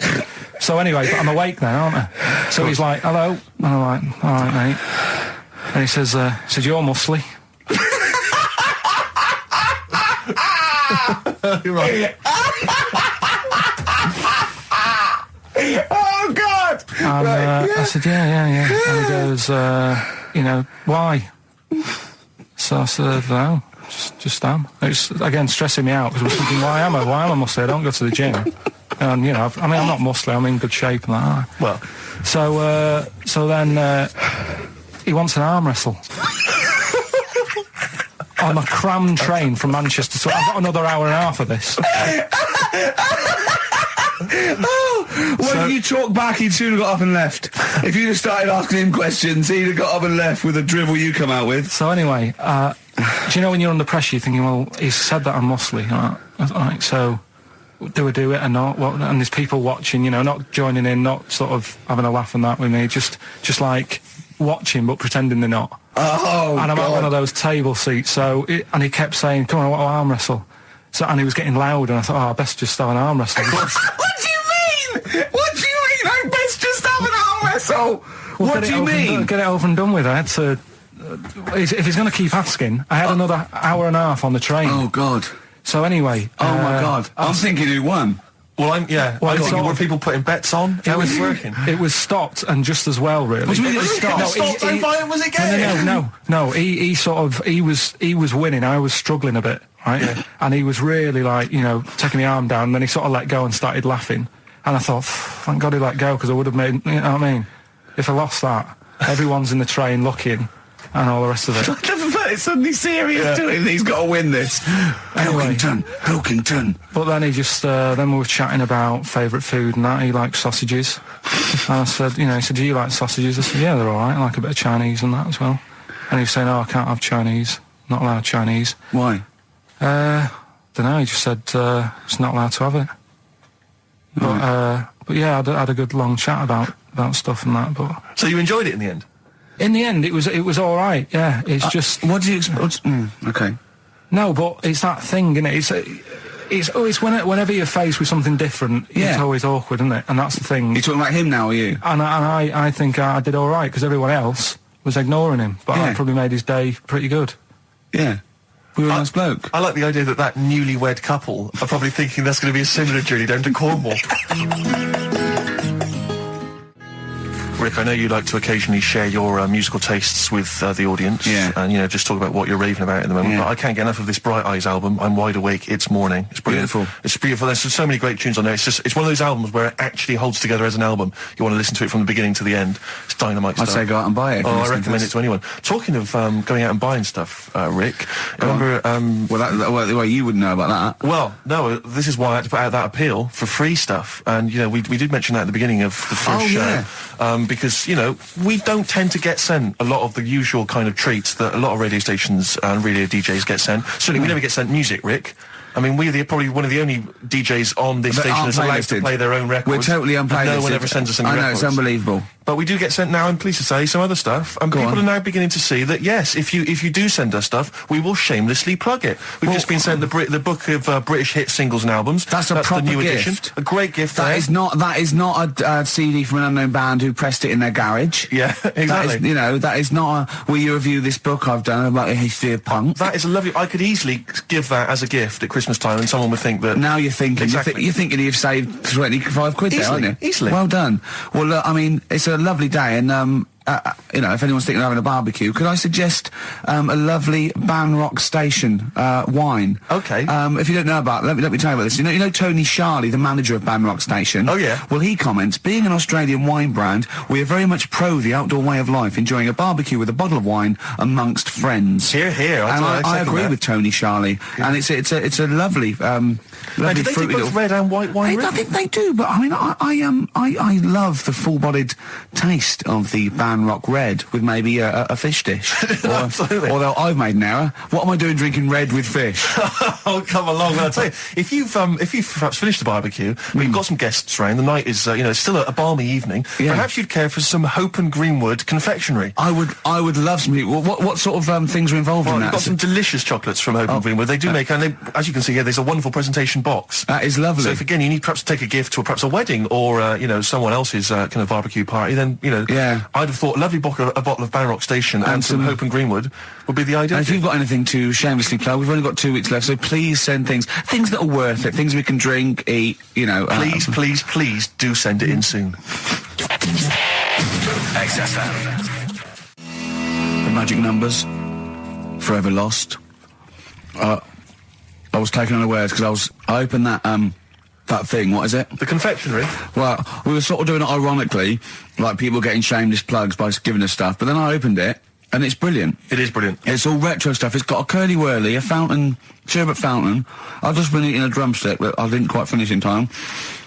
[SPEAKER 3] So anyway, but I'm awake now, aren't I? So he's like, hello? And I'm like, all right, mate. And he says, you're muscly.
[SPEAKER 2] You're right.
[SPEAKER 6] Oh, God!
[SPEAKER 3] And I said, yeah. And he goes, why? So I said, no, just am. It's, again, stressing me out because I was thinking, why am I muscly? I don't go to the gym. And, I'm not muscly, I'm in good shape and that.
[SPEAKER 2] Well.
[SPEAKER 3] So then he wants an arm wrestle. On a crammed train from Manchester, so I've got another hour and a half of this.
[SPEAKER 6] When you talk back, he'd soon have got up and left. If you'd have started asking him questions, he'd have got up and left with the drivel you come out with.
[SPEAKER 3] So anyway, do you know when you're under pressure, you're thinking, well, he's said that I'm muscly, right? So do I do it or not? And there's people watching, not joining in, not sort of having a laugh and that with me, just like watching but pretending they're not.
[SPEAKER 6] Oh,
[SPEAKER 3] and I'm
[SPEAKER 6] God.
[SPEAKER 3] at one of those table seats, and he kept saying, come on, I want to arm wrestle. So, and he was getting loud, and I thought, I best just have an arm wrestle.
[SPEAKER 6] What do you mean? What do you mean? I best just have an arm wrestle. What do you mean?
[SPEAKER 3] Get it over and done with. I had to... if he's going to keep asking, I had another hour and a half on the train.
[SPEAKER 6] Oh, God.
[SPEAKER 3] So anyway...
[SPEAKER 6] Oh, my God. I'm thinking who won.
[SPEAKER 2] Well, I'm thinking, were people putting bets on? How was it working?
[SPEAKER 3] It was stopped, and just as well, really.
[SPEAKER 6] What do you mean it was stopped?
[SPEAKER 2] Was it game?
[SPEAKER 3] No. He was winning. I was struggling a bit, right?
[SPEAKER 2] Yeah.
[SPEAKER 3] And he was really like, taking my arm down. And then he sort of let go and started laughing. And I thought, thank God he let go because I would have made. You know what I mean? If I lost that, everyone's in the train looking, and all the rest of it.
[SPEAKER 6] I never felt it suddenly serious to him. He's got to win this.
[SPEAKER 3] Anyway.
[SPEAKER 6] Pilkington.
[SPEAKER 3] But then he just, then we were chatting about favourite food and that. He likes sausages. And I said, he said, do you like sausages? I said, yeah, they're all right. I like a bit of Chinese and that as well. And he was saying, I can't have Chinese. Not allowed Chinese.
[SPEAKER 6] Why?
[SPEAKER 3] Don't know. He just said, it's not allowed to have it. But yeah, I had a good long chat about stuff and that. But
[SPEAKER 2] So you enjoyed it in the end?
[SPEAKER 3] in the end, it was all right. Yeah, it's just...
[SPEAKER 6] What do you expect? Okay.
[SPEAKER 3] No, but it's that thing, isn't it? It's whenever you're faced with something different,
[SPEAKER 6] Yeah.
[SPEAKER 3] it's always awkward, isn't it? And that's the thing.
[SPEAKER 6] You're talking about him now, are you?
[SPEAKER 3] And I think I did all right because everyone else was ignoring him. But I
[SPEAKER 6] Yeah.
[SPEAKER 3] probably made his day pretty good.
[SPEAKER 6] Yeah. We were a nice bloke.
[SPEAKER 2] I like the idea that newlywed couple are probably thinking that's going to be a similar journey down to Cornwall. Rick, I know you like to occasionally share your musical tastes with the audience,
[SPEAKER 6] Yeah.
[SPEAKER 2] and just talk about what you're raving about at the moment.
[SPEAKER 6] Yeah.
[SPEAKER 2] But I can't get enough of this Bright Eyes album. I'm wide awake. It's morning. It's brilliant.
[SPEAKER 6] Beautiful.
[SPEAKER 2] It's beautiful. There's so many great tunes on there. It's one of those albums where it actually holds together as an album. You want to listen to it from the beginning to the end. It's dynamite
[SPEAKER 6] I'd
[SPEAKER 2] stuff.
[SPEAKER 6] say go out and buy it. if
[SPEAKER 2] Oh,
[SPEAKER 6] you're
[SPEAKER 2] I
[SPEAKER 6] listening
[SPEAKER 2] recommend it to anyone. Talking of going out and buying stuff, Rick. Remember?
[SPEAKER 6] Well, you wouldn't know about that.
[SPEAKER 2] Well, no, this is why I had to put out that appeal for free stuff. And, we did mention that at the beginning of the first show.
[SPEAKER 6] Yeah.
[SPEAKER 2] Because, we don't tend to get sent a lot of the usual kind of treats that a lot of radio stations and radio DJs get sent. Certainly, we never get sent music, Rick. I mean, we're probably one of the only DJs on this
[SPEAKER 6] That
[SPEAKER 2] station
[SPEAKER 6] aren't
[SPEAKER 2] that's allowed to
[SPEAKER 6] playlisted.
[SPEAKER 2] play their own records.
[SPEAKER 6] We're totally
[SPEAKER 2] and
[SPEAKER 6] unplaylisted.
[SPEAKER 2] no one ever sends us any
[SPEAKER 6] I know,
[SPEAKER 2] records.
[SPEAKER 6] it's unbelievable.
[SPEAKER 2] But we do get sent now, I'm pleased to say, some other stuff. And people
[SPEAKER 6] on.
[SPEAKER 2] are now beginning to see that, yes, if you do send us stuff, we will shamelessly plug it. We've just been sent the book of British hit singles and albums.
[SPEAKER 6] That's a proper
[SPEAKER 2] the new
[SPEAKER 6] gift.
[SPEAKER 2] edition. A great gift.
[SPEAKER 6] That
[SPEAKER 2] there.
[SPEAKER 6] is not a CD from an unknown band who pressed it in their garage.
[SPEAKER 2] Yeah, exactly.
[SPEAKER 6] That is not a, will you review this book I've done about the history of punk?
[SPEAKER 2] That is a lovely... I could easily give that as a gift at Christmas time and someone would think that...
[SPEAKER 6] Now you're thinking,
[SPEAKER 2] Exactly.
[SPEAKER 6] you're thinking you've saved 25 quid there,
[SPEAKER 2] Easily,
[SPEAKER 6] aren't you?
[SPEAKER 2] easily.
[SPEAKER 6] Well done. Well, look, I mean, it's a lovely day, and if anyone's thinking of having a barbecue, could I suggest a lovely Banrock Station wine?
[SPEAKER 2] Okay.
[SPEAKER 6] If you don't know about, let me tell you about this. You know Tony Charlie, the manager of Banrock Station.
[SPEAKER 2] Oh, yeah.
[SPEAKER 6] Well, he comments, being an Australian wine brand, we are very much pro the outdoor way of life, enjoying a barbecue with a bottle of wine amongst friends.
[SPEAKER 2] Here.
[SPEAKER 6] I agree with Tony Charlie, and it's a lovely,
[SPEAKER 2] Now,
[SPEAKER 6] lovely
[SPEAKER 2] do they do
[SPEAKER 6] fruity
[SPEAKER 2] both
[SPEAKER 6] little.
[SPEAKER 2] red and white wine?
[SPEAKER 6] I think they do, but I mean, I love the full-bodied taste of the Banrock Red with maybe a fish dish.
[SPEAKER 2] Absolutely.
[SPEAKER 6] Although I've made an error. What am I doing drinking red with fish?
[SPEAKER 2] Oh, come along. I'll tell you, if you've perhaps finished the barbecue, but you've got some guests around, the night is, it's still a balmy evening, perhaps you'd care for some Hope and Greenwood confectionery.
[SPEAKER 6] I would love some. What sort of things are involved in
[SPEAKER 2] Well,
[SPEAKER 6] that?
[SPEAKER 2] you've got some delicious chocolates from Hope and Greenwood. They do make, and they, as you can see here, there's a wonderful presentation box.
[SPEAKER 6] That is lovely.
[SPEAKER 2] So if, again, you need perhaps to take a gift to perhaps a wedding or, someone else's kind of barbecue party, then, I'd have thought a lovely bottle of Banrock Station and some Hope and Greenwood would be the ideal.
[SPEAKER 6] And if you've got anything to shamelessly plug, we've only got 2 weeks left, so please send things that are worth it, things we can drink, eat,
[SPEAKER 2] Please do send it in soon.
[SPEAKER 4] XFM.
[SPEAKER 6] The magic numbers, forever lost. I was taken unawares because I opened that thing, what is it?
[SPEAKER 2] The confectionery?
[SPEAKER 6] Well, we were sort of doing it ironically, like people getting shameless plugs by giving us stuff, but then I opened it, and it's brilliant.
[SPEAKER 2] It is brilliant.
[SPEAKER 6] It's all retro stuff. It's got a curly whirly, a fountain, sherbet fountain. I've just been eating a drumstick, but I didn't quite finish in time.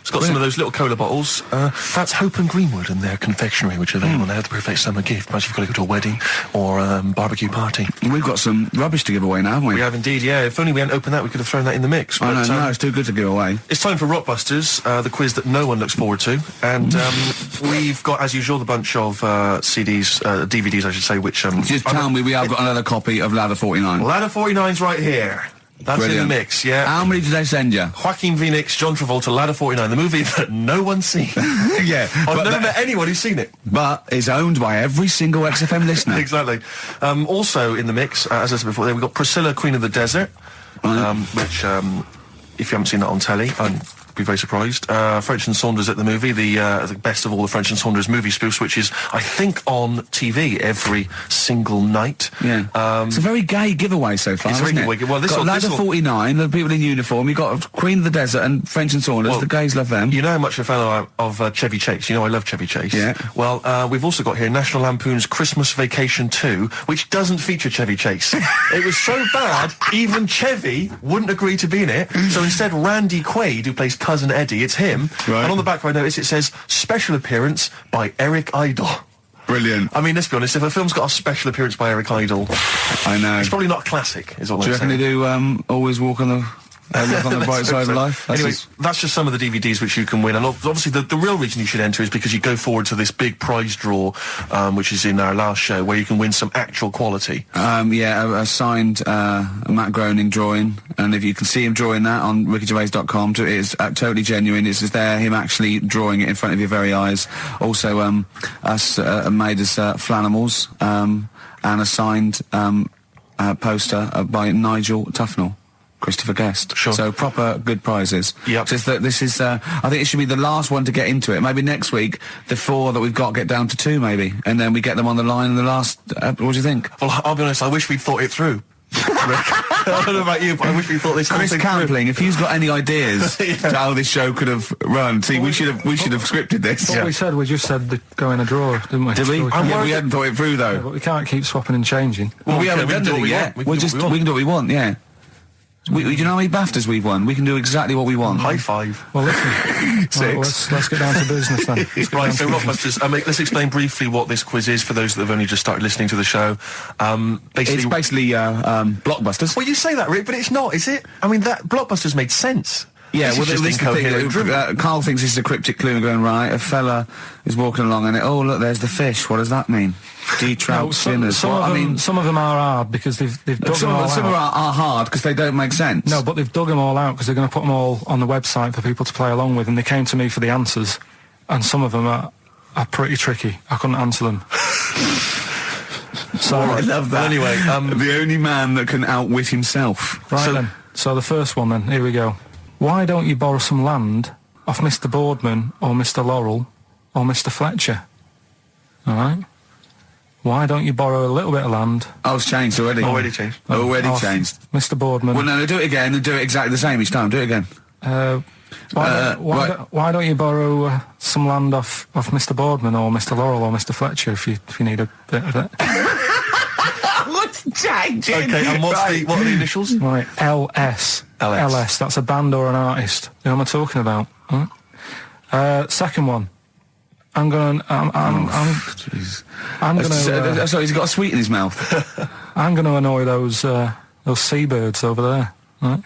[SPEAKER 2] It's got some of those little cola bottles. That's Hope and Greenwood and their confectionery, which are available now, the perfect summer gift. Perhaps you've got to go to a wedding or barbecue party.
[SPEAKER 6] We've got some rubbish to give away now, haven't we?
[SPEAKER 2] We have indeed, yeah. If only we hadn't opened that, we could have thrown that in the mix.
[SPEAKER 6] I
[SPEAKER 2] But,
[SPEAKER 6] know, no, it's too good to give away.
[SPEAKER 2] It's time for Rockbusters, the quiz that no one looks forward to. And we've got, as usual, the bunch of CDs, DVDs, I should say, which...
[SPEAKER 6] Just tell me we have got another copy of Ladder 49.
[SPEAKER 2] Ladder 49's right here. That's
[SPEAKER 6] Brilliant.
[SPEAKER 2] in the mix, yeah.
[SPEAKER 6] How many did they send you?
[SPEAKER 2] Joaquin Phoenix, John Travolta, Ladder 49, the movie that no one's seen.
[SPEAKER 6] Yeah.
[SPEAKER 2] I've never met anyone who's seen it.
[SPEAKER 6] But it's owned by every single XFM listener.
[SPEAKER 2] Exactly. Also in the mix, as I said before, we've got Priscilla, Queen of the Desert, which, if you haven't seen that on telly, I'd be very surprised. French and Saunders at the movie, the best of all the French and Saunders movie spoofs, which is, I think, on TV every single night.
[SPEAKER 6] Yeah. It's a very gay giveaway so far,
[SPEAKER 2] It's a very
[SPEAKER 6] isn't
[SPEAKER 2] good
[SPEAKER 6] it?
[SPEAKER 2] Well,
[SPEAKER 6] got Ladder 49, the people in uniform. You've got Queen of the Desert and French and Saunders.
[SPEAKER 2] Well,
[SPEAKER 6] the gays love them.
[SPEAKER 2] You know how much a fan of Chevy Chase. You know I love Chevy Chase.
[SPEAKER 6] Yeah.
[SPEAKER 2] Well, we've also got here National Lampoon's Christmas Vacation 2, which doesn't feature Chevy Chase. It was so bad, even Chevy wouldn't agree to be in it. So instead, Randy Quaid, who plays Cousin Eddie, it's him.
[SPEAKER 6] Right.
[SPEAKER 2] And on the back, I notice it says, special appearance by Eric Idle.
[SPEAKER 6] Brilliant.
[SPEAKER 2] I mean, let's be honest, if a film's got a special appearance by Eric Idle,
[SPEAKER 6] I know.
[SPEAKER 2] it's probably not classic, is all
[SPEAKER 6] Do you
[SPEAKER 2] I'm
[SPEAKER 6] reckon
[SPEAKER 2] saying.
[SPEAKER 6] they do Always Walk on the... look on the
[SPEAKER 2] Let's
[SPEAKER 6] bright
[SPEAKER 2] hope
[SPEAKER 6] side
[SPEAKER 2] so.
[SPEAKER 6] of life?
[SPEAKER 2] Anyway, that's just some of the DVDs which you can win. And obviously the real reason you should enter is because you go forward to this big prize draw, which is in our last show, where you can win some actual quality.
[SPEAKER 6] A signed Matt Groening drawing, and if you can see him drawing that on rickygervais.com, it is totally genuine. It's just there, him actually drawing it in front of your very eyes. Also, us made us Flanimals, and a signed poster by Nigel Tufnell. Christopher Guest.
[SPEAKER 2] Sure.
[SPEAKER 6] So proper good prizes.
[SPEAKER 2] Yep.
[SPEAKER 6] Just that this is, I think it should be the last one to get into it. Maybe next week, the 4 that we've got get down to 2 maybe. And then we get them on the line in the last, what do you think?
[SPEAKER 2] Well, I'll be honest, I wish we'd thought it through. Rick. I don't know about you, but I wish we thought this whole
[SPEAKER 6] Chris
[SPEAKER 2] thing through.
[SPEAKER 6] Campling, if you've got any ideas to how this show could have run, see, we should have scripted this.
[SPEAKER 3] What we said, we just said the go in a drawer, didn't we?
[SPEAKER 6] Did we?
[SPEAKER 3] So
[SPEAKER 6] Yeah, we hadn't thought it through though.
[SPEAKER 3] but we can't keep swapping and changing.
[SPEAKER 6] Well, we
[SPEAKER 2] okay,
[SPEAKER 6] haven't
[SPEAKER 2] we can
[SPEAKER 6] done
[SPEAKER 2] do what
[SPEAKER 6] anything
[SPEAKER 2] we
[SPEAKER 6] yet.
[SPEAKER 2] want. We can do what we want.
[SPEAKER 6] We can do what we want, yeah. Do you know how many BAFTAs we've won? We can do exactly what we want.
[SPEAKER 2] High five.
[SPEAKER 3] Well, listen.
[SPEAKER 6] Six.
[SPEAKER 3] Let's get down to business then. Let's get
[SPEAKER 2] Right,
[SPEAKER 3] down
[SPEAKER 2] so
[SPEAKER 3] to
[SPEAKER 2] Rockbusters, let's explain briefly what this quiz is for those that have only just started listening to the show.
[SPEAKER 6] It's basically blockbusters.
[SPEAKER 2] Well, you say that, Rick, but it's not, is it? I mean, that Blockbusters made sense.
[SPEAKER 6] Yeah,
[SPEAKER 2] This
[SPEAKER 6] well,
[SPEAKER 2] is
[SPEAKER 6] this
[SPEAKER 2] just
[SPEAKER 6] is the thing.
[SPEAKER 2] incoherent drivel.
[SPEAKER 6] Carl thinks this is a cryptic clue and going, right, a fella is walking along and oh, look, there's the fish. What does that mean? Trout spinners.
[SPEAKER 3] some of them are hard because they've dug them all
[SPEAKER 6] Some
[SPEAKER 3] out.
[SPEAKER 6] are hard because they don't make sense.
[SPEAKER 3] No, but they've dug them all out because they're going to put them all on the website for people to play along with, and they came to me for the answers, and some of them are pretty tricky. I couldn't answer them. So
[SPEAKER 6] I love that.
[SPEAKER 2] Well, anyway,
[SPEAKER 6] the only man that can outwit himself.
[SPEAKER 3] right then. So the first one then. Here we go. Why don't you borrow some land off Mr. Boardman or Mr. Laurel or Mr. Fletcher? All right. why don't you borrow a little bit of land?
[SPEAKER 6] Oh, it's changed already.
[SPEAKER 2] Already changed.
[SPEAKER 6] Already
[SPEAKER 3] off
[SPEAKER 6] changed.
[SPEAKER 3] Mr. Boardman.
[SPEAKER 6] Well, no, do it again and do it exactly the same each time. Do it again.
[SPEAKER 3] Why don't you borrow some land off Mr. Boardman or Mr. Laurel or Mr. Fletcher if you need a bit of it?
[SPEAKER 6] What's changing?
[SPEAKER 2] Okay, and what are the initials?
[SPEAKER 3] Right, LS. LS. That's a band or an artist. Who am I talking about? Second one. I'm gonna.
[SPEAKER 6] Sorry, he's got a sweet in his mouth.
[SPEAKER 3] I'm gonna annoy those seabirds over there. Right.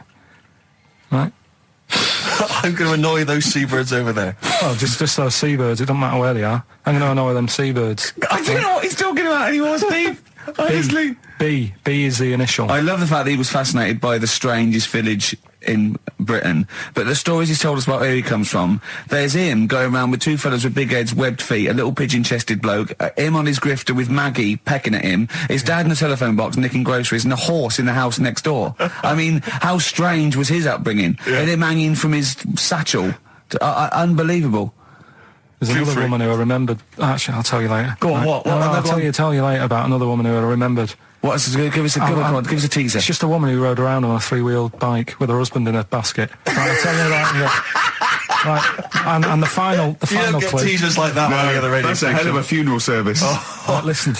[SPEAKER 2] I'm going to annoy those seabirds over there.
[SPEAKER 3] Oh, just those seabirds. It doesn't matter where they are. I'm gonna annoy them seabirds.
[SPEAKER 6] I don't know what he's talking about anymore, Steve. Honestly.
[SPEAKER 3] B is the initial.
[SPEAKER 6] I love the fact that he was fascinated by the strangest village in Britain, but the stories he's told us about where he comes from, there's him going around with two fellas with big heads, webbed feet, a little pigeon-chested bloke, him on his grifter with Maggie pecking at him, his dad in a telephone box nicking groceries, and a horse in the house next door. I mean, how strange was his upbringing? And him hanging from his satchel. Unbelievable.
[SPEAKER 3] There's another woman who I remembered. Actually, I'll tell you later.
[SPEAKER 6] Go on, what?
[SPEAKER 3] I'll tell you later about another woman who I remembered.
[SPEAKER 6] Give us a teaser.
[SPEAKER 3] It's just a woman who rode around on a three-wheeled bike with her husband in a basket. Right, I'll tell you that. Right, and the final
[SPEAKER 2] You don't get
[SPEAKER 3] clue.
[SPEAKER 2] teasers like that on the other radio
[SPEAKER 6] That's a hell of a funeral service.
[SPEAKER 3] Right, listen.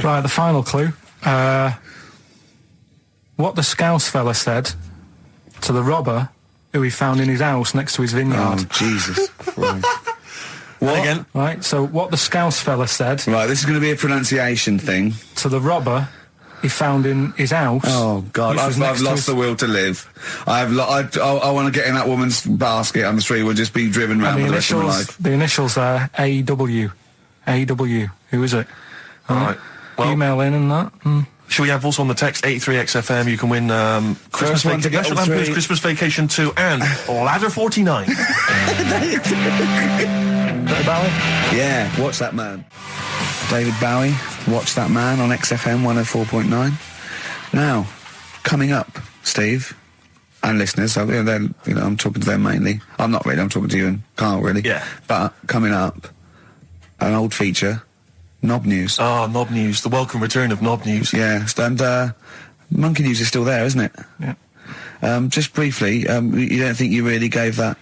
[SPEAKER 3] Right, the final clue. What the Scouse fella said to the robber who he found in his house next to his vineyard.
[SPEAKER 6] Oh, Jesus Christ. What?
[SPEAKER 2] Again?
[SPEAKER 3] Right, so what the Scouse fella said
[SPEAKER 6] Right, this is going to be a pronunciation thing.
[SPEAKER 3] to the robber he found in his house.
[SPEAKER 6] Oh, God,
[SPEAKER 3] which was
[SPEAKER 6] I've
[SPEAKER 3] next to
[SPEAKER 6] lost
[SPEAKER 3] his-
[SPEAKER 6] the will to live. I want to get in that woman's basket on the street. We'll just be driven round
[SPEAKER 3] And
[SPEAKER 6] for the rest of my life.
[SPEAKER 3] the initials there, AW. AW. Who is it?
[SPEAKER 2] All right. Well,
[SPEAKER 3] Email in and that.
[SPEAKER 2] should we have also on the text 83XFM? You can win Christmas
[SPEAKER 6] one to get
[SPEAKER 2] National
[SPEAKER 6] all
[SPEAKER 2] Lampoon's
[SPEAKER 6] three.
[SPEAKER 2] Christmas Vacation 2 and Ladder 49.
[SPEAKER 3] David Bowie?
[SPEAKER 6] Yeah, watch that man. David Bowie, Watch That Man on XFM 104.9. Now, coming up, Steve, and listeners, so, I'm talking to them mainly. I'm not really, I'm talking to you and Carl, really.
[SPEAKER 2] Yeah.
[SPEAKER 6] But coming up, an old feature, Knob News.
[SPEAKER 2] Oh, Knob News, the welcome return of Knob News.
[SPEAKER 6] Yeah, and Monkey News is still there, isn't it?
[SPEAKER 3] Yeah.
[SPEAKER 6] Just briefly, you don't think you really gave that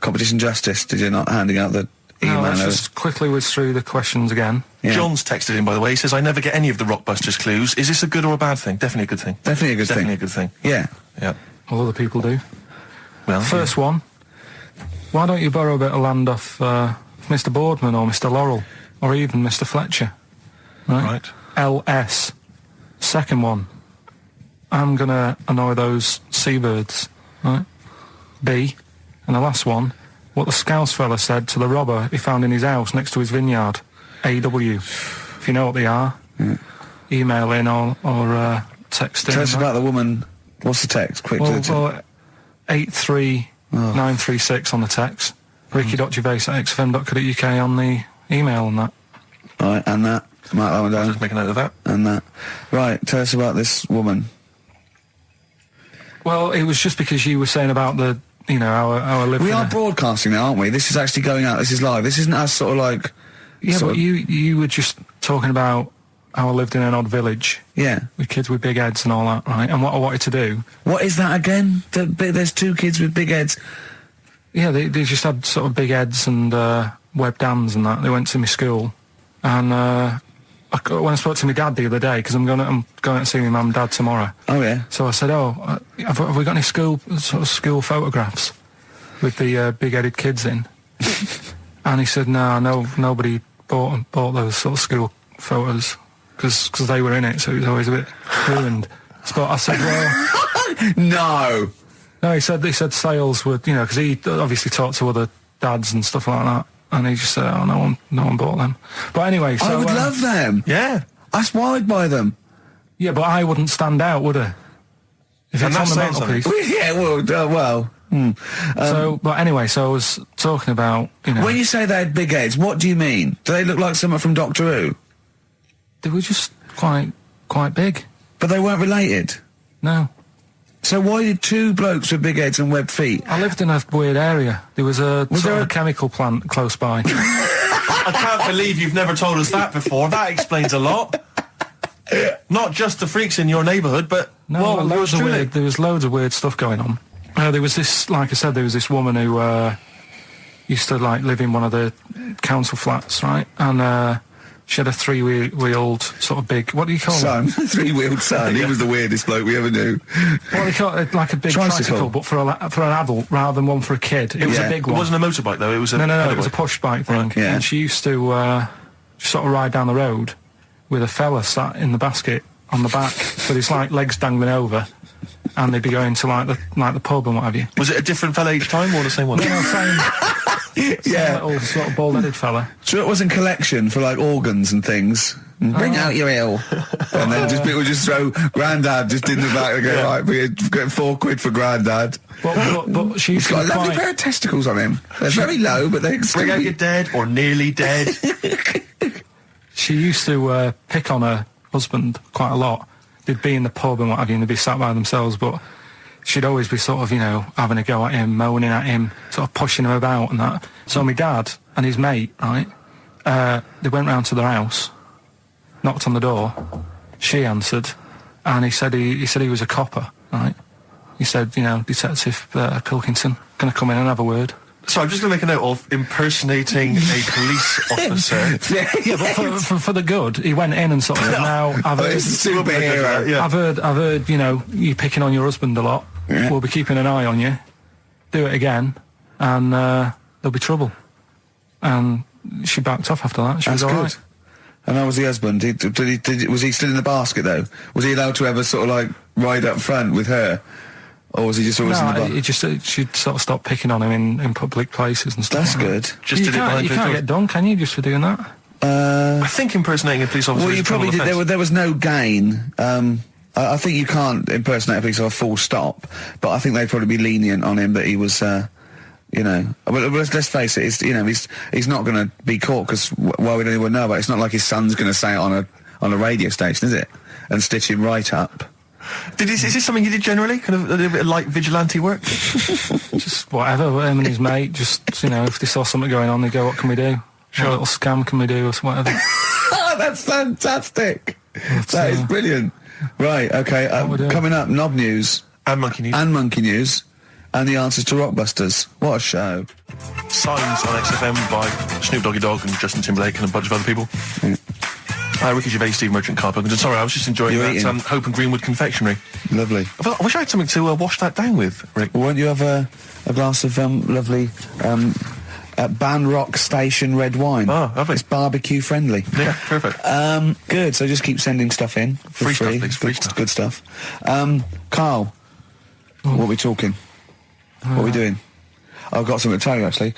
[SPEAKER 6] competition justice, did you, not handing out the email?
[SPEAKER 3] No, let's just quickly whiz through the questions again.
[SPEAKER 6] Yeah.
[SPEAKER 2] John's texted in, by the way. He says, I never get any of the Rockbusters clues. Is this a good or a bad thing? Definitely a good thing.
[SPEAKER 6] Definitely a good
[SPEAKER 2] Definitely
[SPEAKER 6] thing.
[SPEAKER 2] a good thing.
[SPEAKER 6] Yeah.
[SPEAKER 2] Yeah.
[SPEAKER 3] All other people do.
[SPEAKER 2] Well,
[SPEAKER 3] First one. Why don't you borrow a bit of land off Mr. Boardman or Mr. Laurel or even Mr. Fletcher?
[SPEAKER 2] Right.
[SPEAKER 3] LS. Second one. I'm going to annoy those seabirds. Right. B. And the last one. What the Scouse fella said to the robber he found in his house next to his vineyard. AW. If you know what they are, email in or text in.
[SPEAKER 6] Tell us about the woman. What's the text? Quick.
[SPEAKER 3] Well, 83936 on the text. Ricky.gervais@xfm.co.uk on the email and that.
[SPEAKER 6] All right, and that. Mark that one down.
[SPEAKER 2] just make a note of that.
[SPEAKER 6] And that. Right, tell us about this woman.
[SPEAKER 3] Well, it was just because you were saying about the, our living.
[SPEAKER 6] We are broadcasting now, aren't we? This is actually going out. This is live. This isn't us sort of like...
[SPEAKER 3] Yeah,
[SPEAKER 6] sort
[SPEAKER 3] but
[SPEAKER 6] of-
[SPEAKER 3] you were just talking about how I lived in an odd village
[SPEAKER 6] Yeah.
[SPEAKER 3] with kids with big heads and all that, right? And what I wanted to do...
[SPEAKER 6] What is that again? There's two kids with big heads.
[SPEAKER 3] Yeah, they just had sort of big heads and webbed hands and that. They went to my school. And when I spoke to my dad the other day, because I'm going to see my mum and dad tomorrow.
[SPEAKER 6] Oh, yeah.
[SPEAKER 3] So I said, have we got any school photographs with the big-headed kids in? And he said, no, nobody bought those sort of school photos because they were in it, so it was always a bit ruined. But I said, well...
[SPEAKER 6] No.
[SPEAKER 3] No, he said sales would, because he obviously talked to other dads and stuff like that, and he just said, oh, no one bought them. But anyway, so...
[SPEAKER 6] I would love them.
[SPEAKER 2] Yeah.
[SPEAKER 6] That's why I'd buy them.
[SPEAKER 3] Yeah, but I wouldn't stand out, would I? If
[SPEAKER 2] And
[SPEAKER 3] it's on
[SPEAKER 2] that's
[SPEAKER 3] the
[SPEAKER 2] saying
[SPEAKER 3] mantelpiece.
[SPEAKER 6] Yeah, well.
[SPEAKER 3] But anyway, so I was talking about,
[SPEAKER 6] When you say they had big heads, what do you mean? Do they look like someone from Doctor Who?
[SPEAKER 3] they were just quite big.
[SPEAKER 6] But they weren't related.
[SPEAKER 3] No.
[SPEAKER 6] So why did two blokes with big heads and webbed feet?
[SPEAKER 3] I lived in a weird area. There was a
[SPEAKER 6] there
[SPEAKER 3] a chemical plant close by.
[SPEAKER 2] I can't believe you've never told us that before. That explains a lot. Not just the freaks in your neighbourhood, but
[SPEAKER 3] No, there was loads of weird stuff going on. There was this, like I said, there was this woman who used to like live in one of the council flats, right? And she had a three-wheeled sort of big, what do you call it?
[SPEAKER 6] Three-wheeled son. He was the weirdest bloke we ever knew.
[SPEAKER 3] What do you call it? Like a big tricycle, but for an adult rather than one for a kid. It was a big one.
[SPEAKER 2] It wasn't a motorbike though. It was a
[SPEAKER 3] no. It was a push bike thing.
[SPEAKER 6] Right, yeah.
[SPEAKER 3] And she used to sort of ride down the road with a fella sat in the basket on the back with his like legs dangling over, and they'd be going to like the pub and what have you.
[SPEAKER 2] Was it a different fella each time or the same one?
[SPEAKER 3] No, same.
[SPEAKER 6] Yeah.
[SPEAKER 3] Little sort of bald-headed fella.
[SPEAKER 6] Sure, it wasn't collection for like organs and things. Bring out your ill. And then people just throw Grandad just in the back and go, right, we're getting £4 for Grandad.
[SPEAKER 3] But she used
[SPEAKER 6] He's got
[SPEAKER 3] to
[SPEAKER 6] a lovely
[SPEAKER 3] quite...
[SPEAKER 6] pair of testicles on him. They're very low, but they
[SPEAKER 2] Bring out your dead or nearly dead.
[SPEAKER 3] She used to pick on her husband quite a lot. They'd be in the pub and what have you, and they'd be sat by themselves, but she'd always be sort of, you know, having a go at him, moaning at him, sort of pushing him about and that. So my dad and his mate, right, they went round to their house, knocked on the door, she answered, and he said he was a copper, right? He said, you know, Detective Pilkington, gonna come in and have a word.
[SPEAKER 2] So I'm just going to make a note of impersonating a police officer.
[SPEAKER 3] Yeah, but for the good, he went in and sort of said, now, I've heard,
[SPEAKER 6] superhero.
[SPEAKER 2] Yeah.
[SPEAKER 3] I've heard, you know, you picking on your husband a lot.
[SPEAKER 6] Yeah.
[SPEAKER 3] We'll be keeping an eye on you. Do it again, and there'll be trouble. And she backed off after that. She
[SPEAKER 6] That's
[SPEAKER 3] was all
[SPEAKER 6] good.
[SPEAKER 3] right.
[SPEAKER 6] And how was the husband? Was he still in the basket though? Was he allowed to ever sort of like ride up front with her? Or was he just always in the
[SPEAKER 3] No,
[SPEAKER 6] basket?
[SPEAKER 3] she'd sort of stopped picking on him in public places and stuff.
[SPEAKER 6] That's
[SPEAKER 3] like
[SPEAKER 6] good.
[SPEAKER 3] That.
[SPEAKER 2] Just
[SPEAKER 3] You
[SPEAKER 2] did it behind
[SPEAKER 3] can't
[SPEAKER 2] closed doors.
[SPEAKER 3] get done, can you, just for doing that?
[SPEAKER 2] I think impersonating a police officer
[SPEAKER 6] Well,
[SPEAKER 2] is
[SPEAKER 6] you
[SPEAKER 2] a
[SPEAKER 6] probably
[SPEAKER 2] criminal
[SPEAKER 6] did.
[SPEAKER 2] offence.
[SPEAKER 6] There was no gain. I think you can't impersonate a police officer full stop, but I think they'd probably be lenient on him that he was, you know. But let's face it, he's not going to be caught because why would anyone know about it? It's not like his son's going to say it on a radio station, is it? And stitch him right up.
[SPEAKER 2] Is this something you did generally? Kind of a little bit of light vigilante work?
[SPEAKER 3] Just whatever, him and his mate, just, you know, if they saw something going on, they go, what can we do?
[SPEAKER 2] Sure.
[SPEAKER 3] What little scam can we do, or whatever.
[SPEAKER 6] That's fantastic. That is brilliant. Right, okay.
[SPEAKER 3] we're doing.
[SPEAKER 6] Coming up, Knob News
[SPEAKER 2] And monkey news.
[SPEAKER 6] and Monkey News and the answers to Rockbusters. What a show.
[SPEAKER 2] Signs on XFM by Snoop Doggy Dogg and Justin Timberlake and a bunch of other people. Ricky Gervais, Steve Merchant, Karl Pilkington. Sorry, I was just enjoying
[SPEAKER 6] You're
[SPEAKER 2] that
[SPEAKER 6] eating.
[SPEAKER 2] Hope and Greenwood confectionery.
[SPEAKER 6] Lovely.
[SPEAKER 2] I wish I had something to wash that down with, Rick.
[SPEAKER 6] Well, won't you have a glass of lovely Ban Rock Station red wine?
[SPEAKER 2] Oh, lovely.
[SPEAKER 6] It's barbecue friendly.
[SPEAKER 2] Yeah, perfect.
[SPEAKER 6] Good. So just keep sending stuff in for
[SPEAKER 2] Free stuff,
[SPEAKER 6] free.
[SPEAKER 2] please, free stuff.
[SPEAKER 6] Good stuff. Carl, what are we talking? What are we doing? I've got something to tell you actually.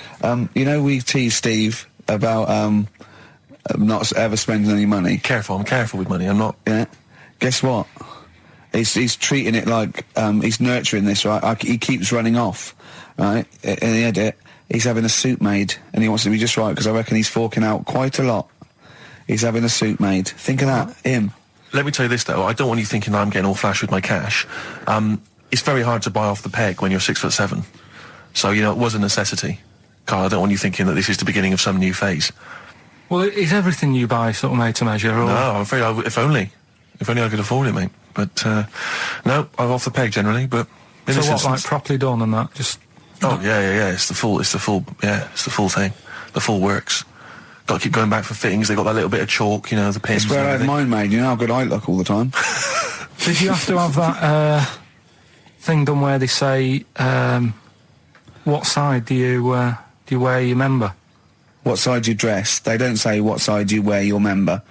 [SPEAKER 6] You know, we teased Steve about not ever spending any money.
[SPEAKER 2] Careful, I'm careful with money. I'm not.
[SPEAKER 6] Yeah. Guess what? He's treating it like he's nurturing this, right? He keeps running off, right? In the edit, he's having a suit made, and he wants to be just right because I reckon he's forking out quite a lot. He's having a suit made. Think of that, him.
[SPEAKER 2] Let me tell you this though. I don't want you thinking that I'm getting all flash with my cash. It's very hard to buy off the peg when you're 6'7". So you know it was a necessity. Carl, I don't want you thinking that this is the beginning of some new phase.
[SPEAKER 3] Well, is everything you buy sort of made to measure? Or?
[SPEAKER 2] No, I'm afraid if only I could afford it, mate. But no, I'm off the peg generally. But in
[SPEAKER 3] So
[SPEAKER 2] this
[SPEAKER 3] what,
[SPEAKER 2] instance,
[SPEAKER 3] like properly done and that? Just
[SPEAKER 2] oh yeah. It's the full thing. The full works. Got to keep going back for fittings. They got that little bit of chalk, you know, the pins.
[SPEAKER 6] It's where I had
[SPEAKER 2] and
[SPEAKER 6] mine made. You know how good I look all the time.
[SPEAKER 3] Did you have to have that thing done where they say what side do you wear your member?
[SPEAKER 6] What side you dress? They don't say what side you wear your member.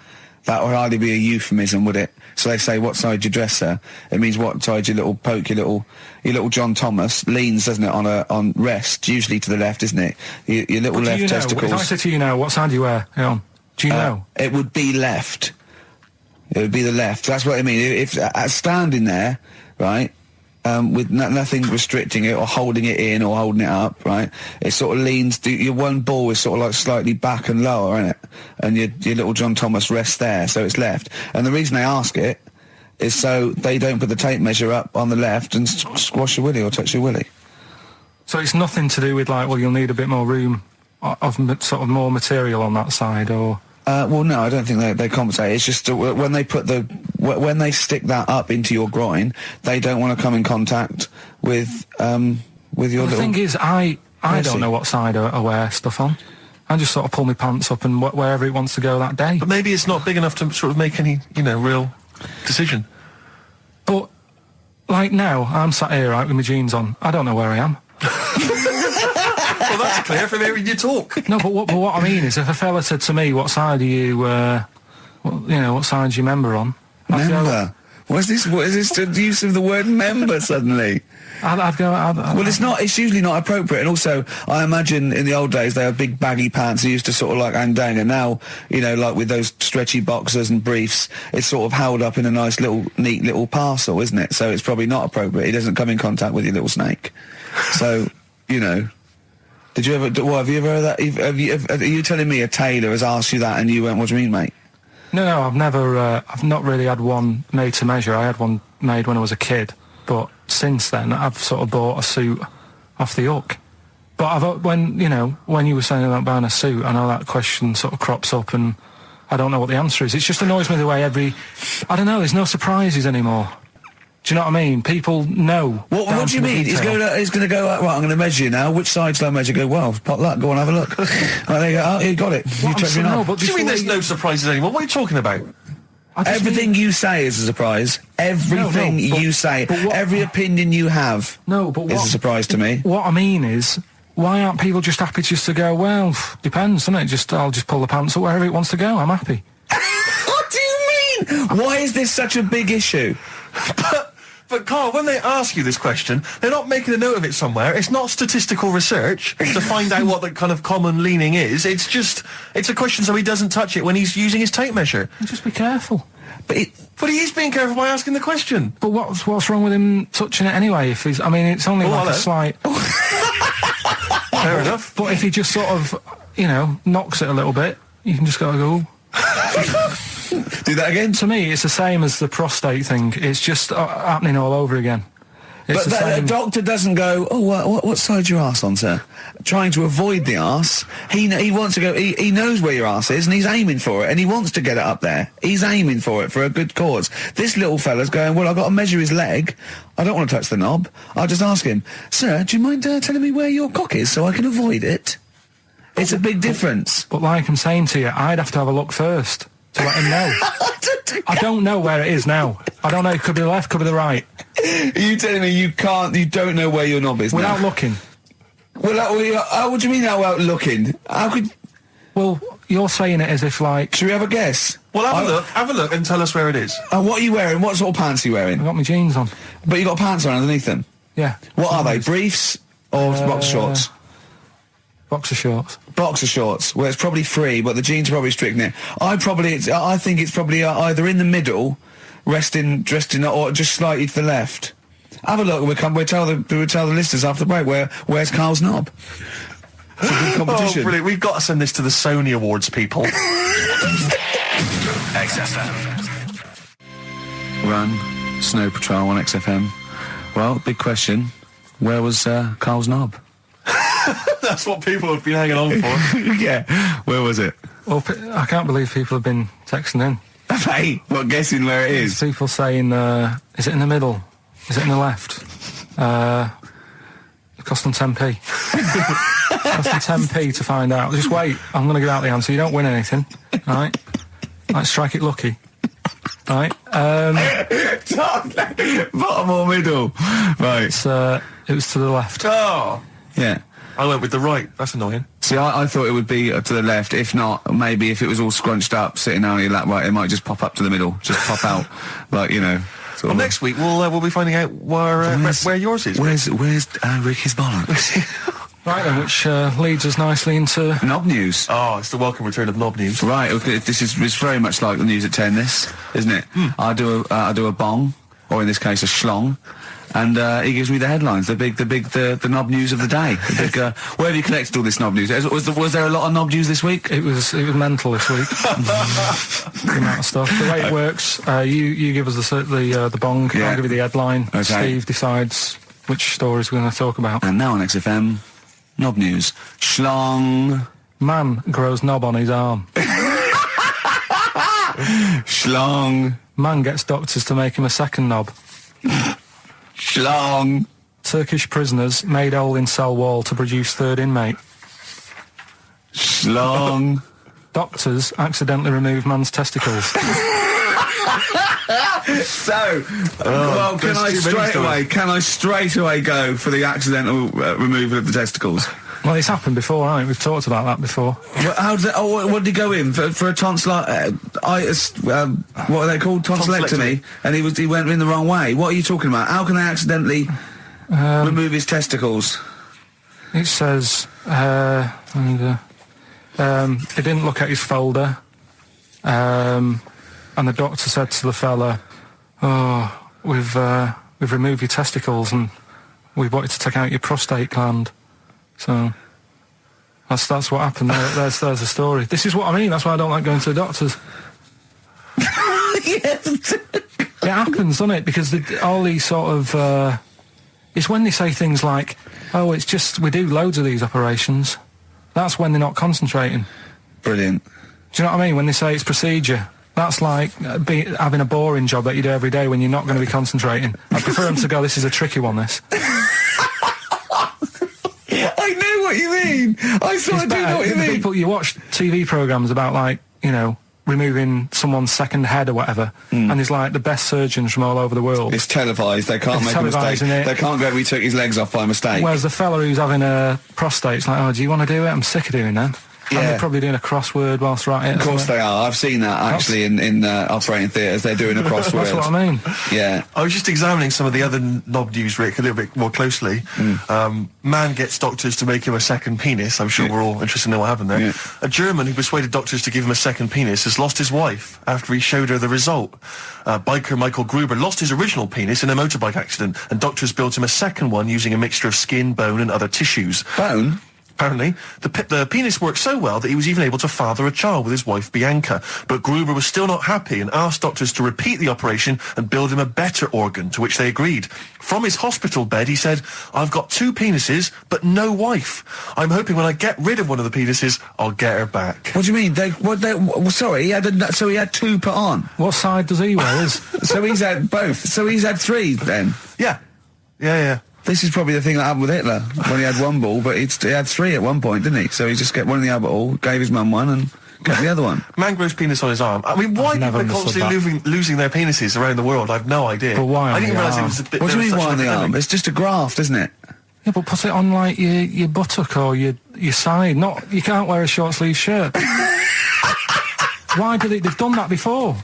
[SPEAKER 6] That would hardly be a euphemism, would it? So they say what side you dress, sir. It means what side your little John Thomas leans, doesn't it, on rest, usually to the left, isn't it? Your little
[SPEAKER 3] But do
[SPEAKER 6] left
[SPEAKER 3] you know,
[SPEAKER 6] testicles.
[SPEAKER 3] if I said to you now, what side do you wear? Hang on. Do you know?
[SPEAKER 6] It would be left. It would be the left. That's what I mean. If standing there, right, with nothing restricting it or holding it in or holding it up, right, it sort of leans. Your one ball is sort of like slightly back and lower, isn't it? And your little John Thomas rests there, so it's left. And the reason they ask it is so they don't put the tape measure up on the left and squash your willy or touch your willy.
[SPEAKER 3] So it's nothing to do with like, well, you'll need a bit more room of sort of more material on that side, or...
[SPEAKER 6] Well, no, I don't think they compensate. It's just when they put when they stick that up into your groin, they don't want to come in contact with your little...
[SPEAKER 3] The thing is, I don't know what side I wear stuff on. I just sort of pull my pants up and wherever it wants to go that day.
[SPEAKER 2] But maybe it's not big enough to sort of make any, real decision.
[SPEAKER 3] But, like now, I'm sat here, right, with my jeans on. I don't know where I am.
[SPEAKER 2] Well, that's clear from hearing you talk.
[SPEAKER 3] No, but what I mean is, if a fella said to me, what side are you, what side do you member on?
[SPEAKER 6] Member? What is this the use of the word member suddenly?
[SPEAKER 3] I'd go...
[SPEAKER 6] Well, it's usually not appropriate, and also, I imagine in the old days they had big baggy pants that used to sort of like hang down, and now, like with those stretchy boxers and briefs, it's sort of held up in a nice neat little parcel, isn't it? So it's probably not appropriate. It doesn't come in contact with your little snake. So, did you ever, have you ever heard that? Are you telling me a tailor has asked you that and you went, what do you mean, mate?
[SPEAKER 3] No, I've never, I've not really had one made to measure. I had one made when I was a kid, but since then I've sort of bought a suit off the hook. But when you were saying about buying a suit, I know that question sort of crops up and I don't know what the answer is. It just annoys me the way I don't know, there's no surprises anymore. Do you know what I mean? People know.
[SPEAKER 6] What do you mean? He's going to go, right, I'm going to measure you now. Which side shall I measure? Go, well, pot luck, go on, have a look. Right, there you go. Oh, you got it. You checked me out.
[SPEAKER 2] What do you mean there's no surprises anymore? What are you talking about?
[SPEAKER 6] Everything you say is a surprise. Everything you say. Every opinion you have is a surprise to me.
[SPEAKER 3] What I mean is, why aren't people just happy just to go, well, depends, doesn't it? I'll just pull the pants up wherever it wants to go. I'm happy.
[SPEAKER 6] What do you mean? Why is this such a big issue?
[SPEAKER 2] But Carl, when they ask you this question, they're not making a note of it somewhere. It's not statistical research to find out what the kind of common leaning is. It's a question so he doesn't touch it when he's using his tape measure.
[SPEAKER 3] Just be careful.
[SPEAKER 2] But he is being careful by asking the question.
[SPEAKER 3] But what's wrong with him touching it anyway? If he's, it's only a slight...
[SPEAKER 2] Fair enough.
[SPEAKER 3] But if he just sort of, knocks it a little bit, you can just go...
[SPEAKER 6] Do that again?
[SPEAKER 3] To me, it's the same as the prostate thing. It's just happening all over again.
[SPEAKER 6] But the doctor doesn't go, what side's your arse on, sir? Trying to avoid the arse. He wants to go, he knows where your arse is and he's aiming for it and he wants to get it up there. He's aiming for it for a good cause. This little fella's going, well, I've got to measure his leg. I don't want to touch the knob. I'll just ask him, sir, do you mind telling me where your cock is so I can avoid it? It's a big difference.
[SPEAKER 3] But like I'm saying to you, I'd have to have a look first to let him know. I don't know where it is now. I don't know. It could be the left, could be the right.
[SPEAKER 6] Are you telling me you don't know where your knob is
[SPEAKER 3] without
[SPEAKER 6] now?
[SPEAKER 3] looking?
[SPEAKER 6] Well, what do you mean without looking? How could...
[SPEAKER 3] Well, you're saying it as if like...
[SPEAKER 6] Should we have a guess?
[SPEAKER 2] Well, have a look and tell us where it is.
[SPEAKER 6] What are you wearing? What sort of pants are you wearing?
[SPEAKER 3] I've got my jeans on.
[SPEAKER 6] But you got pants on underneath them?
[SPEAKER 3] Yeah.
[SPEAKER 6] What are they? Briefs or boxer shorts?
[SPEAKER 3] Boxer shorts.
[SPEAKER 6] Boxer shorts. Well, it's probably free, but the jeans are probably strict knit. I think it's probably either in the middle, dressed in, or just slightly to the left. Have a look. We'll tell the listeners after the break where's Carl's knob. It's a good competition.
[SPEAKER 2] Oh, brilliant! We've got to send this to the Sony Awards people.
[SPEAKER 6] XFM. Run, Snow Patrol on XFM. Well, big question. Where was Carl's knob?
[SPEAKER 2] That's what people have been hanging on for.
[SPEAKER 6] Yeah. Where was it?
[SPEAKER 3] Well, I can't believe people have been texting in.
[SPEAKER 6] Hey, what, guessing where it is?
[SPEAKER 3] People saying, is it in the middle? Is it in the left? It cost them 10p. It cost them 10p to find out. Just wait, I'm going to give out the answer. You don't win anything, right? Like, strike it lucky. Right?
[SPEAKER 6] Bottom or middle? Right.
[SPEAKER 3] It was to the left.
[SPEAKER 2] Oh.
[SPEAKER 6] Yeah.
[SPEAKER 2] I went with the right. That's annoying.
[SPEAKER 6] See, I thought it would be to the left. If not, maybe if it was all scrunched up, sitting on your lap, right, it might just pop up to the middle. Just pop out, like,
[SPEAKER 2] Well, next week we'll be finding out where yours is.
[SPEAKER 6] Where's Ricky's bollocks?
[SPEAKER 3] Right then, which leads us nicely into...
[SPEAKER 6] Knob news.
[SPEAKER 2] Oh, it's the welcome return of knob news.
[SPEAKER 6] Right, okay, it's very much like the news at 10, this, isn't it? I do a bong, or in this case a schlong, and he gives me the headlines, the knob news of the day. The big, where have you collected all this knob news? Was there a lot of knob news this week?
[SPEAKER 3] It was mental this week. The amount of stuff. The way it works, you give us the bong.
[SPEAKER 6] Yeah.
[SPEAKER 3] I'll give you the headline.
[SPEAKER 6] Okay.
[SPEAKER 3] Steve decides which stories we're going to talk about.
[SPEAKER 6] And now on XFM, knob news. Schlong.
[SPEAKER 3] Man grows knob on his arm.
[SPEAKER 6] Schlong.
[SPEAKER 3] Man gets doctors to make him a second knob.
[SPEAKER 6] Schlong.
[SPEAKER 3] Turkish prisoners made hole in cell wall to produce third inmate.
[SPEAKER 6] Schlong.
[SPEAKER 3] Doctors accidentally remove man's testicles.
[SPEAKER 6] So, well, can I straight away go for the accidental removal of the testicles?
[SPEAKER 3] Well, it's happened before, right? We've talked about that before.
[SPEAKER 6] How did what did he go in for a tonsillitis? What are they called? Tonsillectomy. And he went in the wrong way. What are you talking about? How can they accidentally remove his testicles?
[SPEAKER 3] It says he didn't look at his folder, and the doctor said to the fella, "Oh, we've removed your testicles and we wanted to take out your prostate gland." So that's what happened. There's the story. This is what I mean. That's why I don't like going to the doctors. It happens, doesn't it? Because all these sort of it's when they say things like, "Oh, it's just we do loads of these operations." That's when they're not concentrating.
[SPEAKER 6] Brilliant.
[SPEAKER 3] Do you know what I mean? When they say it's procedure, that's like having a boring job that you do every day when you're not going to be concentrating. I prefer them to go, "This is a tricky one, this."
[SPEAKER 6] I know what you mean. I sort of do know what you mean.
[SPEAKER 3] People, you watch TV programmes about, like, you know, removing someone's second head or whatever, and there's like the best surgeons from all over the world.
[SPEAKER 6] It's televised. They can't make a mistake. They can't go, "We took his legs off by mistake."
[SPEAKER 3] Whereas the fella who's having a prostate's like, "Oh, do you want to do it? I'm sick of doing that."
[SPEAKER 6] Yeah.
[SPEAKER 3] And they're probably doing a crossword whilst writing it.
[SPEAKER 6] Of course they are. I've seen that actually in operating theatres. They're doing a crossword.
[SPEAKER 3] That's what I mean.
[SPEAKER 6] Yeah.
[SPEAKER 2] I was just examining some of the other knob news, Rick, a little bit more closely. Man gets doctors to make him a second penis. I'm sure we're all interested to know what happened there.
[SPEAKER 6] Yeah.
[SPEAKER 2] A German who persuaded doctors to give him a second penis has lost his wife after he showed her the result. Biker Michael Gruber lost his original penis in a motorbike accident, and doctors built him a second one using a mixture of skin, bone and other tissues.
[SPEAKER 6] Bone?
[SPEAKER 2] Apparently, the penis worked so well that he was even able to father a child with his wife Bianca. But Gruber was still not happy and asked doctors to repeat the operation and build him a better organ, to which they agreed. From his hospital bed, he said, "I've got 2 penises, but no wife. I'm hoping when I get rid of one of the penises, I'll get her back."
[SPEAKER 6] What do you mean? Sorry, he had 2 put on.
[SPEAKER 3] What side does he wear?
[SPEAKER 6] So he's had both. So he's had 3 then.
[SPEAKER 2] Yeah.
[SPEAKER 6] This is probably the thing that happened with Hitler when he had 1 ball, but he had 3 at one point, didn't he? So he just get one in the other ball, gave his mum one, and got the other one.
[SPEAKER 2] Man grows penis on his arm. I mean, why people are constantly losing their penises around the world? I've no idea.
[SPEAKER 3] But why?
[SPEAKER 2] I didn't realise it was a bit.
[SPEAKER 6] What do you mean why on the
[SPEAKER 2] epidemic.
[SPEAKER 6] arm? It's just a graft, isn't it?
[SPEAKER 3] Yeah, but put it on like your buttock or your side. You can't wear a short sleeve shirt. Why do they've done that before?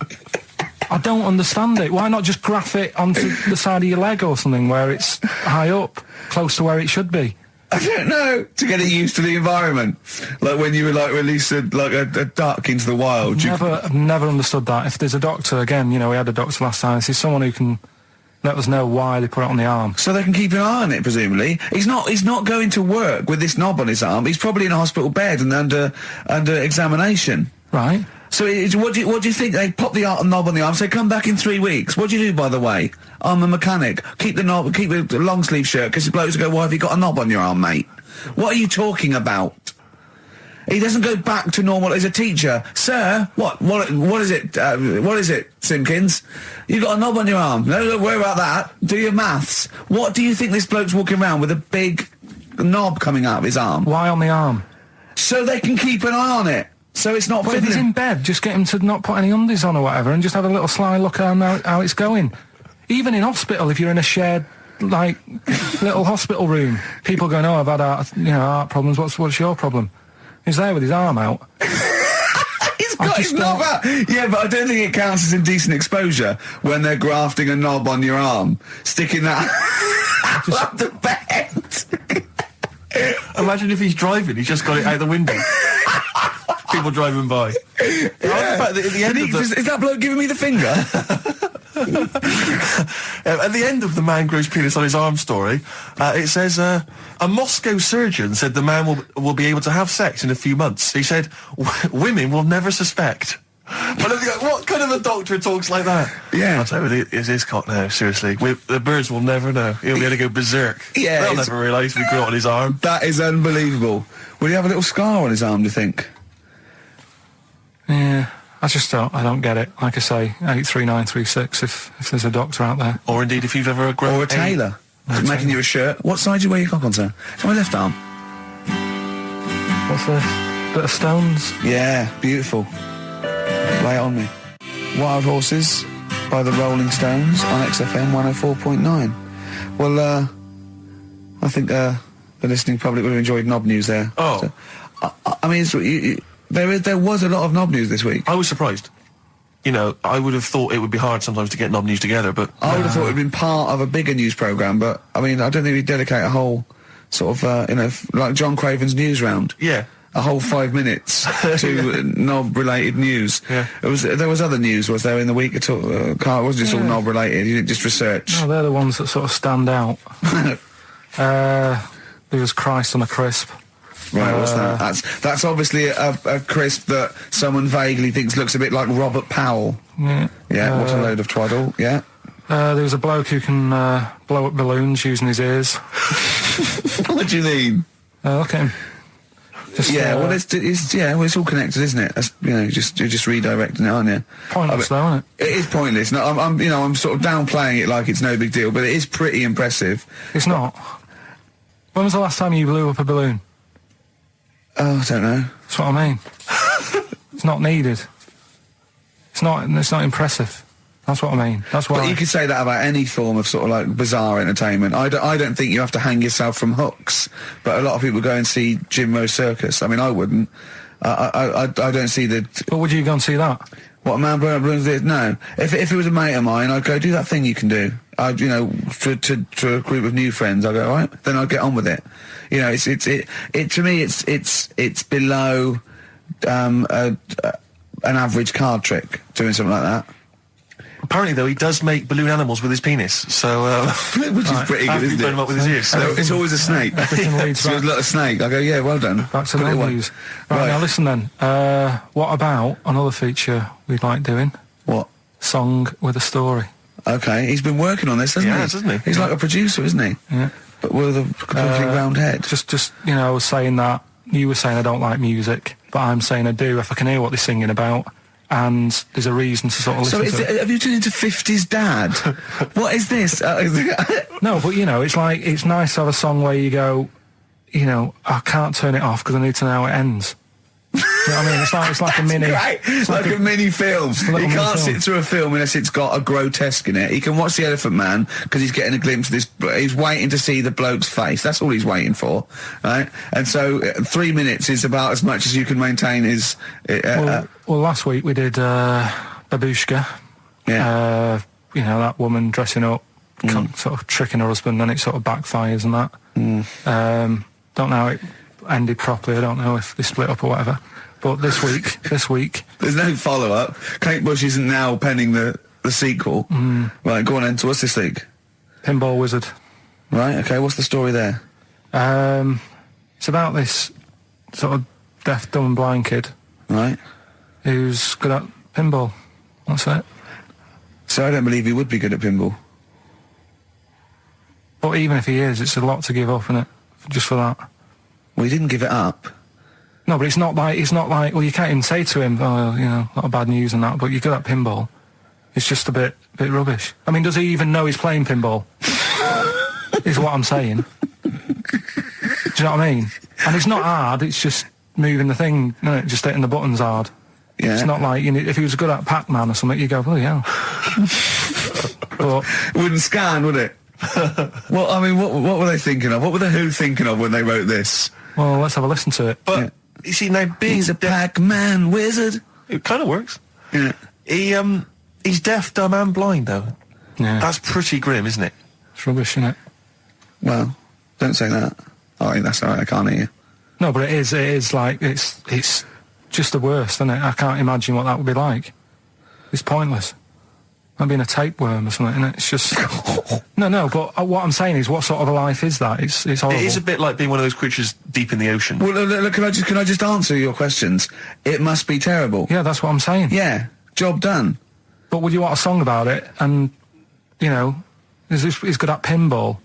[SPEAKER 3] I don't understand it. Why not just graph it onto the side of your leg or something where it's high up, close to where it should be?
[SPEAKER 6] I don't know. To get it used to the environment, like when you were like release a duck into the wild.
[SPEAKER 3] I've never understood that. If there's a doctor, again, you know, we had a doctor last time. If there's someone who can let us know why they put it on the arm.
[SPEAKER 6] So they can keep an eye on it, presumably. He's not going to work with this knob on his arm. He's probably in a hospital bed and under examination.
[SPEAKER 3] Right.
[SPEAKER 6] So what do you think? They pop the knob on the arm, say, "Come back in 3 weeks." What do you do, by the way? "I'm a mechanic. Keep the knob, keep the long sleeve shirt," because the blokes go, "Why have you got a knob on your arm, mate?" What are you talking about? He doesn't go back to normal as a teacher. "Sir, what is it? What is it, Simpkins? You got a knob on your arm. No, don't worry about that. Do your maths." What do you think this bloke's walking around with a big knob coming out of his arm?
[SPEAKER 3] Why on the arm?
[SPEAKER 6] So they can keep an eye on it. So it's not
[SPEAKER 3] Well, if
[SPEAKER 6] fiddling.
[SPEAKER 3] he's in bed, just get him to not put any undies on or whatever and just have a little sly look at how it's going. Even in hospital, if you're in a shared, like, little hospital room, people going, "Oh, I've had heart problems. What's your problem?" He's there with his arm out.
[SPEAKER 6] He's got his knob out. Yeah, but I don't think it counts as indecent exposure when they're grafting a knob on your arm, sticking that up the bed.
[SPEAKER 2] Imagine if he's driving, he's just got it out the window. People driving by.
[SPEAKER 6] Yeah.
[SPEAKER 2] At the end of
[SPEAKER 6] Is that bloke giving me the finger?
[SPEAKER 2] At the end of the man grows penis on his arm story, it says, a Moscow surgeon said the man will be able to have sex in a few months. He said, women will never suspect. But what kind of a doctor talks like that?
[SPEAKER 6] Yeah.
[SPEAKER 2] I'll tell you, it's his cock now, seriously. The birds will never know. He'll be able to go berserk.
[SPEAKER 6] Yeah,
[SPEAKER 2] They'll never realise we grew it on his arm.
[SPEAKER 6] That is unbelievable. Will he have a little scar on his arm, do you think?
[SPEAKER 3] Yeah, I don't get it. Like I say, 83936 if there's a doctor out there.
[SPEAKER 2] Or indeed, if you've ever grown...
[SPEAKER 6] Or a tailor. Making you a shirt. What side do you wear your cock on, sir? It's my left arm.
[SPEAKER 3] What's this? Bit of stones?
[SPEAKER 6] Yeah, beautiful. Lay it on me. Wild Horses by the Rolling Stones on XFM 104.9. Well, I think the listening public would have enjoyed knob news there.
[SPEAKER 2] Oh.
[SPEAKER 6] So, I mean, there was a lot of knob news this week.
[SPEAKER 2] I was surprised. You know, I would have thought it would be hard sometimes to get knob news together, but...
[SPEAKER 6] I would have thought it would have been part of a bigger news programme, but, I mean, I don't think we'd dedicate a whole sort of, like John Craven's news round.
[SPEAKER 2] Yeah.
[SPEAKER 6] A whole 5 minutes to knob-related news.
[SPEAKER 2] Yeah.
[SPEAKER 6] There was other news, was there, in the week at all? Carl, it wasn't just all knob-related, you didn't just research.
[SPEAKER 3] No, they're the ones that sort of stand out. There was Christ on a crisp.
[SPEAKER 6] Right, what's that? That's obviously a crisp that someone vaguely thinks looks a bit like Robert Powell.
[SPEAKER 3] Yeah.
[SPEAKER 6] Yeah, what a load of twaddle, yeah.
[SPEAKER 3] There was a bloke who can blow up balloons using his ears.
[SPEAKER 6] What do you mean?
[SPEAKER 3] Look at him. Just,
[SPEAKER 6] well, it's all connected, isn't it? That's, you're just redirecting it, aren't you?
[SPEAKER 3] Pointless, though, isn't it?
[SPEAKER 6] It is pointless. No, I'm sort of downplaying it like it's no big deal, but it is pretty impressive.
[SPEAKER 3] It's not. When was the last time you blew up a balloon?
[SPEAKER 6] Oh, I don't know.
[SPEAKER 3] That's what I mean. It's not needed. It's not impressive. That's what I mean. That's why.
[SPEAKER 6] But you could say that about any form of sort of like bizarre entertainment. I don't think you have to hang yourself from hooks, but a lot of people go and see Jim Rose Circus. I mean, I wouldn't. I don't see the...
[SPEAKER 3] But would you go and see that?
[SPEAKER 6] What, a man blowing up balloons did? No. If it was a mate of mine, I'd go, do that thing you can do. To a group of new friends, I'd go, all right, then I'd get on with it. You know, to me, it's below an average card trick, doing something like that.
[SPEAKER 2] Apparently, though, he does make balloon animals with his penis, so...
[SPEAKER 6] Which is pretty good, isn't it?
[SPEAKER 2] Him up with his ears. So.
[SPEAKER 6] It's always a snake.
[SPEAKER 3] Leads
[SPEAKER 6] So it's not a snake. I go, yeah, well done.
[SPEAKER 3] Back to the news. Right, now listen then. What about another feature we'd like doing?
[SPEAKER 6] What?
[SPEAKER 3] Song with a story.
[SPEAKER 6] Okay, he's been working on this, hasn't he?
[SPEAKER 2] Yes, hasn't he?
[SPEAKER 6] He's like a producer, isn't he?
[SPEAKER 3] Yeah.
[SPEAKER 6] But with a completely round head.
[SPEAKER 3] Just I was saying that, you were saying I don't like music, but I'm saying I do if I can hear what they're singing about, and there's a reason to sort of listen to it.
[SPEAKER 6] Have you turned into 50s dad? What is this?
[SPEAKER 3] No, but it's like, it's nice to have a song where you go, I can't turn it off because I need to know how it ends. You know what I mean? It's like a mini...
[SPEAKER 6] Great. It's like a mini film. He can't sit through a film unless it's got a grotesque in it. He can watch The Elephant Man because he's getting a glimpse of this... He's waiting to see the bloke's face. That's all he's waiting for, right? And so 3 minutes is about as much as you can maintain his...
[SPEAKER 3] well, last week we did Babushka.
[SPEAKER 6] Yeah.
[SPEAKER 3] That woman dressing up, sort of tricking her husband, and it sort of backfires and that. Don't know how it ended properly. I don't know if they split up or whatever. But this week...
[SPEAKER 6] There's no follow-up. Kate Bush isn't now penning the sequel. Right, go on then. So what's this week?
[SPEAKER 3] Pinball Wizard.
[SPEAKER 6] Right, okay, what's the story there?
[SPEAKER 3] It's about this sort of deaf, dumb and blind kid.
[SPEAKER 6] Right.
[SPEAKER 3] Who's good at pinball. That's it.
[SPEAKER 6] So I don't believe he would be good at pinball.
[SPEAKER 3] But even if he is, it's a lot to give up, isn't it? Just for that.
[SPEAKER 6] Well, he didn't give it up.
[SPEAKER 3] No, but it's not like, well, you can't even say to him, oh, a lot of bad news and that, but you're good at pinball. It's just a bit rubbish. I mean, does he even know he's playing pinball? Is what I'm saying. Do you know what I mean? And it's not hard, it's just moving the thing, just hitting the buttons hard.
[SPEAKER 6] Yeah.
[SPEAKER 3] It's not like, if he was good at Pac-Man or something, you go, oh, yeah. But
[SPEAKER 6] it wouldn't scan, would it? Well, I mean, what were they thinking of? What were the Who thinking of when they wrote this?
[SPEAKER 3] Well, let's have a listen to it.
[SPEAKER 2] But, you see, now being...
[SPEAKER 6] He's a Pac-Man wizard.
[SPEAKER 2] It kind of works.
[SPEAKER 6] Yeah.
[SPEAKER 2] He's deaf, dumb and blind, though.
[SPEAKER 3] Yeah.
[SPEAKER 2] That's pretty grim, isn't it?
[SPEAKER 3] It's rubbish, isn't it?
[SPEAKER 6] Well, don't say that. Oh, that's all right, I can't hear you.
[SPEAKER 3] No, but it is like, it's just the worst, isn't it? I can't imagine what that would be like. It's pointless. Might be in a tapeworm or something, isn't it? It's just... No, but what I'm saying is, what sort of a life is that? It's horrible.
[SPEAKER 2] It is a bit like being one of those creatures deep in the ocean.
[SPEAKER 6] Well, look, can I just answer your questions? It must be terrible.
[SPEAKER 3] Yeah, that's what I'm saying.
[SPEAKER 6] Yeah, job done.
[SPEAKER 3] But would you want a song about it? And, you know, he's good at pinball.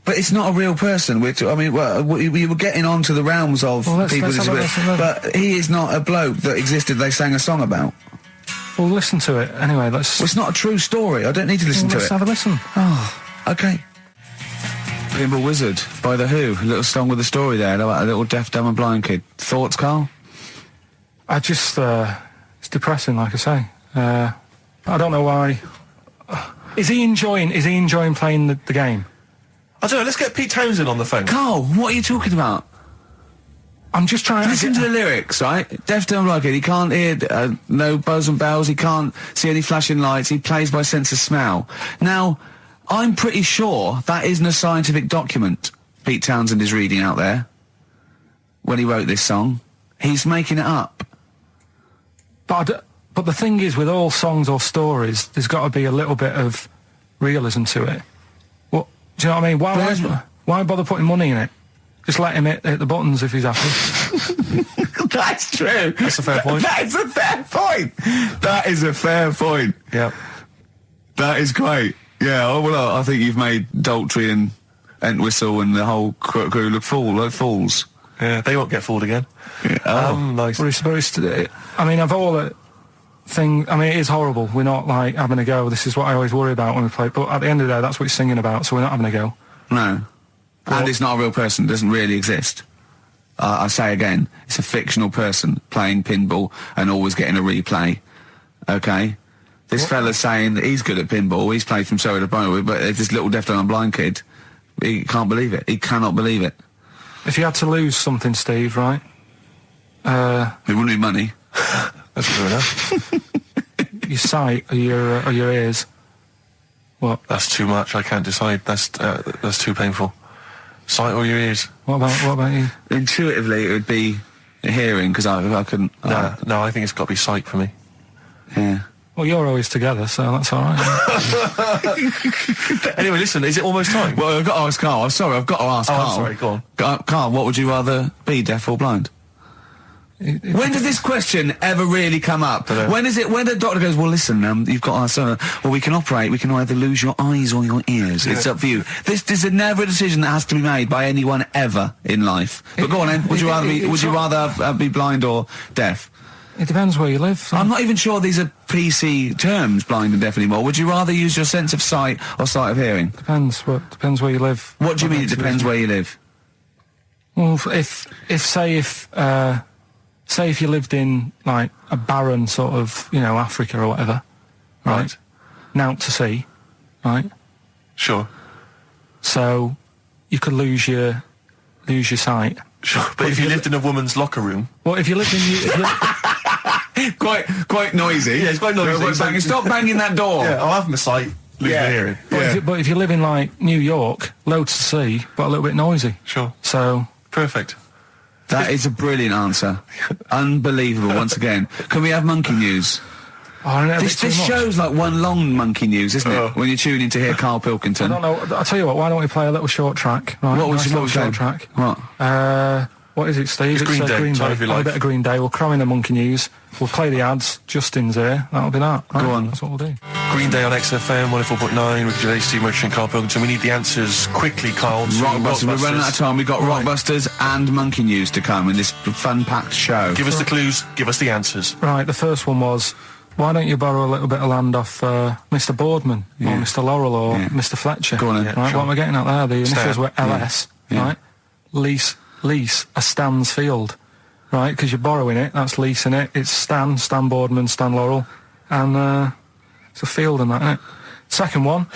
[SPEAKER 6] But it's not a real person. We were getting onto the realms of people with disabilities. But he is not a bloke that existed they sang a song about.
[SPEAKER 3] Well, listen to it. Anyway,
[SPEAKER 6] Well, it's not a true story. I don't need to listen to
[SPEAKER 3] let's
[SPEAKER 6] it.
[SPEAKER 3] have a listen.
[SPEAKER 6] Oh, okay. Pinball Wizard by The Who. A little song with a story there about a little deaf, dumb and blind kid. Thoughts, Carl?
[SPEAKER 3] I just, it's depressing, like I say. I don't know why. Is he enjoying playing the game?
[SPEAKER 2] I don't know, let's get Pete Townsend on the phone.
[SPEAKER 6] Carl, what are you talking about?
[SPEAKER 3] I'm just trying to...
[SPEAKER 6] Listen to the lyrics, right? Deaf, dumb, blind kid. He can't hear no bells and bells. He can't see any flashing lights. He plays by sense of smell. Now, I'm pretty sure that isn't a scientific document Pete Townsend is reading out there when he wrote this song. He's making it up.
[SPEAKER 3] But the thing is, with all songs or stories, there's got to be a little bit of realism to it. What, do you know what I mean? Why bother putting money in it? Just let him hit the buttons if he's happy.
[SPEAKER 6] That's true.
[SPEAKER 2] That's a fair point.
[SPEAKER 6] That is a fair point. That is a fair point.
[SPEAKER 2] Yeah.
[SPEAKER 6] That is great. Yeah, well, I think you've made Daltrey and Entwistle and the whole crew look fools.
[SPEAKER 2] Yeah, they won't get fooled again.
[SPEAKER 6] Yeah.
[SPEAKER 2] Nice.
[SPEAKER 3] I mean, of all the things, I mean, it is horrible. We're not, like, having a go. This is what I always worry about when we play. But at the end of the day, that's what he's singing about, so we're not having a go.
[SPEAKER 6] No. And it's not a real person. It doesn't really exist. I say again, it's a fictional person playing pinball and always getting a replay. Okay? This fella's saying that he's good at pinball. He's played from Surrey to Bromley, but this little deaf and blind kid, he can't believe it. He cannot believe it.
[SPEAKER 3] If you had to lose something, Steve, right?
[SPEAKER 6] It wouldn't be money.
[SPEAKER 2] That's fair enough.
[SPEAKER 3] Your sight or your ears. What?
[SPEAKER 2] That's too much. I can't decide. That's too painful. Sight or your ears?
[SPEAKER 3] What about you?
[SPEAKER 6] Intuitively, it would be hearing, because I couldn't...
[SPEAKER 2] No, I think it's got to be sight for me.
[SPEAKER 6] Yeah.
[SPEAKER 3] Well, you're always together, so that's all right.
[SPEAKER 2] Anyway, listen, is it almost time?
[SPEAKER 6] Well, I've got to ask Carl. I'm sorry, I've got to ask Carl.
[SPEAKER 2] I'm sorry, go on.
[SPEAKER 6] Carl, what would you rather be, deaf or blind? When does this question ever really come up? When the doctor goes, well, listen, you've got well, we can either lose your eyes or your ears. Yeah. It's up for you. This is never a decision that has to be made by anyone ever in life. But go on then, would you rather be blind or deaf?
[SPEAKER 3] It depends where you live. So.
[SPEAKER 6] I'm not even sure these are PC terms, blind and deaf, anymore. Would you rather use your sense of sight or sight of hearing?
[SPEAKER 3] Depends where you live.
[SPEAKER 6] What do you mean it depends where you live?
[SPEAKER 3] Well, say if you lived in, like, a barren sort of, you know, Africa or whatever, right? Naught to see, right?
[SPEAKER 2] Sure.
[SPEAKER 3] So you could lose your sight.
[SPEAKER 2] Sure. But if you lived in a woman's locker room...
[SPEAKER 3] Well, if you lived in...
[SPEAKER 6] quite noisy.
[SPEAKER 2] Yeah, it's quite noisy.
[SPEAKER 6] Stop banging that door.
[SPEAKER 2] Yeah, I'll have my sight, lose my hearing.
[SPEAKER 3] But if you live in, like, New York, loads to see, but a little bit noisy.
[SPEAKER 2] Sure.
[SPEAKER 3] So...
[SPEAKER 2] Perfect.
[SPEAKER 6] That is a brilliant answer. Unbelievable, once again. Can we have monkey news?
[SPEAKER 3] Oh,
[SPEAKER 6] this show's like one long monkey news, isn't it? When you tune in to hear Karl Pilkington.
[SPEAKER 3] I don't know. I'll tell you what, why don't we play a little short track? Right,
[SPEAKER 6] what was
[SPEAKER 3] short track?
[SPEAKER 6] What?
[SPEAKER 3] What is it, Steve?
[SPEAKER 2] It's Green Day.
[SPEAKER 3] Green
[SPEAKER 2] Time
[SPEAKER 3] Day.
[SPEAKER 2] of your life.
[SPEAKER 3] A bit of Green Day. We'll cram in the monkey news. We'll play the ads. Justin's here. That'll be that. Right?
[SPEAKER 6] Go on.
[SPEAKER 3] That's what we'll do.
[SPEAKER 2] Green Day on XFM, 104.9, Ricky Gervais, Steve Merchant and Karl Pilkington. We need the answers quickly, Karl.
[SPEAKER 6] Rockbusters. We're running out of time. We've got Rockbusters and monkey news to come in this fun-packed show.
[SPEAKER 2] Give us the clues. Give us the answers.
[SPEAKER 3] Right, the first one was, why don't you borrow a little bit of land off Mr. Boardman or Mr. Laurel or Mr. Fletcher?
[SPEAKER 6] Go on,
[SPEAKER 3] right,
[SPEAKER 6] sure.
[SPEAKER 3] What am I getting at there? The initials were LS, right? Lease a Stan's field, right? Because you're borrowing it, that's leasing it. It's Stan Boardman, Stan Laurel, and it's a field and that, isn't it? Second one,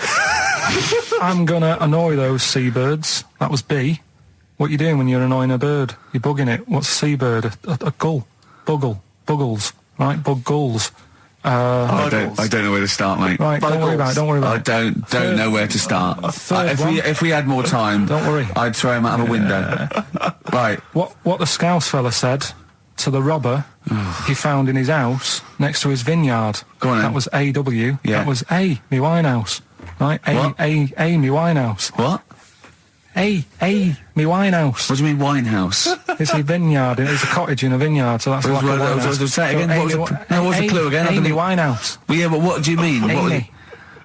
[SPEAKER 3] I'm gonna annoy those seabirds. That was B. What you doing when you're annoying a bird? You're bugging it. What's a seabird? A gull. Buggles, right? Bug gulls.
[SPEAKER 6] I don't know where to start, mate.
[SPEAKER 3] Right, don't worry about it.
[SPEAKER 6] I don't know where to start. If we had more time,
[SPEAKER 3] don't worry.
[SPEAKER 6] I'd throw him out of a window. Right.
[SPEAKER 3] What the Scouse fella said to the robber he found in his house next to his vineyard.
[SPEAKER 6] Go on then.
[SPEAKER 3] That was A.W.
[SPEAKER 6] Yeah.
[SPEAKER 3] That was A, me Winehouse. Right?
[SPEAKER 6] What?
[SPEAKER 3] A, me Winehouse.
[SPEAKER 6] What?
[SPEAKER 3] A, me Winehouse.
[SPEAKER 6] What do you mean Winehouse?
[SPEAKER 3] It's a vineyard. It's a cottage in a vineyard, so that's like a winehouse.
[SPEAKER 6] Say it again. What's the clue again?
[SPEAKER 3] Amy Winehouse.
[SPEAKER 6] Well, yeah, but what do you mean?
[SPEAKER 3] Amy.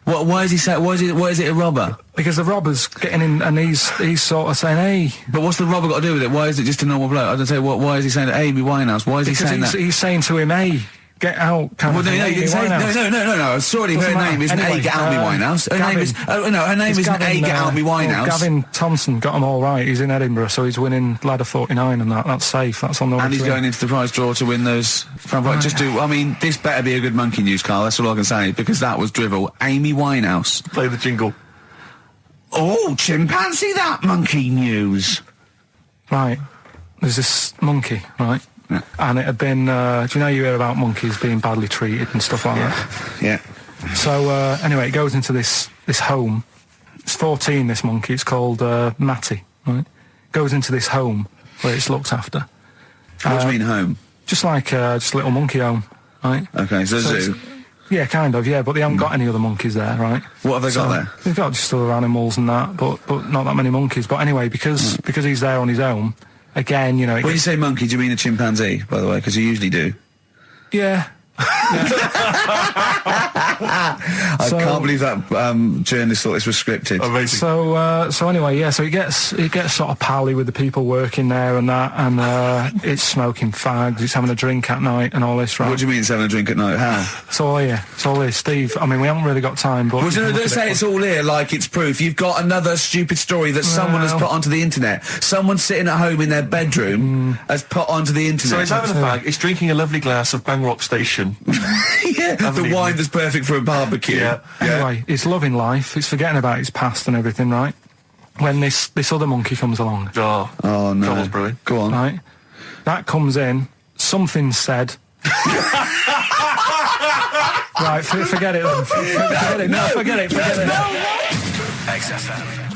[SPEAKER 6] Why is he saying? Why is it a robber?
[SPEAKER 3] Because the robber's getting in, and he's sort of saying, "Hey."
[SPEAKER 6] But what's the robber got to do with it? Why is it just a normal bloke? I don't say. Why is he saying Amy Winehouse? Why is he saying that?
[SPEAKER 3] He's saying to him, "Hey, get out."
[SPEAKER 6] Well, no, you didn't say, no. I saw it. Her name isn't A, get out me Winehouse. Her name is, her name isn't A, get out me Winehouse.
[SPEAKER 3] Gavin Thompson got them all right. He's in Edinburgh, so he's winning ladder 49 and that's safe. That's on the way.
[SPEAKER 6] And he's going into the prize draw to win those. This better be a good monkey news, Carl. That's all I can say, because that was drivel. Amy Winehouse.
[SPEAKER 2] Play the jingle.
[SPEAKER 6] Oh, chimpanzee, that monkey news.
[SPEAKER 3] Right. There's this monkey, right?
[SPEAKER 6] Yeah.
[SPEAKER 3] And it had been, do you know you hear about monkeys being badly treated and stuff like that?
[SPEAKER 6] Yeah.
[SPEAKER 3] So, anyway, it goes into this home. It's 14, this monkey. It's called Matty, right? Goes into this home where it's looked after.
[SPEAKER 6] What do you mean home?
[SPEAKER 3] Just like, just a little monkey home, right?
[SPEAKER 6] Okay, so zoo.
[SPEAKER 3] Yeah, kind of, yeah, but they haven't got any other monkeys there, right?
[SPEAKER 6] What have they got there?
[SPEAKER 3] They've got just other animals and that, but not that many monkeys. But anyway, because he's there on his own, again, you know...
[SPEAKER 6] When you say monkey, do you mean a chimpanzee, by the way? Because you usually do.
[SPEAKER 3] Yeah.
[SPEAKER 6] I can't believe that journalist thought this was scripted.
[SPEAKER 2] Amazing.
[SPEAKER 3] So anyway, yeah. So he gets sort of pally with the people working there and that, and it's smoking fags. It's having a drink at night and all this, right?
[SPEAKER 6] What do you mean it's having a drink at night? How?
[SPEAKER 3] It's all here, Steve. I mean, we haven't really got time, but
[SPEAKER 6] Well, don't say it's all here like it's proof. You've got another stupid story that someone has put onto the internet. Someone sitting at home in their bedroom has put onto the internet.
[SPEAKER 2] So he's having a fag. He's drinking a lovely glass of Bang Rock Station.
[SPEAKER 6] Yeah, the wine that's perfect for a barbecue.
[SPEAKER 2] Yeah.
[SPEAKER 3] Anyway, it's loving life. It's forgetting about his past and everything, right? When this other monkey comes along,
[SPEAKER 2] Oh
[SPEAKER 6] no.
[SPEAKER 2] Trouble's brewing.
[SPEAKER 6] Go on.
[SPEAKER 3] right? That comes in. Something said. Right, forget it then. Forget it. No, forget it.
[SPEAKER 7] XFM.